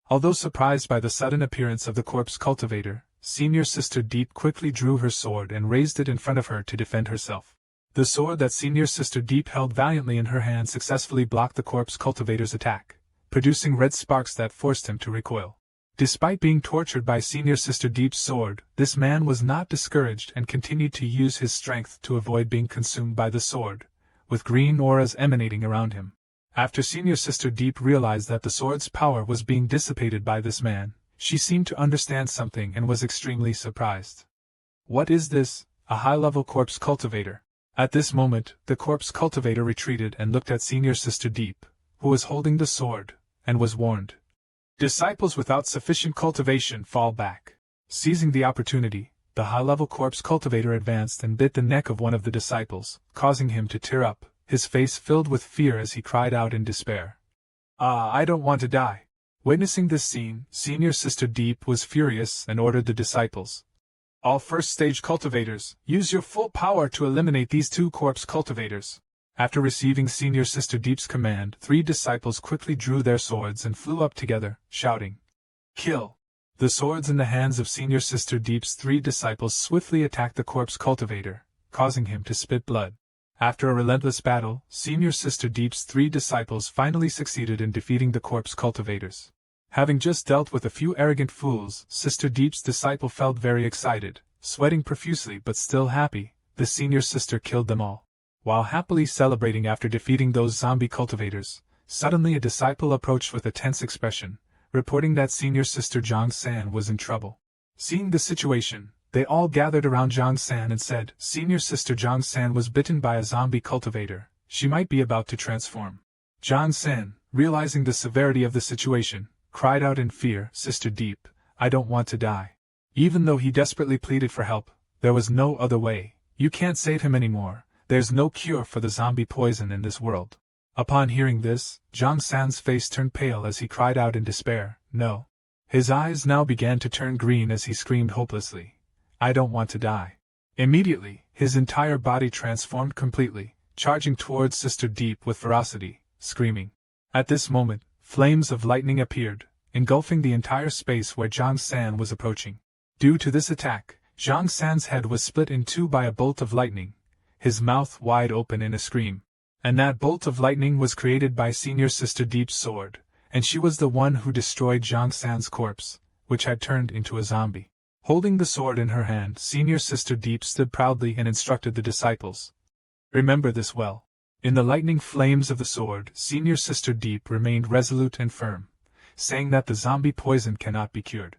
Although surprised by the sudden appearance of the corpse cultivator, Senior Sister Deep quickly drew her sword and raised it in front of her to defend herself. The sword that Senior Sister Deep held valiantly in her hand successfully blocked the corpse cultivator's attack, producing red sparks that forced him to recoil. Despite being tortured by Senior Sister Deep's sword, this man was not discouraged and continued to use his strength to avoid being consumed by the sword, with green auras emanating around him. After Senior Sister Deep realized that the sword's power was being dissipated by this man, she seemed to understand something and was extremely surprised. What is this? A high-level corpse cultivator? At this moment, the corpse cultivator retreated and looked at Senior Sister Deep, who was holding the sword, and was warned. Disciples without sufficient cultivation fall back. Seizing the opportunity, the high-level corpse cultivator advanced and bit the neck of one of the disciples, causing him to tear up, his face filled with fear as he cried out in despair. I don't want to die. Witnessing this scene, Senior Sister Deep was furious and ordered the disciples. All first-stage cultivators, use your full power to eliminate these two corpse cultivators. After receiving Senior Sister Deep's command, 3 disciples quickly drew their swords and flew up together, shouting, Kill! The swords in the hands of Senior Sister Deep's 3 disciples swiftly attacked the corpse cultivator, causing him to spit blood. After a relentless battle, Senior Sister Deep's 3 disciples finally succeeded in defeating the corpse cultivators. Having just dealt with a few arrogant fools, Sister Deep's disciple felt very excited, sweating profusely but still happy. The senior sister killed them all. While happily celebrating after defeating those zombie cultivators, suddenly a disciple approached with a tense expression, reporting that Senior Sister Zhang San was in trouble. Seeing the situation, they all gathered around Zhang San and said, Senior Sister Zhang San was bitten by a zombie cultivator. She might be about to transform. Zhang San, realizing the severity of the situation, cried out in fear, Sister Deep, I don't want to die. Even though he desperately pleaded for help, there was no other way. You can't save him anymore. There's no cure for the zombie poison in this world. Upon hearing this, Zhang San's face turned pale as he cried out in despair, No. His eyes now began to turn green as he screamed hopelessly, I don't want to die. Immediately, his entire body transformed completely, charging towards Sister Deep with ferocity, screaming. At this moment, flames of lightning appeared, engulfing the entire space where Zhang San was approaching. Due to this attack, Zhang San's head was split in 2 by a bolt of lightning, his mouth wide open in a scream. And that bolt of lightning was created by Senior Sister Deep's sword, and she was the one who destroyed Zhang San's corpse, which had turned into a zombie. Holding the sword in her hand, Senior Sister Deep stood proudly and instructed the disciples. Remember this well. In the lightning flames of the sword, Senior Sister Deep remained resolute and firm, saying that the zombie poison cannot be cured.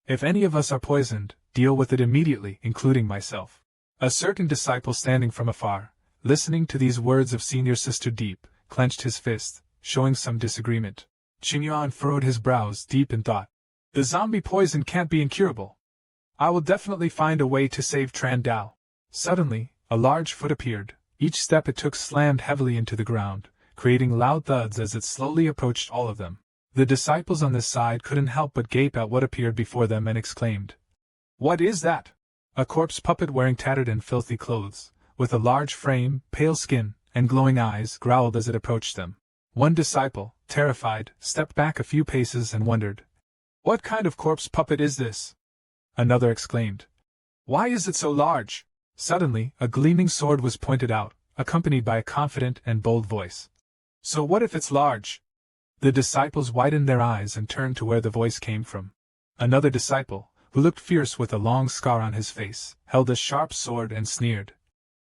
If any of us are poisoned, deal with it immediately, including myself. A certain disciple standing from afar, listening to these words of Senior Sister Deep, clenched his fist, showing some disagreement. Qingyuan furrowed his brows deep in thought. The zombie poison can't be incurable. I will definitely find a way to save Tran Dao. Suddenly, a large foot appeared. Each step it took slammed heavily into the ground, creating loud thuds as it slowly approached all of them. The disciples on this side couldn't help but gape at what appeared before them and exclaimed, What is that? A corpse puppet wearing tattered and filthy clothes, with a large frame, pale skin, and glowing eyes, growled as it approached them. One disciple, terrified, stepped back a few paces and wondered, What kind of corpse puppet is this? Another exclaimed. Why is it so large? Suddenly, a gleaming sword was pointed out, accompanied by a confident and bold voice. So what if it's large? The disciples widened their eyes and turned to where the voice came from. Another disciple, who looked fierce with a long scar on his face, held a sharp sword and sneered.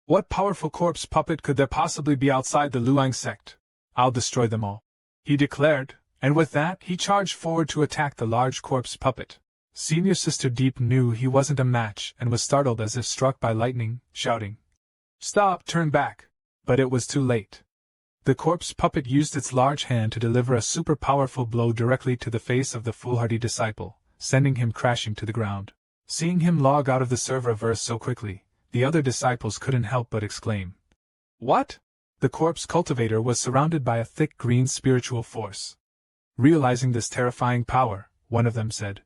What powerful corpse puppet could there possibly be outside the Luang sect? I'll destroy them all, he declared, and with that he charged forward to attack the large corpse puppet. Senior Sister Deep knew he wasn't a match and was startled as if struck by lightning, shouting, Stop, turn back! But it was too late. The corpse puppet used its large hand to deliver a super-powerful blow directly to the face of the foolhardy disciple, sending him crashing to the ground. Seeing him log out of the server-verse so quickly, the other disciples couldn't help but exclaim. What? The corpse cultivator was surrounded by a thick green spiritual force. Realizing this terrifying power, one of them said,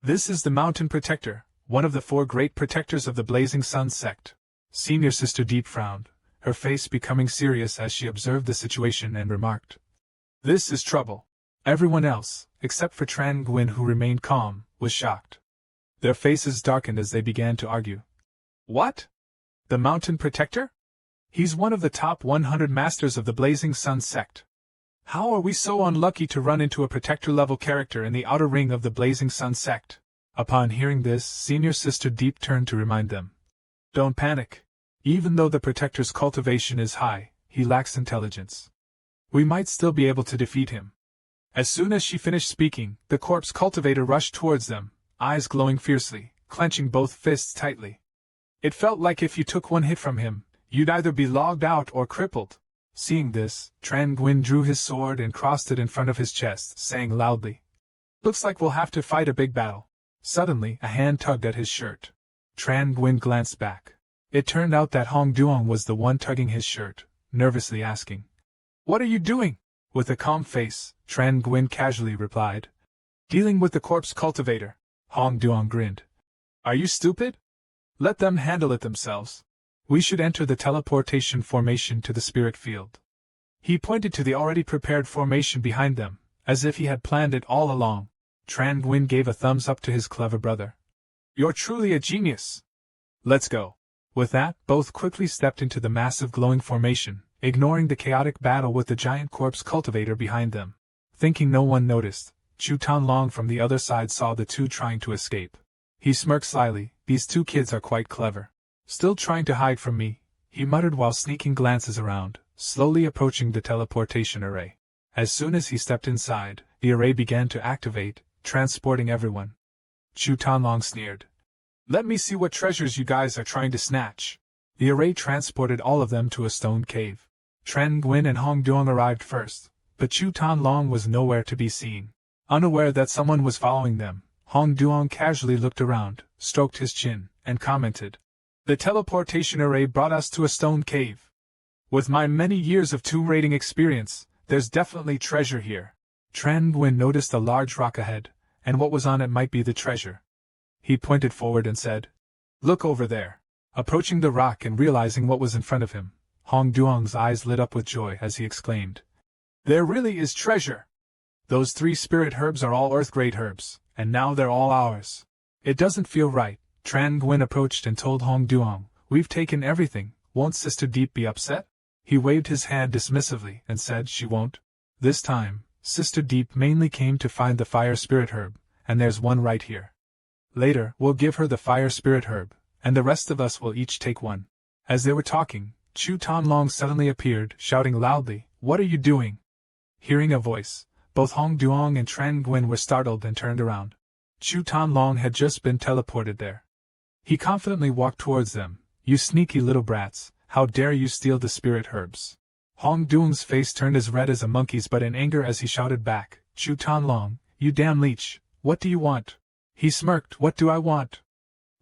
This is the Mountain Protector, one of the 4 great protectors of the Blazing Sun sect. Senior Sister Deep frowned, her face becoming serious as she observed the situation and remarked, This is trouble. Everyone else, except for Tran Nguyen who remained calm, was shocked. Their faces darkened as they began to argue. What? The Mountain Protector? He's one of the top 100 masters of the Blazing Sun sect. How are we so unlucky to run into a protector-level character in the outer ring of the Blazing Sun sect? Upon hearing this, Senior Sister Deep turned to remind them. Don't panic. Even though the Protector's cultivation is high, he lacks intelligence. We might still be able to defeat him. As soon as she finished speaking, the corpse cultivator rushed towards them, eyes glowing fiercely, clenching both fists tightly. It felt like if you took one hit from him, you'd either be logged out or crippled. Seeing this, Tran Nguyen drew his sword and crossed it in front of his chest, saying loudly, Looks like we'll have to fight a big battle. Suddenly, a hand tugged at his shirt. Tran Nguyen glanced back. It turned out that Hong Duong was the one tugging his shirt, nervously asking, What are you doing? With a calm face, Tran Nguyen casually replied, Dealing with the corpse cultivator. Hong Duong grinned. Are you stupid? Let them handle it themselves. We should enter the teleportation formation to the spirit field. He pointed to the already prepared formation behind them, as if he had planned it all along. Tran Nguyen gave a thumbs up to his clever brother. You're truly a genius. Let's go. With that, both quickly stepped into the massive glowing formation, ignoring the chaotic battle with the giant corpse cultivator behind them. Thinking no one noticed, Chu Tanlong from the other side saw the two trying to escape. He smirked slyly. These 2 kids are quite clever. Still trying to hide from me, he muttered while sneaking glances around, slowly approaching the teleportation array. As soon as he stepped inside, the array began to activate, transporting everyone. Chu Tanlong sneered. Let me see what treasures you guys are trying to snatch. The array transported all of them to a stone cave. Tran Nguyen and Hong Duong arrived first, but Chu Tanlong was nowhere to be seen. Unaware that someone was following them, Hong Duong casually looked around, stroked his chin, and commented, The teleportation array brought us to a stone cave. With my many years of tomb raiding experience, there's definitely treasure here. Tran Nguyen noticed a large rock ahead, and what was on it might be the treasure. He pointed forward and said, Look over there. Approaching the rock and realizing what was in front of him, Hong Duong's eyes lit up with joy as he exclaimed, There really is treasure! Those 3 spirit herbs are all earth-grade herbs, and now they're all ours. It doesn't feel right. Tran Nguyen approached and told Hong Duong, We've taken everything, won't Sister Deep be upset? He waved his hand dismissively and said she won't. This time, Sister Deep mainly came to find the fire spirit herb, and there's one right here. Later, we'll give her the fire spirit herb, and the rest of us will each take one. As they were talking, Chu Tanlong suddenly appeared, shouting loudly, What are you doing? Hearing a voice, both Hong Duong and Tran Nguyen were startled and turned around. Chu Tanlong had just been teleported there. He confidently walked towards them. You sneaky little brats, how dare you steal the spirit herbs? Hong Duong's face turned as red as a monkey's but in anger as he shouted back, Chu Tanlong, you damn leech, what do you want? He smirked, What do I want?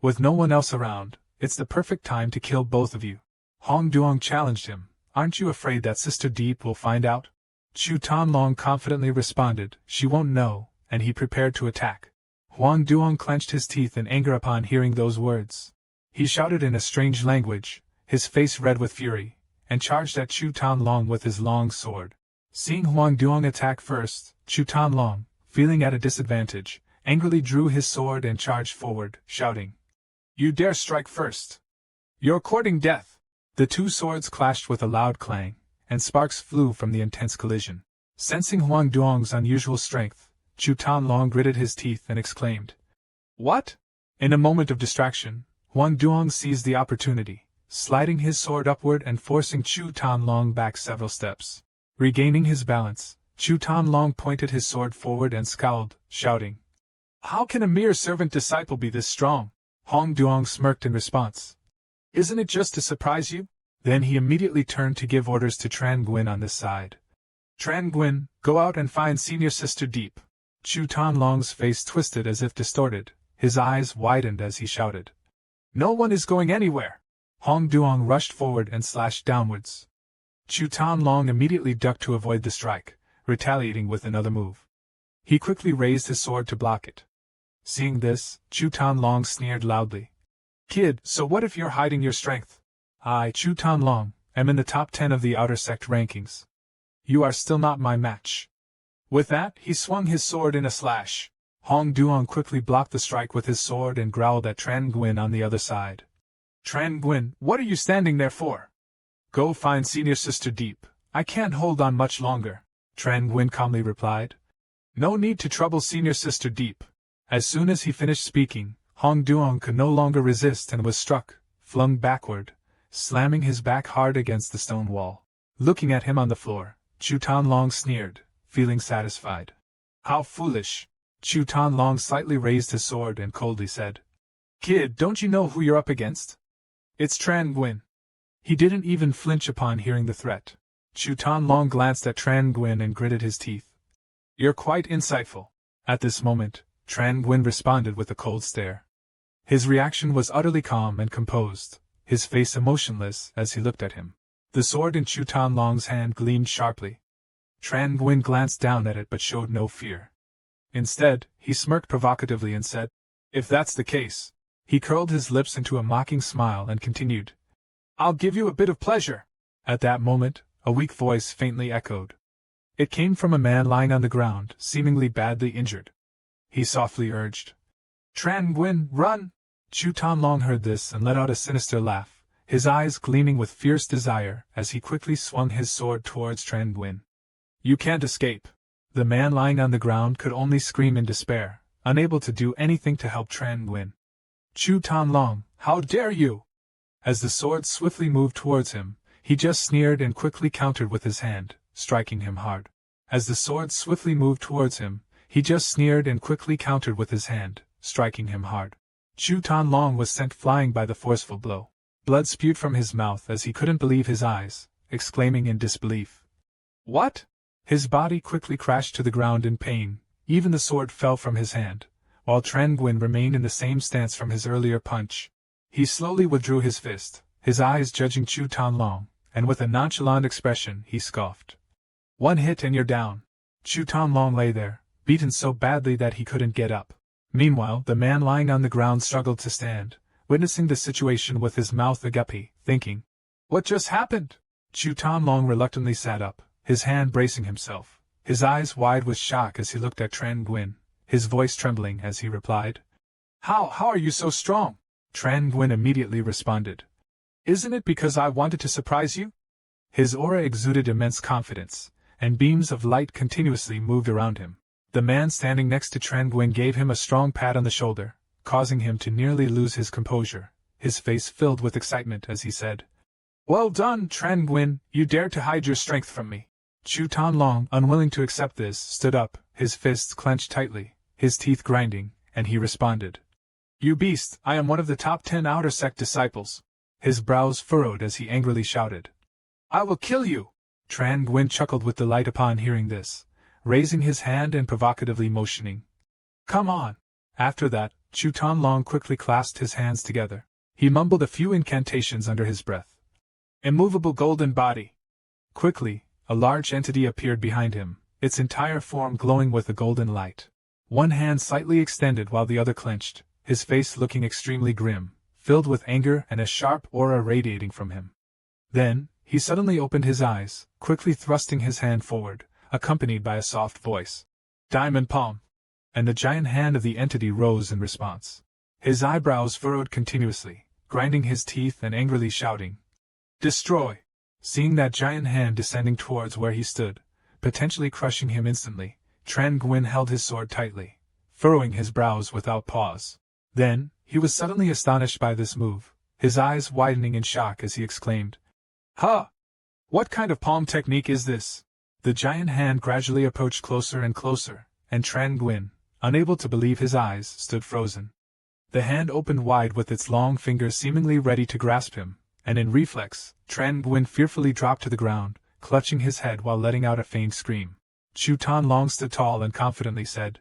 With no one else around, it's the perfect time to kill both of you. Hong Duong challenged him, Aren't you afraid that Sister Deep will find out? Chu Tanlong confidently responded, She won't know, and he prepared to attack. Hong Duong clenched his teeth in anger upon hearing those words. He shouted in a strange language, his face red with fury, and charged at Chu Tanlong with his long sword. Seeing Hong Duong attack first, Chu Tanlong, feeling at a disadvantage, angrily drew his sword and charged forward, shouting, "You dare strike first! You're courting death!" The two swords clashed with a loud clang, and sparks flew from the intense collision. Sensing Huang Duong's unusual strength, Chu Tanlong gritted his teeth and exclaimed, "What?" In a moment of distraction, Huang Duong seized the opportunity, sliding his sword upward and forcing Chu Tanlong back several steps. Regaining his balance, Chu Tanlong pointed his sword forward and scowled, shouting, "How can a mere servant disciple be this strong?" Huang Duong smirked in response. "Isn't it just to surprise you?" Then he immediately turned to give orders to Tran Nguyen on this side. "Tran Nguyen, go out and find Senior Sister Deep." Chu Tanlong's face twisted as if distorted, his eyes widened as he shouted, "No one is going anywhere!" Huang Duong rushed forward and slashed downwards. Chu Tanlong immediately ducked to avoid the strike, retaliating with another move. He quickly raised his sword to block it. Seeing this, Chu Tanlong sneered loudly. "Kid, so what if you're hiding your strength? I, Chu Tanlong, am in the top 10 of the outer sect rankings. You are still not my match." With that, he swung his sword in a slash. Huang Duong quickly blocked the strike with his sword and growled at Tran Nguyen on the other side. "Tran Nguyen, what are you standing there for? Go find Senior Sister Deep. I can't hold on much longer," Tran Nguyen calmly replied. "No need to trouble Senior Sister Deep." As soon as he finished speaking, Huang Duong could no longer resist and was struck, flung backward, slamming his back hard against the stone wall. Looking at him on the floor, Chu Tanlong sneered, feeling satisfied. "How foolish!" Chu Tanlong slightly raised his sword and coldly said, "Kid, don't you know who you're up against? It's Tran Nguyen." He didn't even flinch upon hearing the threat. Chu Tanlong glanced at Tran Nguyen and gritted his teeth. "You're quite insightful." At this moment, Tran Nguyen responded with a cold stare. His reaction was utterly calm and composed, his face emotionless as he looked at him. The sword in Chu Tanlong's hand gleamed sharply. Tran Nguyen glanced down at it but showed no fear. Instead, he smirked provocatively and said, "If that's the case." He curled his lips into a mocking smile and continued, "I'll give you a bit of pleasure." At that moment, a weak voice faintly echoed. It came from a man lying on the ground, seemingly badly injured. He softly urged, "Tran Nguyen, run!" Chu Tanlong heard this and let out a sinister laugh, his eyes gleaming with fierce desire as he quickly swung his sword towards Tran Nguyen. "You can't escape." The man lying on the ground could only scream in despair, unable to do anything to help Tran Nguyen. "Chu Tanlong, how dare you!" As the sword swiftly moved towards him, he just sneered and quickly countered with his hand, striking him hard. As the sword swiftly moved towards him, he just sneered and quickly countered with his hand, striking him hard. Chu Tanlong was sent flying by the forceful blow. Blood spewed from his mouth as he couldn't believe his eyes, exclaiming in disbelief, "What?" His body quickly crashed to the ground in pain, even the sword fell from his hand, while Tran Nguyen remained in the same stance from his earlier punch. He slowly withdrew his fist, his eyes judging Chu Tanlong, and with a nonchalant expression he scoffed. "One hit and you're down." Chu Tanlong lay there, beaten so badly that he couldn't get up. Meanwhile, the man lying on the ground struggled to stand, witnessing the situation with his mouth agape, thinking, "What just happened?" Chu Tanlong reluctantly sat up, his hand bracing himself, his eyes wide with shock as he looked at Tran Nguyen, his voice trembling as he replied, How are you so strong?" Tran Nguyen immediately responded, "Isn't it because I wanted to surprise you?" His aura exuded immense confidence, and beams of light continuously moved around him. The man standing next to Tran Nguyen gave him a strong pat on the shoulder, causing him to nearly lose his composure, his face filled with excitement as he said, "Well done, Tran Nguyen, you dared to hide your strength from me." Chu Tanlong, unwilling to accept this, stood up, his fists clenched tightly, his teeth grinding, and he responded, "You beast, I am one of the top 10 outer sect disciples." His brows furrowed as he angrily shouted, "I will kill you!" Tran Nguyen chuckled with delight upon hearing this, raising his hand and provocatively motioning, "Come on." After that, Chu Tanlong quickly clasped his hands together. He mumbled a few incantations under his breath. Immovable golden body. Quickly, a large entity appeared behind him, its entire form glowing with a golden light. One hand slightly extended while the other clenched, his face looking extremely grim, filled with anger and a sharp aura radiating from him. Then, he suddenly opened his eyes, quickly thrusting his hand forward, accompanied by a soft voice. "Diamond Palm." and the giant hand of the entity rose in response. His eyebrows furrowed continuously, grinding his teeth and angrily shouting, "Destroy!" Seeing that giant hand descending towards where he stood, potentially crushing him instantly, Tran Nguyen held his sword tightly, furrowing his brows without pause. Then, he was suddenly astonished by this move, his eyes widening in shock as he exclaimed, "Ha! What kind of palm technique is this?" The giant hand gradually approached closer and closer, and Tran Nguyen, unable to believe his eyes, stood frozen. The hand opened wide with its long fingers seemingly ready to grasp him, and in reflex, Tran Nguyen fearfully dropped to the ground, clutching his head while letting out a faint scream. Chu Tan Long stood tall and confidently said,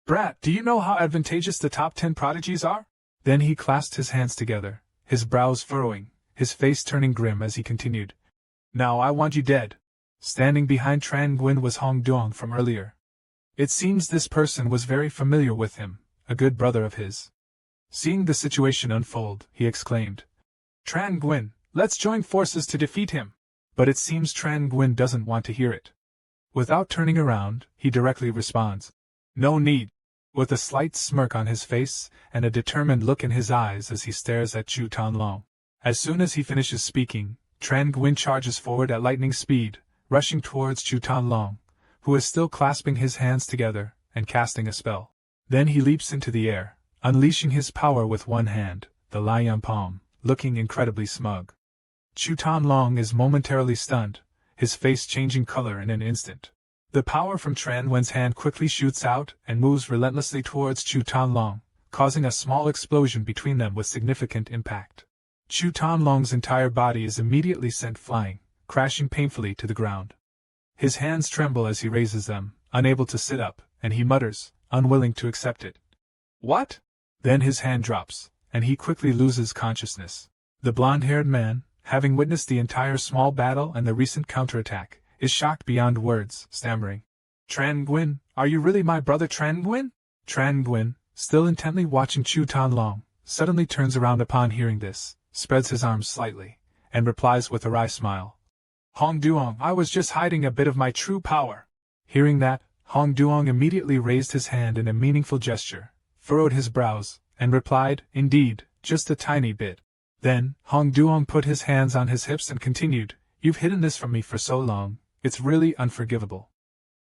"Brat, do you know how advantageous the top 10 prodigies are?" Then he clasped his hands together, his brows furrowing, his face turning grim as he continued, "Now I want you dead." Standing behind Tran Nguyen was Hong Duong from earlier. It seems this person was very familiar with him, a good brother of his. Seeing the situation unfold, he exclaimed, "Tran Nguyen, let's join forces to defeat him." But it seems Tran Nguyen doesn't want to hear it. Without turning around, he directly responds, "No need," with a slight smirk on his face and a determined look in his eyes as he stares at Chu Tan Long. As soon as he finishes speaking, Tran Nguyen charges forward at lightning speed, rushing towards Chu Tan Long, who is still clasping his hands together and casting a spell. Then he leaps into the air, unleashing his power with one hand, the lion palm, looking incredibly smug. Chu Tan Long is momentarily stunned, his face changing color in an instant. The power from Tran Nguyen's hand quickly shoots out and moves relentlessly towards Chu Tan Long, causing a small explosion between them with significant impact. Chu Tan Long's entire body is immediately sent flying, crashing painfully to the ground. His hands tremble as he raises them, unable to sit up, and he mutters, unwilling to accept it, "What?" Then his hand drops, and he quickly loses consciousness. The blonde-haired man, having witnessed the entire small battle and the recent counterattack, is shocked beyond words, stammering, "Tran Nguyen, are you really my brother Tran Nguyen?" Tran Nguyen, still intently watching Chu Tan Long, suddenly turns around upon hearing this, spreads his arms slightly, and replies with a wry smile, "Hong Duong, I was just hiding a bit of my true power." Hearing that, Hong Duong immediately raised his hand in a meaningful gesture, furrowed his brows, and replied, "Indeed, just a tiny bit." Then, Hong Duong put his hands on his hips and continued, "You've hidden this from me for so long, it's really unforgivable."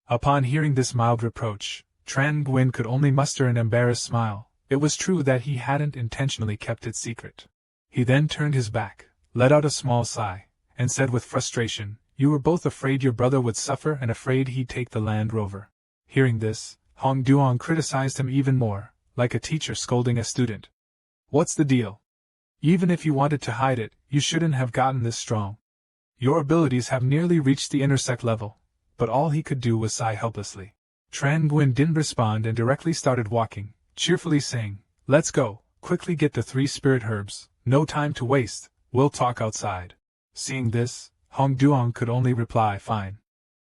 Upon hearing this mild reproach, Tran Nguyen could only muster an embarrassed smile. It was true that he hadn't intentionally kept it secret. He then turned his back, let out a small sigh, and said with frustration, "You were both afraid your brother would suffer and afraid he'd take the Land Rover." Hearing this, Hong Duong criticized him even more, like a teacher scolding a student. "What's the deal? Even if you wanted to hide it, you shouldn't have gotten this strong. Your abilities have nearly reached the intersect level." But all he could do was sigh helplessly. Tran Nguyen didn't respond and directly started walking, cheerfully saying, "Let's go, quickly get the 3 spirit herbs, no time to waste, we'll talk outside." Seeing this, Hong Duong could only reply, "Fine."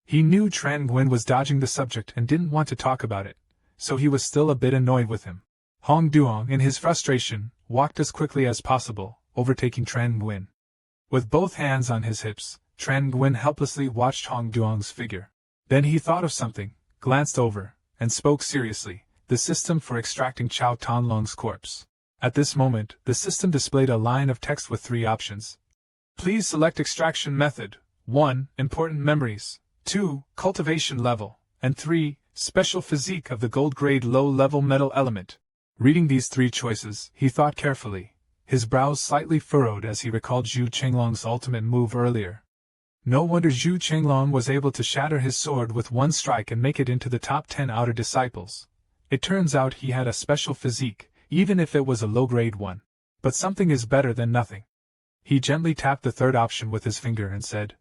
He knew Tran Nguyen was dodging the subject and didn't want to talk about it, so he was still a bit annoyed with him. Hong Duong, in his frustration, walked as quickly as possible, overtaking Tran Nguyen. With both hands on his hips, Tran Nguyen helplessly watched Hong Duong's figure. Then he thought of something, glanced over, and spoke seriously, "The system for extracting Chow Tan Long's corpse." At this moment, the system displayed a line of text with 3 options. Please select extraction method. 1. Important memories. 2. Cultivation level. And 3. Special physique of the gold-grade low-level metal element. Reading these 3 choices, he thought carefully, his brows slightly furrowed as he recalled Zhu Chenglong's ultimate move earlier. No wonder Zhu Chenglong was able to shatter his sword with one strike and make it into the top 10 outer disciples. It turns out he had a special physique, even if it was a low-grade one. But something is better than nothing. He gently tapped the 3rd option with his finger and said,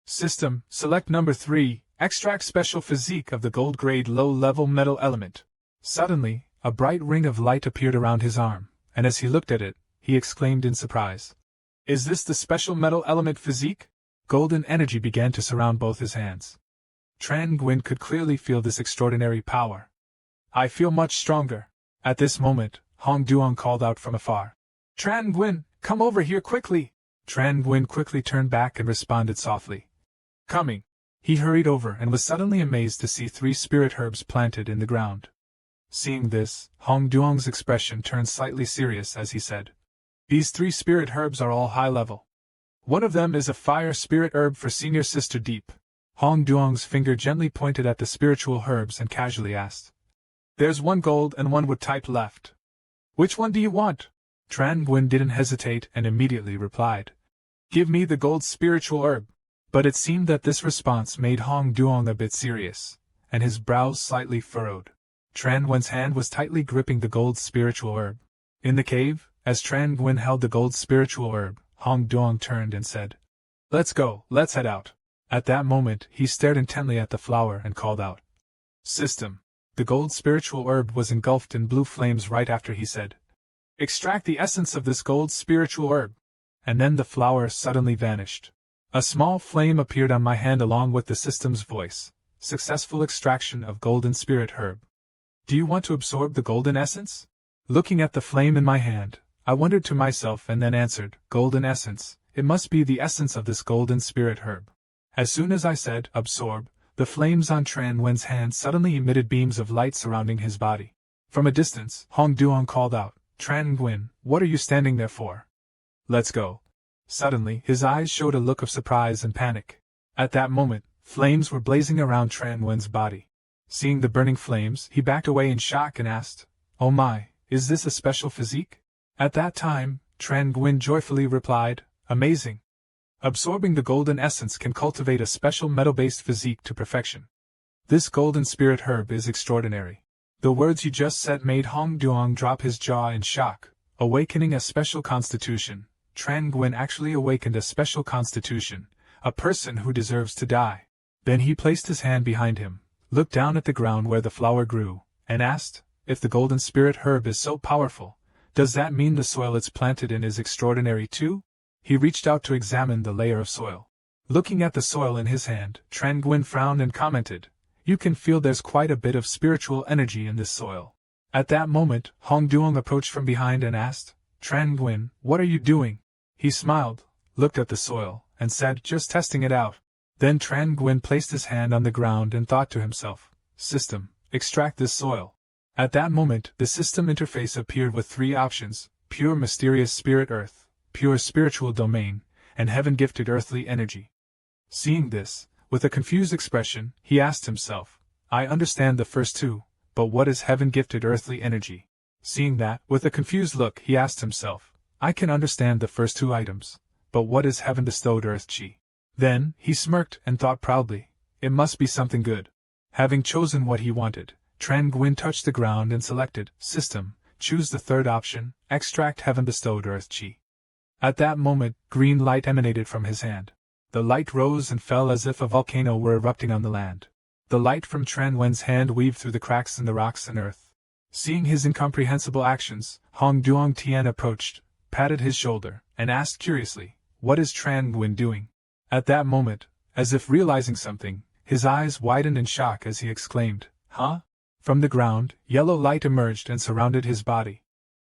"System, select number 3, extract special physique of the gold-grade low-level metal element." Suddenly, a bright ring of light appeared around his arm, and as he looked at it, he exclaimed in surprise, "Is this the special metal element physique?" Golden energy began to surround both his hands. Tran Nguyen could clearly feel this extraordinary power. "I feel much stronger." At this moment, Hong Duong called out from afar, "Tran Nguyen, come over here quickly!" Tran Nguyen quickly turned back and responded softly, "Coming." He hurried over and was suddenly amazed to see 3 spirit herbs planted in the ground. Seeing this, Hong Duong's expression turned slightly serious as he said, "These 3 spirit herbs are all high level. One of them is a fire spirit herb for Senior Sister Deep." Hong Duong's finger gently pointed at the spiritual herbs and casually asked, "There's one gold and one wood type left. Which one do you want?" Tran Nguyen didn't hesitate and immediately replied, "Give me the gold spiritual herb." But it seemed that this response made Hong Duong a bit serious, and his brows slightly furrowed. Tran Nguyen's hand was tightly gripping the gold spiritual herb. In the cave, as Tran Nguyen held the gold spiritual herb, Hong Duong turned and said, "Let's go, let's head out." At that moment, he stared intently at the flower and called out, "System." The gold spiritual herb was engulfed in blue flames right after he said, "Extract the essence of this gold spiritual herb." And then the flower suddenly vanished. A small flame appeared on my hand along with the system's voice, "Successful extraction of golden spirit herb. Do you want to absorb the golden essence?" Looking at the flame in my hand, I wondered to myself and then answered, "Golden essence, it must be the essence of this golden spirit herb." As soon as I said, "Absorb," the flames on Tran Nguyen's hand suddenly emitted beams of light surrounding his body. From a distance, Hong Duong called out, "Tran Nguyen, what are you standing there for? Let's go." Suddenly, his eyes showed a look of surprise and panic. At that moment, flames were blazing around Tran Nguyen's body. Seeing the burning flames, he backed away in shock and asked, "Oh my, is this a special physique?" At that time, Tran Nguyen joyfully replied, "Amazing. Absorbing the golden essence can cultivate a special metal-based physique to perfection. This golden spirit herb is extraordinary." The words you just said made Hong Duong drop his jaw in shock. Awakening a special constitution. Tran Nguyen actually awakened a special constitution, a person who deserves to die. Then he placed his hand behind him, looked down at the ground where the flower grew, and asked, "If the golden spirit herb is so powerful, does that mean the soil it's planted in is extraordinary too?" He reached out to examine the layer of soil. Looking at the soil in his hand, Tran Nguyen frowned and commented, "You can feel there's quite a bit of spiritual energy in this soil." At that moment, Hong Duong approached from behind and asked, "Tran Nguyen, what are you doing?" He smiled, looked at the soil, and said, "Just testing it out." Then Tran Nguyen placed his hand on the ground and thought to himself, "System, extract this soil." At that moment, the system interface appeared with 3 options: pure mysterious spirit earth, pure spiritual domain, and heaven-gifted earthly energy. Seeing this, with a confused expression, he asked himself, "I understand the first 2, but what is heaven-gifted earthly energy?" Seeing that, with a confused look, he asked himself, "I can understand the first 2 items, but what is heaven-bestowed earth chi?" Then, he smirked and thought proudly, "It must be something good." Having chosen what he wanted, Tran Nguyen touched the ground and selected, "System, choose the 3rd option, extract heaven-bestowed earth chi." At that moment, green light emanated from his hand. The light rose and fell as if a volcano were erupting on the land. The light from Tran Nguyen's hand weaved through the cracks in the rocks and earth. Seeing his incomprehensible actions, Hong Duong Tian approached, patted his shoulder, and asked curiously, "What is Tran Nguyen doing?" At that moment, as if realizing something, his eyes widened in shock as he exclaimed, "Huh?" From the ground, yellow light emerged and surrounded his body.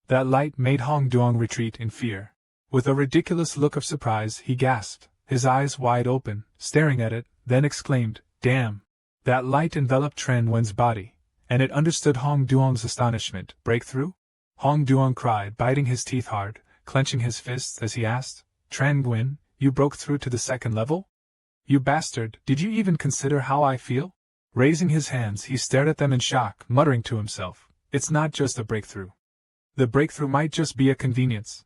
That light made Hong Duong retreat in fear. With a ridiculous look of surprise, he gasped, his eyes wide open, staring at it, then exclaimed, "Damn!" That light enveloped Tran Nguyen's body, and it understood Hong Duong's astonishment. "Breakthrough?" Hong Duong cried, biting his teeth hard, clenching his fists as he asked, "Tran Nguyen, you broke through to the 2nd level? You bastard, did you even consider how I feel?" Raising his hands, he stared at them in shock, muttering to himself, "It's not just a breakthrough. The breakthrough might just be a convenience.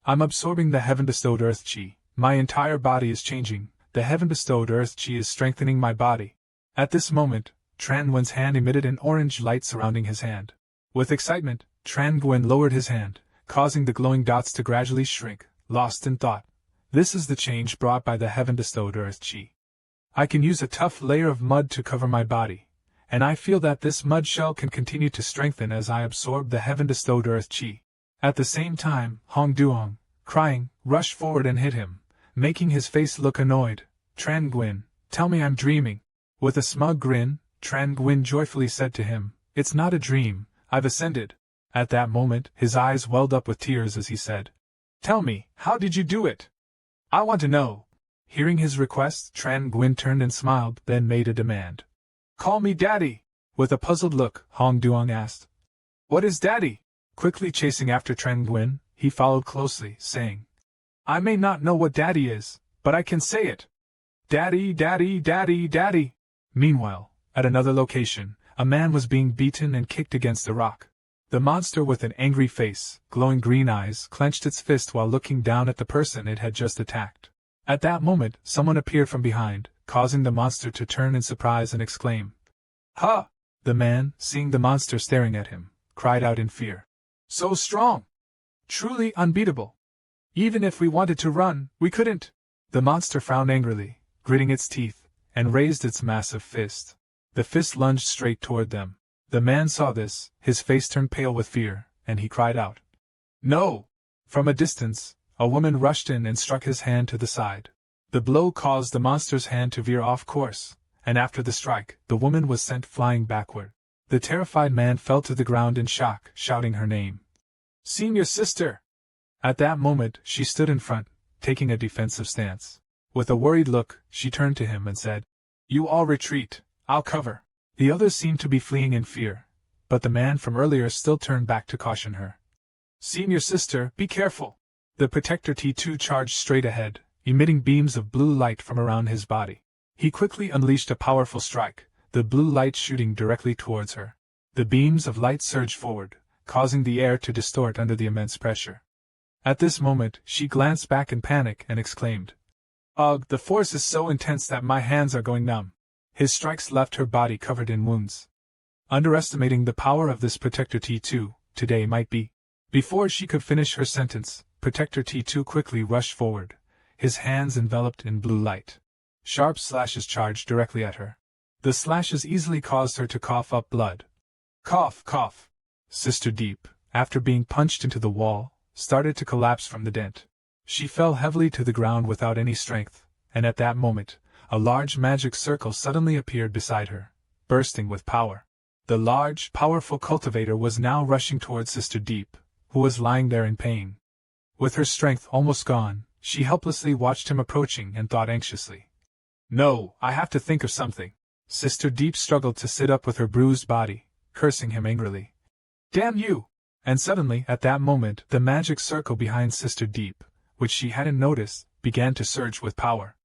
I'm absorbing the heaven-bestowed earth chi, my entire body is changing, the heaven-bestowed earth chi is strengthening my body." At this moment, Tran Nguyen's hand emitted an orange light surrounding his hand. With excitement, Tran Nguyen lowered his hand, causing the glowing dots to gradually shrink, lost in thought. This is the change brought by the heaven-bestowed earth chi. I can use a tough layer of mud to cover my body, and I feel that this mud shell can continue to strengthen as I absorb the heaven-bestowed earth chi. At the same time, Hong Duong, crying, rushed forward and hit him, making his face look annoyed. "Tran Nguyen, tell me I'm dreaming." With a smug grin, Tran Nguyen joyfully said to him, "It's not a dream, I've ascended." At that moment, his eyes welled up with tears as he said, "Tell me, how did you do it? I want to know." Hearing his request, Tran Nguyen turned and smiled, then made a demand. "Call me Daddy." With a puzzled look, Hong Duong asked, "What is Daddy?" Quickly chasing after Tren Nguyen, he followed closely, saying, "I may not know what Daddy is, but I can say it. Daddy, Daddy, Daddy, Daddy." Meanwhile, at another location, a man was being beaten and kicked against a rock. The monster with an angry face, glowing green eyes, clenched its fist while looking down at the person it had just attacked. At that moment, someone appeared from behind, causing the monster to turn in surprise and exclaim, "Ha!" The man, seeing the monster staring at him, cried out in fear. "So strong! Truly unbeatable! Even if we wanted to run, we couldn't." The monster frowned angrily, gritting its teeth, and raised its massive fist. The fist lunged straight toward them. The man saw this, his face turned pale with fear, and he cried out, "No!" From a distance, a woman rushed in and struck his hand to the side. The blow caused the monster's hand to veer off course, and after the strike, the woman was sent flying backward. The terrified man fell to the ground in shock, shouting her name. "Senior sister!" At that moment, she stood in front, taking a defensive stance. With a worried look, she turned to him and said, "You all retreat, I'll cover." The others seemed to be fleeing in fear, but the man from earlier still turned back to caution her. "Senior sister, be careful!" The Protector T2 charged straight ahead, emitting beams of blue light from around his body. He quickly unleashed a powerful strike, the blue light shooting directly towards her. The beams of light surged forward, causing the air to distort under the immense pressure. At this moment, she glanced back in panic and exclaimed, "Ugh, the force is so intense that my hands are going numb." His strikes left her body covered in wounds. Underestimating the power of this Protector T2, today might be. Before she could finish her sentence, Protector T2 quickly rushed forward, his hands enveloped in blue light. Sharp slashes charged directly at her. The slashes easily caused her to cough up blood. Cough, cough. Sister Deep, after being punched into the wall, started to collapse from the dent. She fell heavily to the ground without any strength, and at that moment, a large magic circle suddenly appeared beside her, bursting with power. The large, powerful cultivator was now rushing towards Sister Deep, who was lying there in pain. With her strength almost gone, she helplessly watched him approaching and thought anxiously, "No, I have to think of something." Sister Deep struggled to sit up with her bruised body, cursing him angrily. "Damn you!" And suddenly, at that moment, the magic circle behind Sister Deep, which she hadn't noticed, began to surge with power.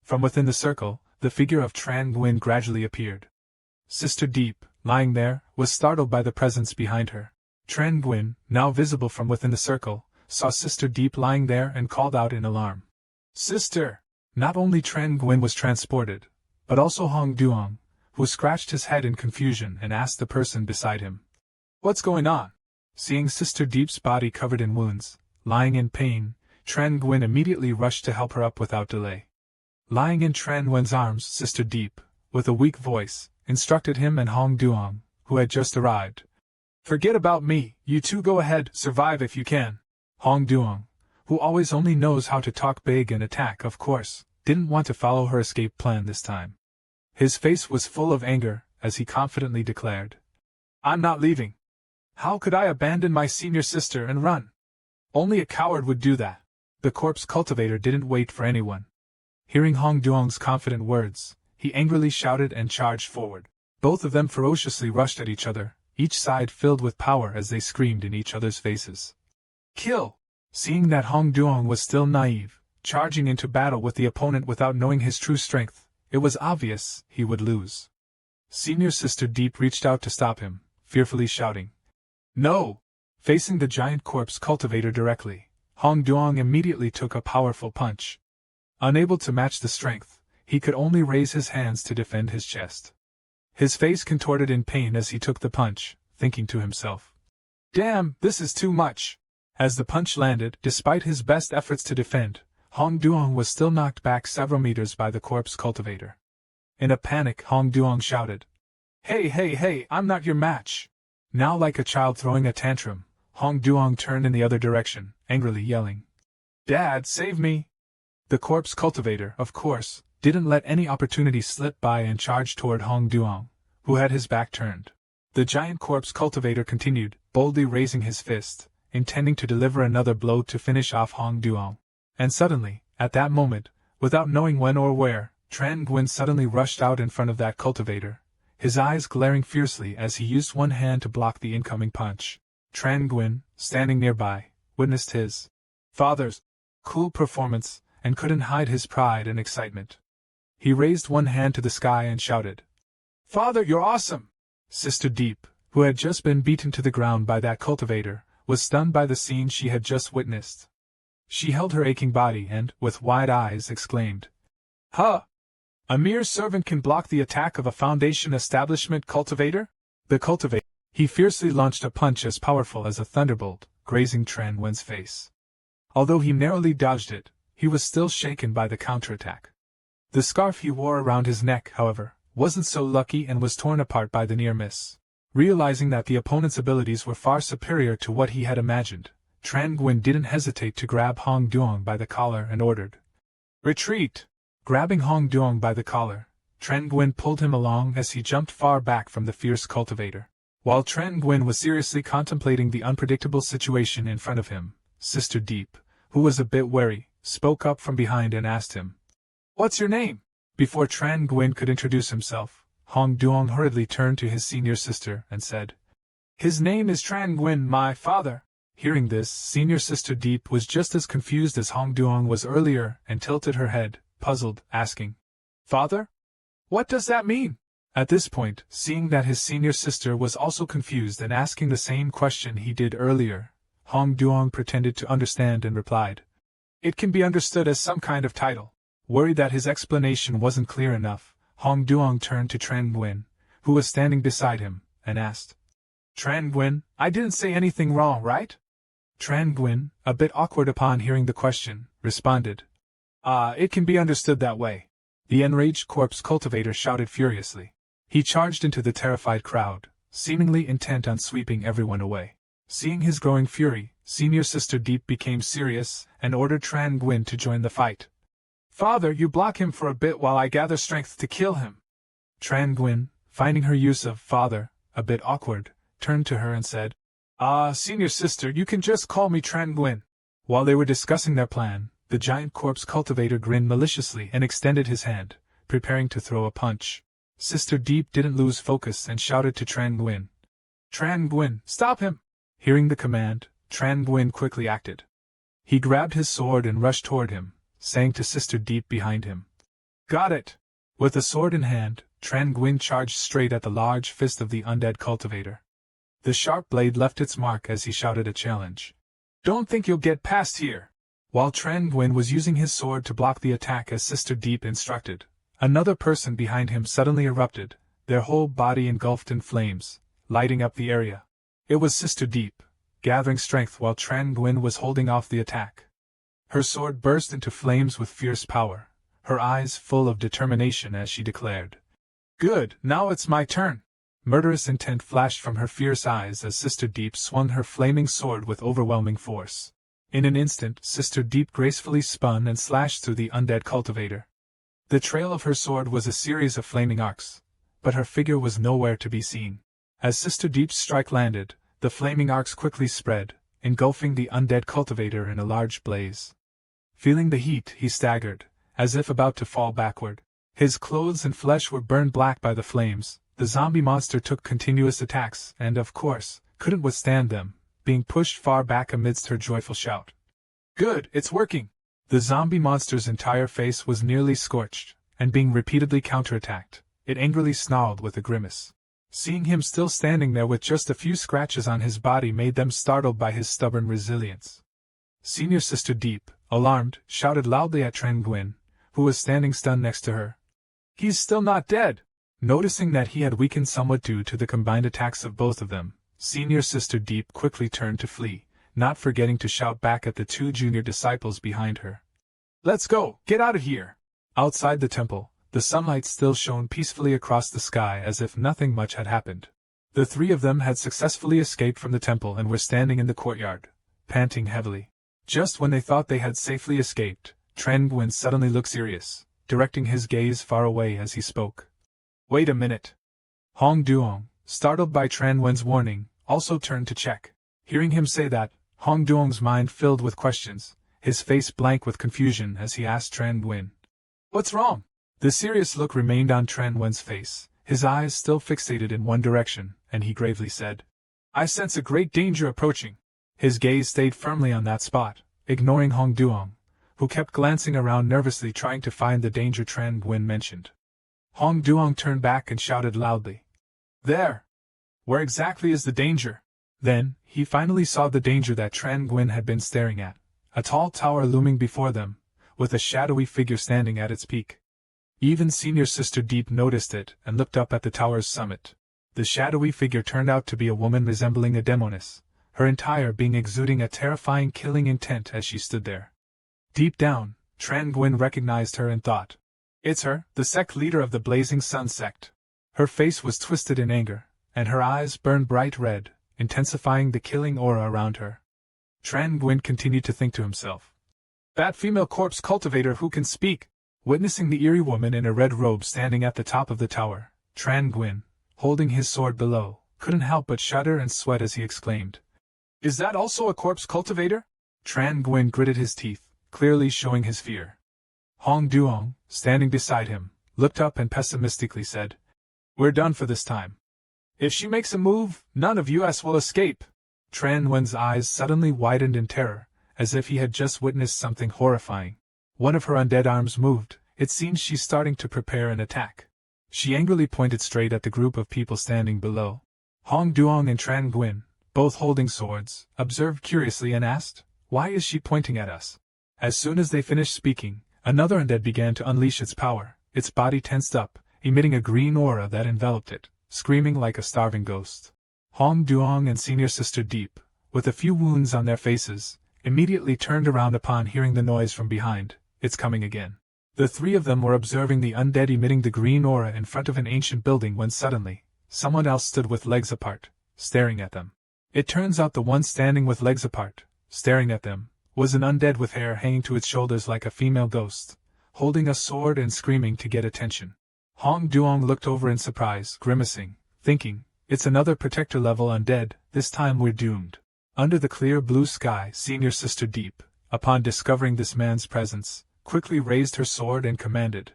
From within the circle, the figure of Tran Nguyen gradually appeared. Sister Deep, lying there, was startled by the presence behind her. Tran Nguyen, now visible from within the circle, saw Sister Deep lying there and called out in alarm. "Sister!" Not only Tran Nguyen was transported, but also Hong Duong, who scratched his head in confusion and asked the person beside him, "What's going on?" Seeing Sister Deep's body covered in wounds, lying in pain, Tran Nguyen immediately rushed to help her up without delay. Lying in Tran Nguyen's arms, Sister Deep, with a weak voice, instructed him and Hong Duong, who had just arrived. "Forget about me, you two go ahead, survive if you can." Hong Duong, who always only knows how to talk big and attack, of course, didn't want to follow her escape plan this time. His face was full of anger, as he confidently declared, "I'm not leaving. How could I abandon my senior sister and run? Only a coward would do that." The corpse cultivator didn't wait for anyone. Hearing Hong Duong's confident words, he angrily shouted and charged forward. Both of them ferociously rushed at each other, each side filled with power as they screamed in each other's faces. "Kill!" Seeing that Hong Duong was still naive, charging into battle with the opponent without knowing his true strength, it was obvious he would lose. Senior Sister Deep reached out to stop him, fearfully shouting, "No!" Facing the giant corpse cultivator directly, Hong Duong immediately took a powerful punch. Unable to match the strength, he could only raise his hands to defend his chest. His face contorted in pain as he took the punch, thinking to himself, "Damn, this is too much." As the punch landed, despite his best efforts to defend, Hong Duong was still knocked back several meters by the corpse cultivator. In a panic, Hong Duong shouted, "Hey, hey, hey, I'm not your match." Now like a child throwing a tantrum, Hong Duong turned in the other direction, angrily yelling, "Dad, save me!" The corpse cultivator, of course, didn't let any opportunity slip by and charged toward Hong Duong, who had his back turned. The giant corpse cultivator continued, boldly raising his fist, intending to deliver another blow to finish off Hong Duong. And suddenly, at that moment, without knowing when or where, Tran Nguyen suddenly rushed out in front of that cultivator, his eyes glaring fiercely as he used one hand to block the incoming punch. Tran Nguyen, standing nearby, witnessed his father's cool performance and couldn't hide his pride and excitement. He raised one hand to the sky and shouted, "Father, you're awesome!" Sister Deep, who had just been beaten to the ground by that cultivator, was stunned by the scene she had just witnessed. She held her aching body and, with wide eyes, exclaimed, "Huh! A mere servant can block the attack of a Foundation establishment cultivator?" The cultivator. He fiercely launched a punch as powerful as a thunderbolt, grazing Tran Nguyen's face. Although he narrowly dodged it, he was still shaken by the counterattack. The scarf he wore around his neck, however, wasn't so lucky and was torn apart by the near miss. Realizing that the opponent's abilities were far superior to what he had imagined, Tran Nguyen didn't hesitate to grab Hong Duong by the collar and ordered, "Retreat!" Grabbing Hong Duong by the collar, Tran Nguyen pulled him along as he jumped far back from the fierce cultivator. While Tran Nguyen was seriously contemplating the unpredictable situation in front of him, Sister Deep, who was a bit wary, spoke up from behind and asked him, "What's your name?" Before Tran Nguyen could introduce himself, Hong Duong hurriedly turned to his senior sister and said, "His name is Tran Nguyen, my father." Hearing this, Senior Sister Deep was just as confused as Hong Duong was earlier and tilted her head, puzzled, asking, "Father? What does that mean?" At this point, seeing that his senior sister was also confused and asking the same question he did earlier, Hong Duong pretended to understand and replied, "It can be understood as some kind of title." Worried that his explanation wasn't clear enough, Hong Duong turned to Tran Nguyen, who was standing beside him, and asked, "Tran Nguyen, I didn't say anything wrong, right?" Tran Nguyen, a bit awkward upon hearing the question, responded, It can be understood that way." The enraged corpse cultivator shouted furiously. He charged into the terrified crowd, seemingly intent on sweeping everyone away. Seeing his growing fury, Senior Sister Deep became serious and ordered Tran Nguyen to join the fight. "Father, you block him for a bit while I gather strength to kill him." Tran Nguyen, finding her use of "father" a bit awkward, turned to her and said, Senior Sister, you can just call me Tran Nguyen." While they were discussing their plan, the giant corpse cultivator grinned maliciously and extended his hand, preparing to throw a punch. Sister Deep didn't lose focus and shouted to Tran Nguyen, "Tran Nguyen, stop him!" Hearing the command, Tran Nguyen quickly acted. He grabbed his sword and rushed toward him, saying to Sister Deep behind him, "Got it!" With the sword in hand, Tran Nguyen charged straight at the large fist of the undead cultivator. The sharp blade left its mark as he shouted a challenge. "Don't think you'll get past here!" While Tran Nguyen was using his sword to block the attack as Sister Deep instructed, another person behind him suddenly erupted, their whole body engulfed in flames, lighting up the area. It was Sister Deep, gathering strength while Tran Nguyen was holding off the attack. Her sword burst into flames with fierce power, her eyes full of determination as she declared, "Good, now it's my turn." Murderous intent flashed from her fierce eyes as Sister Deep swung her flaming sword with overwhelming force. In an instant, Sister Deep gracefully spun and slashed through the undead cultivator. The trail of her sword was a series of flaming arcs, but her figure was nowhere to be seen. As Sister Deep's strike landed, the flaming arcs quickly spread, engulfing the undead cultivator in a large blaze. Feeling the heat, he staggered, as if about to fall backward. His clothes and flesh were burned black by the flames. The zombie monster took continuous attacks and, of course, couldn't withstand them, being pushed far back amidst her joyful shout. "Good, it's working!" The zombie monster's entire face was nearly scorched, and being repeatedly counterattacked, it angrily snarled with a grimace. Seeing him still standing there with just a few scratches on his body made them startled by his stubborn resilience. Senior Sister Deep, alarmed, shouted loudly at Tran Nguyen, who was standing stunned next to her. "He's still not dead!" Noticing that he had weakened somewhat due to the combined attacks of both of them, Senior Sister Deep quickly turned to flee, not forgetting to shout back at the two junior disciples behind her. "Let's go! Get out of here!" Outside the temple, the sunlight still shone peacefully across the sky as if nothing much had happened. The three of them had successfully escaped from the temple and were standing in the courtyard, panting heavily. Just when they thought they had safely escaped, Tran Nguyen suddenly looked serious, directing his gaze far away as he spoke. "Wait a minute." Hong Duong, startled by Tran Nguyen's warning, also turned to check. Hearing him say that, Hong Duong's mind filled with questions, his face blank with confusion as he asked Tran Nguyen, "What's wrong?" The serious look remained on Tran Nguyen's face, his eyes still fixated in one direction, and he gravely said, "I sense a great danger approaching." His gaze stayed firmly on that spot, ignoring Hong Duong, who kept glancing around nervously trying to find the danger Tran Nguyen mentioned. Hong Duong turned back and shouted loudly, "There! Where exactly is the danger?" Then, he finally saw the danger that Tran Nguyen had been staring at, a tall tower looming before them, with a shadowy figure standing at its peak. Even Senior Sister Deep noticed it and looked up at the tower's summit. The shadowy figure turned out to be a woman resembling a demoness, her entire being exuding a terrifying killing intent as she stood there. Deep down, Tran Nguyen recognized her and thought, "It's her, the sect leader of the Blazing Sun sect." Her face was twisted in anger, and her eyes burned bright red, intensifying the killing aura around her. Tran Nguyen continued to think to himself, "That female corpse cultivator who can speak." Witnessing the eerie woman in a red robe standing at the top of the tower, Tran Nguyen, holding his sword below, couldn't help but shudder and sweat as he exclaimed, "Is that also a corpse cultivator?" Tran Nguyen gritted his teeth, clearly showing his fear. Hong Duong, standing beside him, looked up and pessimistically said, "We're done for this time. If she makes a move, none of us will escape." Tran Nguyen's eyes suddenly widened in terror, as if he had just witnessed something horrifying. One of her undead arms moved, it seems she's starting to prepare an attack. She angrily pointed straight at the group of people standing below. Hong Duong and Tran Nguyen, both holding swords, observed curiously and asked, "Why is she pointing at us?" As soon as they finished speaking, another undead began to unleash its power. Its body tensed up, emitting a green aura that enveloped it, screaming like a starving ghost. Hong Duong and Senior Sister Deep, with a few wounds on their faces, immediately turned around upon hearing the noise from behind. "It's coming again." The three of them were observing the undead emitting the green aura in front of an ancient building when suddenly, someone else stood with legs apart, staring at them. It turns out the one standing with legs apart, staring at them, was an undead with hair hanging to its shoulders like a female ghost, holding a sword and screaming to get attention. Hong Duong looked over in surprise, grimacing, thinking, "It's another protector-level undead, this time we're doomed." Under the clear blue sky, Senior Sister Deep, upon discovering this man's presence, quickly raised her sword and commanded,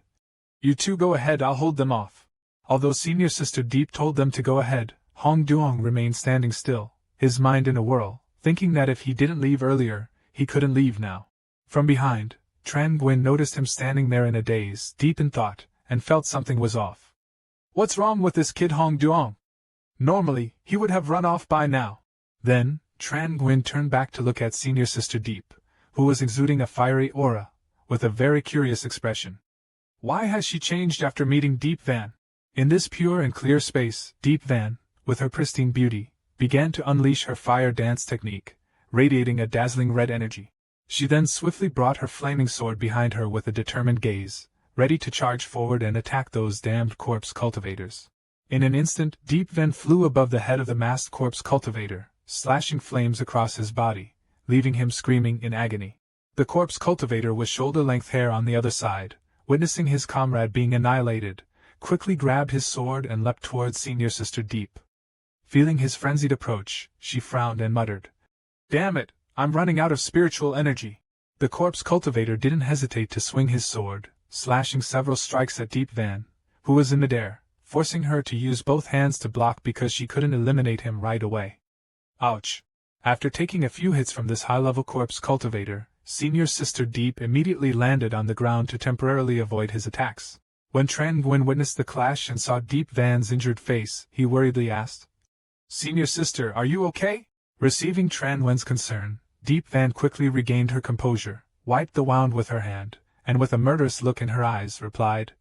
"You two go ahead, I'll hold them off." Although Senior Sister Deep told them to go ahead, Hong Duong remained standing still, his mind in a whirl, thinking that if he didn't leave earlier, he couldn't leave now. From behind, Tran Nguyen noticed him standing there in a daze, deep in thought, and felt something was off. "What's wrong with this kid Hong Duong? Normally, he would have run off by now." Then, Tran Nguyen turned back to look at Senior Sister Deep, who was exuding a fiery aura, with a very curious expression. Why has she changed after meeting Deep Van? In this pure and clear space, Deep Van, with her pristine beauty, began to unleash her fire dance technique, radiating a dazzling red energy. She then swiftly brought her flaming sword behind her with a determined gaze, ready to charge forward and attack those damned corpse cultivators. In an instant, Deep Van flew above the head of the masked corpse cultivator, slashing flames across his body, leaving him screaming in agony. The corpse cultivator with shoulder-length hair on the other side, witnessing his comrade being annihilated, quickly grabbed his sword and leapt towards Senior Sister Deep. Feeling his frenzied approach, she frowned and muttered, "Damn it, I'm running out of spiritual energy." The corpse cultivator didn't hesitate to swing his sword, slashing several strikes at Deep Van, who was in midair, forcing her to use both hands to block because she couldn't eliminate him right away. Ouch! After taking a few hits from this high-level corpse cultivator, Senior Sister Deep immediately landed on the ground to temporarily avoid his attacks. When Tran Nguyen witnessed the clash and saw Deep Van's injured face, he worriedly asked, "Senior Sister, are you okay?" Receiving Tran Nguyen's concern, Deep Van quickly regained her composure, wiped the wound with her hand, and with a murderous look in her eyes replied,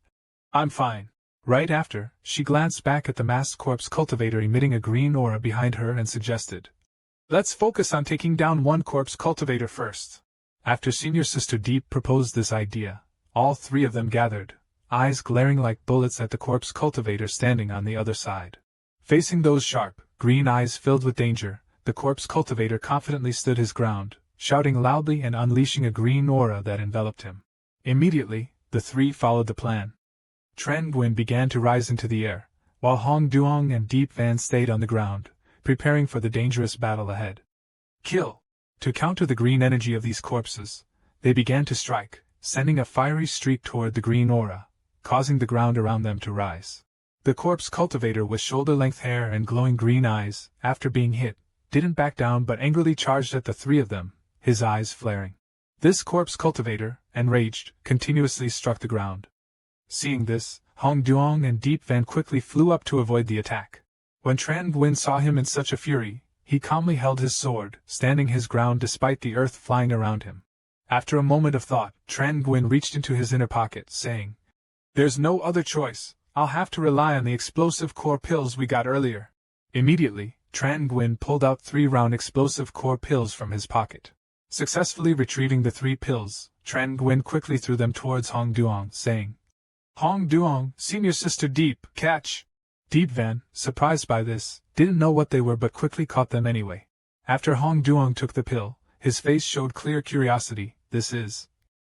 "I'm fine." Right after, she glanced back at the masked corpse cultivator emitting a green aura behind her and suggested, "Let's focus on taking down one corpse cultivator first." After Senior Sister Deep proposed this idea, all three of them gathered, eyes glaring like bullets at the corpse cultivator standing on the other side. Facing those sharp, green eyes filled with danger, the corpse cultivator confidently stood his ground, shouting loudly and unleashing a green aura that enveloped him. Immediately, the three followed the plan. Tran Nguyen began to rise into the air, while Hong Duong and Deep Van stayed on the ground, preparing for the dangerous battle ahead. Kill! To counter the green energy of these corpses, they began to strike, sending a fiery streak toward the green aura, causing the ground around them to rise. The corpse cultivator with shoulder-length hair and glowing green eyes, after being hit, didn't back down but angrily charged at the three of them, his eyes flaring. This corpse cultivator, enraged, continuously struck the ground. Seeing this, Hong Duong and Deep Van quickly flew up to avoid the attack. When Tran Nguyen saw him in such a fury, he calmly held his sword, standing his ground despite the earth flying around him. After a moment of thought, Tran Nguyen reached into his inner pocket, saying, "There's no other choice, I'll have to rely on the explosive core pills we got earlier." Immediately, Tran Nguyen pulled out 3 round explosive core pills from his pocket. Successfully retrieving the 3 pills, Tran Nguyen quickly threw them towards Hong Duong, saying, "Hong Duong, senior sister Deep, catch!" Deep Van, surprised by this, didn't know what they were but quickly caught them anyway. After Hong Duong took the pill, his face showed clear curiosity. "This is..."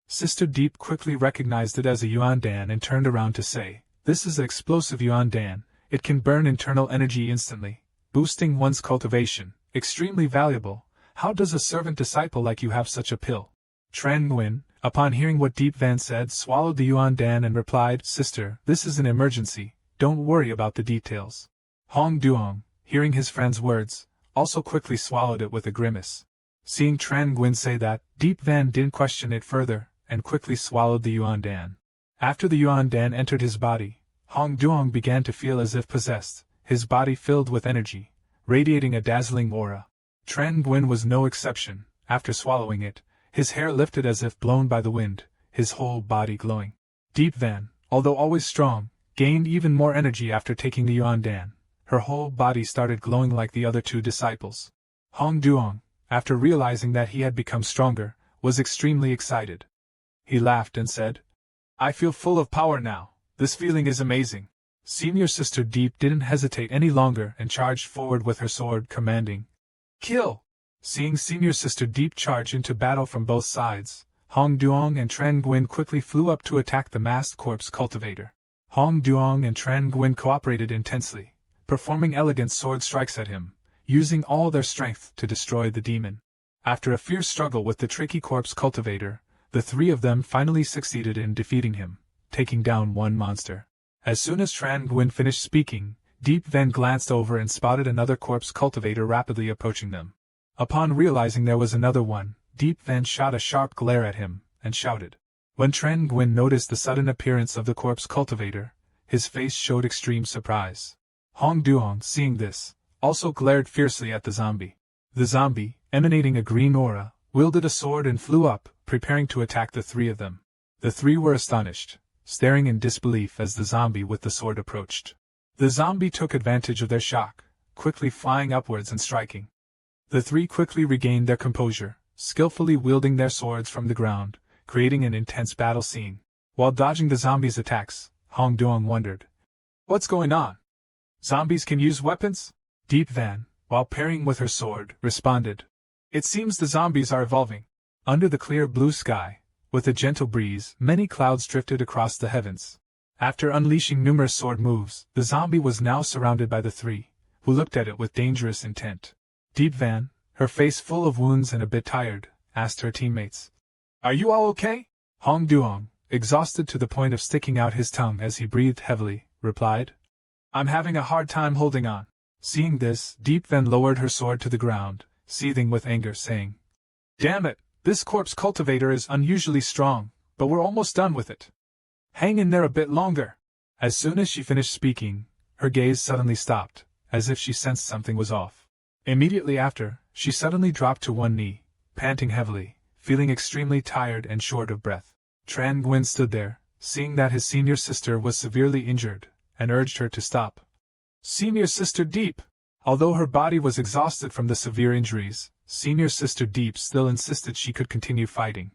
Sister Deep quickly recognized it as a Yuan Dan and turned around to say, "This is an explosive Yuan Dan. It can burn internal energy instantly, boosting one's cultivation. Extremely valuable. How does a servant disciple like you have such a pill?" Tran Nguyen, upon hearing what Deep Van said, swallowed the Yuan Dan and replied, "Sister, this is an emergency. Don't worry about the details." Hong Duong, hearing his friend's words, also quickly swallowed it with a grimace. Seeing Tran Nguyen say that, Deep Van didn't question it further, and quickly swallowed the Yuan Dan. After the Yuan Dan entered his body, Hong Duong began to feel as if possessed, his body filled with energy, radiating a dazzling aura. Tran Nguyen was no exception. After swallowing it, his hair lifted as if blown by the wind, his whole body glowing. Deep Van, although always strong, gained even more energy after taking the Yuan Dan. Her whole body started glowing like the other 2 disciples. Hong Duong, after realizing that he had become stronger, was extremely excited. He laughed and said, "I feel full of power now. This feeling is amazing." Senior Sister Deep didn't hesitate any longer and charged forward with her sword, commanding, "Kill!" Seeing Senior Sister Deep charge into battle from both sides, Hong Duong and Tran Nguyen quickly flew up to attack the masked corpse cultivator. Hong Duong and Tran Nguyen cooperated intensely, performing elegant sword strikes at him, using all their strength to destroy the demon. After a fierce struggle with the tricky corpse cultivator, the 3 of them finally succeeded in defeating him, taking down one monster. As soon as Tran Nguyen finished speaking, Deep Van glanced over and spotted another corpse cultivator rapidly approaching them. Upon realizing there was another one, Deep Van shot a sharp glare at him, and shouted. When Tran Nguyen noticed the sudden appearance of the corpse cultivator, his face showed extreme surprise. Hong Duong, seeing this, also glared fiercely at the zombie. The zombie, emanating a green aura, wielded a sword and flew up, preparing to attack the 3 of them. The 3 were astonished, staring in disbelief as the zombie with the sword approached. The zombie took advantage of their shock, quickly flying upwards and striking. The 3 quickly regained their composure, skillfully wielding their swords from the ground, creating an intense battle scene. While dodging the zombies' attacks, Hong Duong wondered, "What's going on? Zombies can use weapons?" Deep Van, while parrying with her sword, responded, "It seems the zombies are evolving." Under the clear blue sky, with a gentle breeze, many clouds drifted across the heavens. After unleashing numerous sword moves, the zombie was now surrounded by the 3, who looked at it with dangerous intent. Deep Van, her face full of wounds and a bit tired, asked her teammates, "Are you all okay?" Hong Duong, exhausted to the point of sticking out his tongue as he breathed heavily, replied, "I'm having a hard time holding on." Seeing this, Deep Van lowered her sword to the ground, seething with anger, saying, "Damn it, this corpse cultivator is unusually strong, but we're almost done with it. Hang in there a bit longer." As soon as she finished speaking, her gaze suddenly stopped, as if she sensed something was off. Immediately after, she suddenly dropped to one knee, panting heavily, feeling extremely tired and short of breath. Tran Nguyen stood there, seeing that his senior sister was severely injured, and urged her to stop. Senior Sister Deep! Although her body was exhausted from the severe injuries, Senior Sister Deep still insisted she could continue fighting.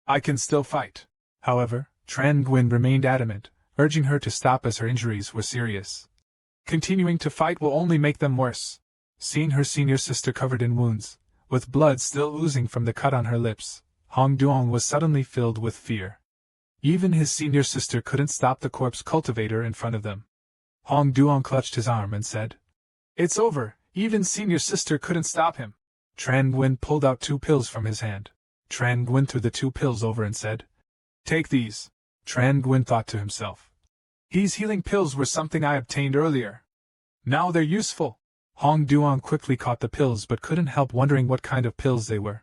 "I can still fight." However, Tran Nguyen remained adamant, urging her to stop as her injuries were serious. "Continuing to fight will only make them worse." Seeing her senior sister covered in wounds, with blood still oozing from the cut on her lips, Hong Duong was suddenly filled with fear. Even his senior sister couldn't stop the corpse cultivator in front of them. Hong Duong clutched his arm and said, "It's over, even senior sister couldn't stop him." Tran Nguyen pulled out 2 pills from his hand. Tran Nguyen threw the 2 pills over and said, "Take these." Tran Nguyen thought to himself, These healing pills were something I obtained earlier. Now they're useful. Hong Duong quickly caught the pills but couldn't help wondering what kind of pills they were.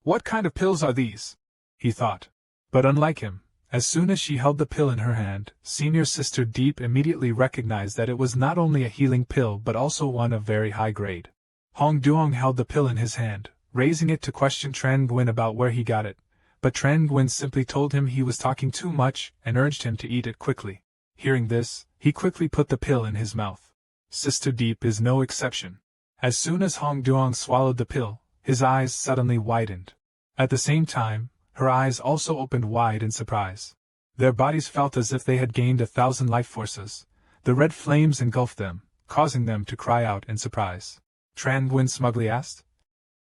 What kind of pills are these? He thought. But unlike him, as soon as she held the pill in her hand, Senior Sister Deep immediately recognized that it was not only a healing pill but also one of very high grade. Hong Duong held the pill in his hand, raising it to question Tran Nguyen about where he got it, but Tran Nguyen simply told him he was talking too much and urged him to eat it quickly. Hearing this, he quickly put the pill in his mouth. Sister Deep is no exception. As soon as Hong Duong swallowed the pill, his eyes suddenly widened. At the same time, her eyes also opened wide in surprise. Their bodies felt as if they had gained 1,000 life forces. The red flames engulfed them, causing them to cry out in surprise. Tran Nguyen smugly asked,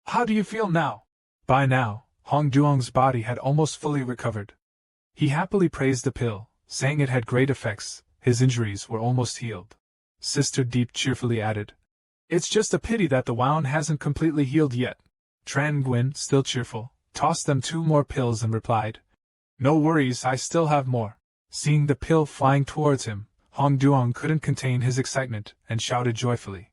"How do you feel now?" By now, Hong Duong's body had almost fully recovered. He happily praised the pill, saying it had great effects. His injuries were almost healed. Sister Deep cheerfully added, "It's just a pity that the wound hasn't completely healed yet." Tran Nguyen, still cheerful, tossed them 2 more pills and replied, "No worries, I still have more." Seeing the pill flying towards him, Hong Duong couldn't contain his excitement and shouted joyfully,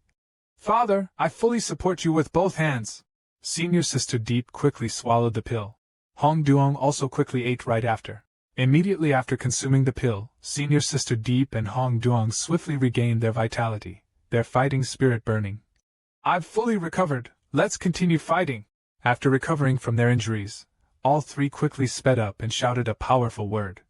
"Father, I fully support you with both hands." Senior Sister Deep quickly swallowed the pill. Hong Duong also quickly ate right after. Immediately after consuming the pill, Senior Sister Deep and Hong Duong swiftly regained their vitality, their fighting spirit burning. "I've fully recovered, let's continue fighting." After recovering from their injuries, all 3 quickly sped up and shouted a powerful word.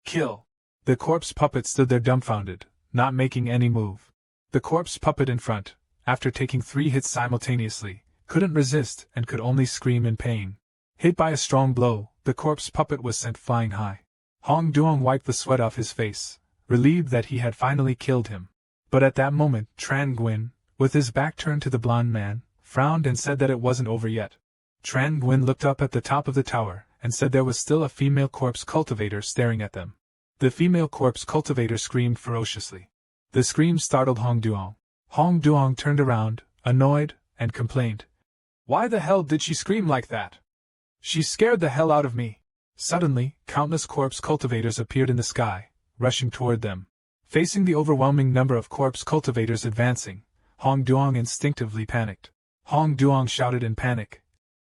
"Kill!" The corpse puppet stood there dumbfounded, not making any move. The corpse puppet in front, after taking 3 hits simultaneously, couldn't resist and could only scream in pain. Hit by a strong blow, the corpse puppet was sent flying high. Hong Duong wiped the sweat off his face, relieved that he had finally killed him. But at that moment, Tran Nguyen, with his back turned to the blonde man, frowned and said that it wasn't over yet. Tran Nguyen looked up at the top of the tower and said there was still a female corpse cultivator staring at them. The female corpse cultivator screamed ferociously. The scream startled Hong Duong. Hong Duong turned around, annoyed, and complained, "Why the hell did she scream like that? She scared the hell out of me." Suddenly, countless corpse cultivators appeared in the sky, rushing toward them. Facing the overwhelming number of corpse cultivators advancing, Hong Duong instinctively panicked. Hong Duong shouted in panic,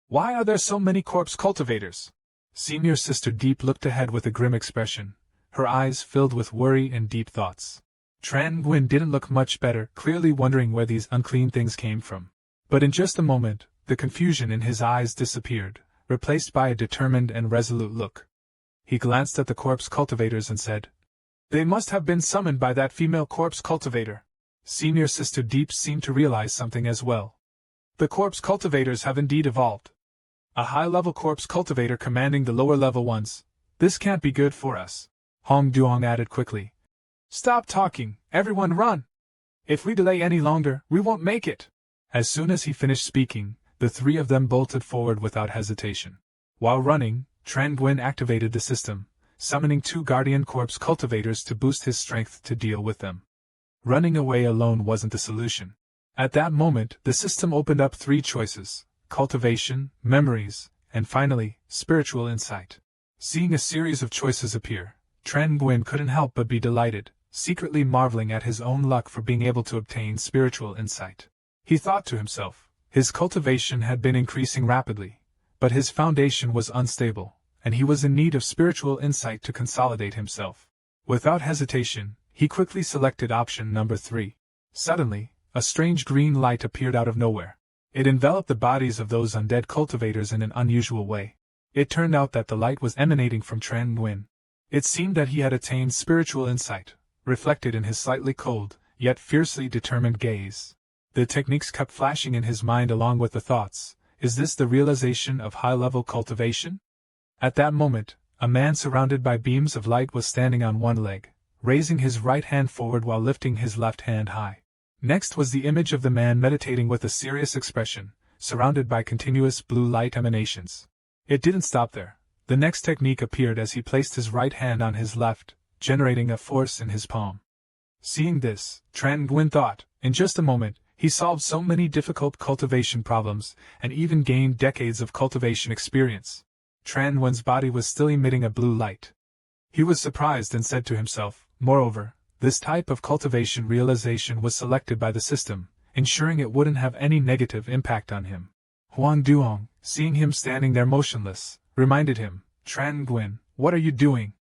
"Why are there so many corpse cultivators?" Senior Sister Deep looked ahead with a grim expression, her eyes filled with worry and deep thoughts. Tran Nguyen didn't look much better, clearly wondering where these unclean things came from. But in just a moment, the confusion in his eyes disappeared, replaced by a determined and resolute look. He glanced at the corpse cultivators and said, "They must have been summoned by that female corpse cultivator." Senior Sister Deep seemed to realize something as well. "The corpse cultivators have indeed evolved. A high-level corpse cultivator commanding the lower-level ones. This can't be good for us." Hong Duong added quickly, "Stop talking, everyone run! If we delay any longer, we won't make it." As soon as he finished speaking, the 3 of them bolted forward without hesitation. While running, Tran Nguyen activated the system, summoning 2 guardian corpse cultivators to boost his strength to deal with them. Running away alone wasn't the solution. At that moment, the system opened up 3 choices: cultivation, memories, and finally, spiritual insight. Seeing a series of choices appear, Tran Nguyen couldn't help but be delighted, secretly marveling at his own luck for being able to obtain spiritual insight. He thought to himself, his cultivation had been increasing rapidly, but his foundation was unstable, and he was in need of spiritual insight to consolidate himself. Without hesitation, he quickly selected option number 3. Suddenly, a strange green light appeared out of nowhere. It enveloped the bodies of those undead cultivators in an unusual way. It turned out that the light was emanating from Tran Nguyen. It seemed that he had attained spiritual insight, reflected in his slightly cold, yet fiercely determined gaze. The techniques kept flashing in his mind along with the thoughts, is this the realization of high-level cultivation? At that moment, a man surrounded by beams of light was standing on one leg, raising his right hand forward while lifting his left hand high. Next was the image of the man meditating with a serious expression, surrounded by continuous blue light emanations. It didn't stop there. The next technique appeared as he placed his right hand on his left, generating a force in his palm. Seeing this, Tran Nguyen thought, in just a moment, he solved so many difficult cultivation problems, and even gained decades of cultivation experience. Tran Nguyen's body was still emitting a blue light. He was surprised and said to himself, moreover, This type of cultivation realization was selected by the system, ensuring it wouldn't have any negative impact on him. Huang Duong, seeing him standing there motionless, reminded him, Tran Nguyen, what are you doing?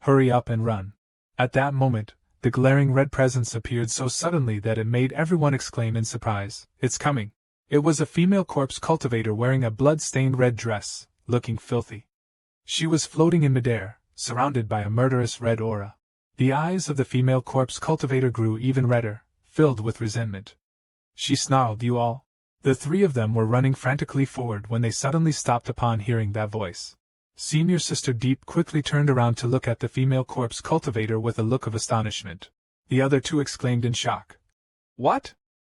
Hurry up and run. At that moment, the glaring red presence appeared so suddenly that it made everyone exclaim in surprise, It's coming! It was a female corpse cultivator wearing a blood-stained red dress, looking filthy. She was floating in midair, surrounded by a murderous red aura. The eyes of the female corpse cultivator grew even redder, filled with resentment. She snarled, You all! The three of them were running frantically forward when they suddenly stopped upon hearing that voice. Senior Sister Deep quickly turned around to look at the female corpse cultivator with a look of astonishment. The other two exclaimed in shock. What?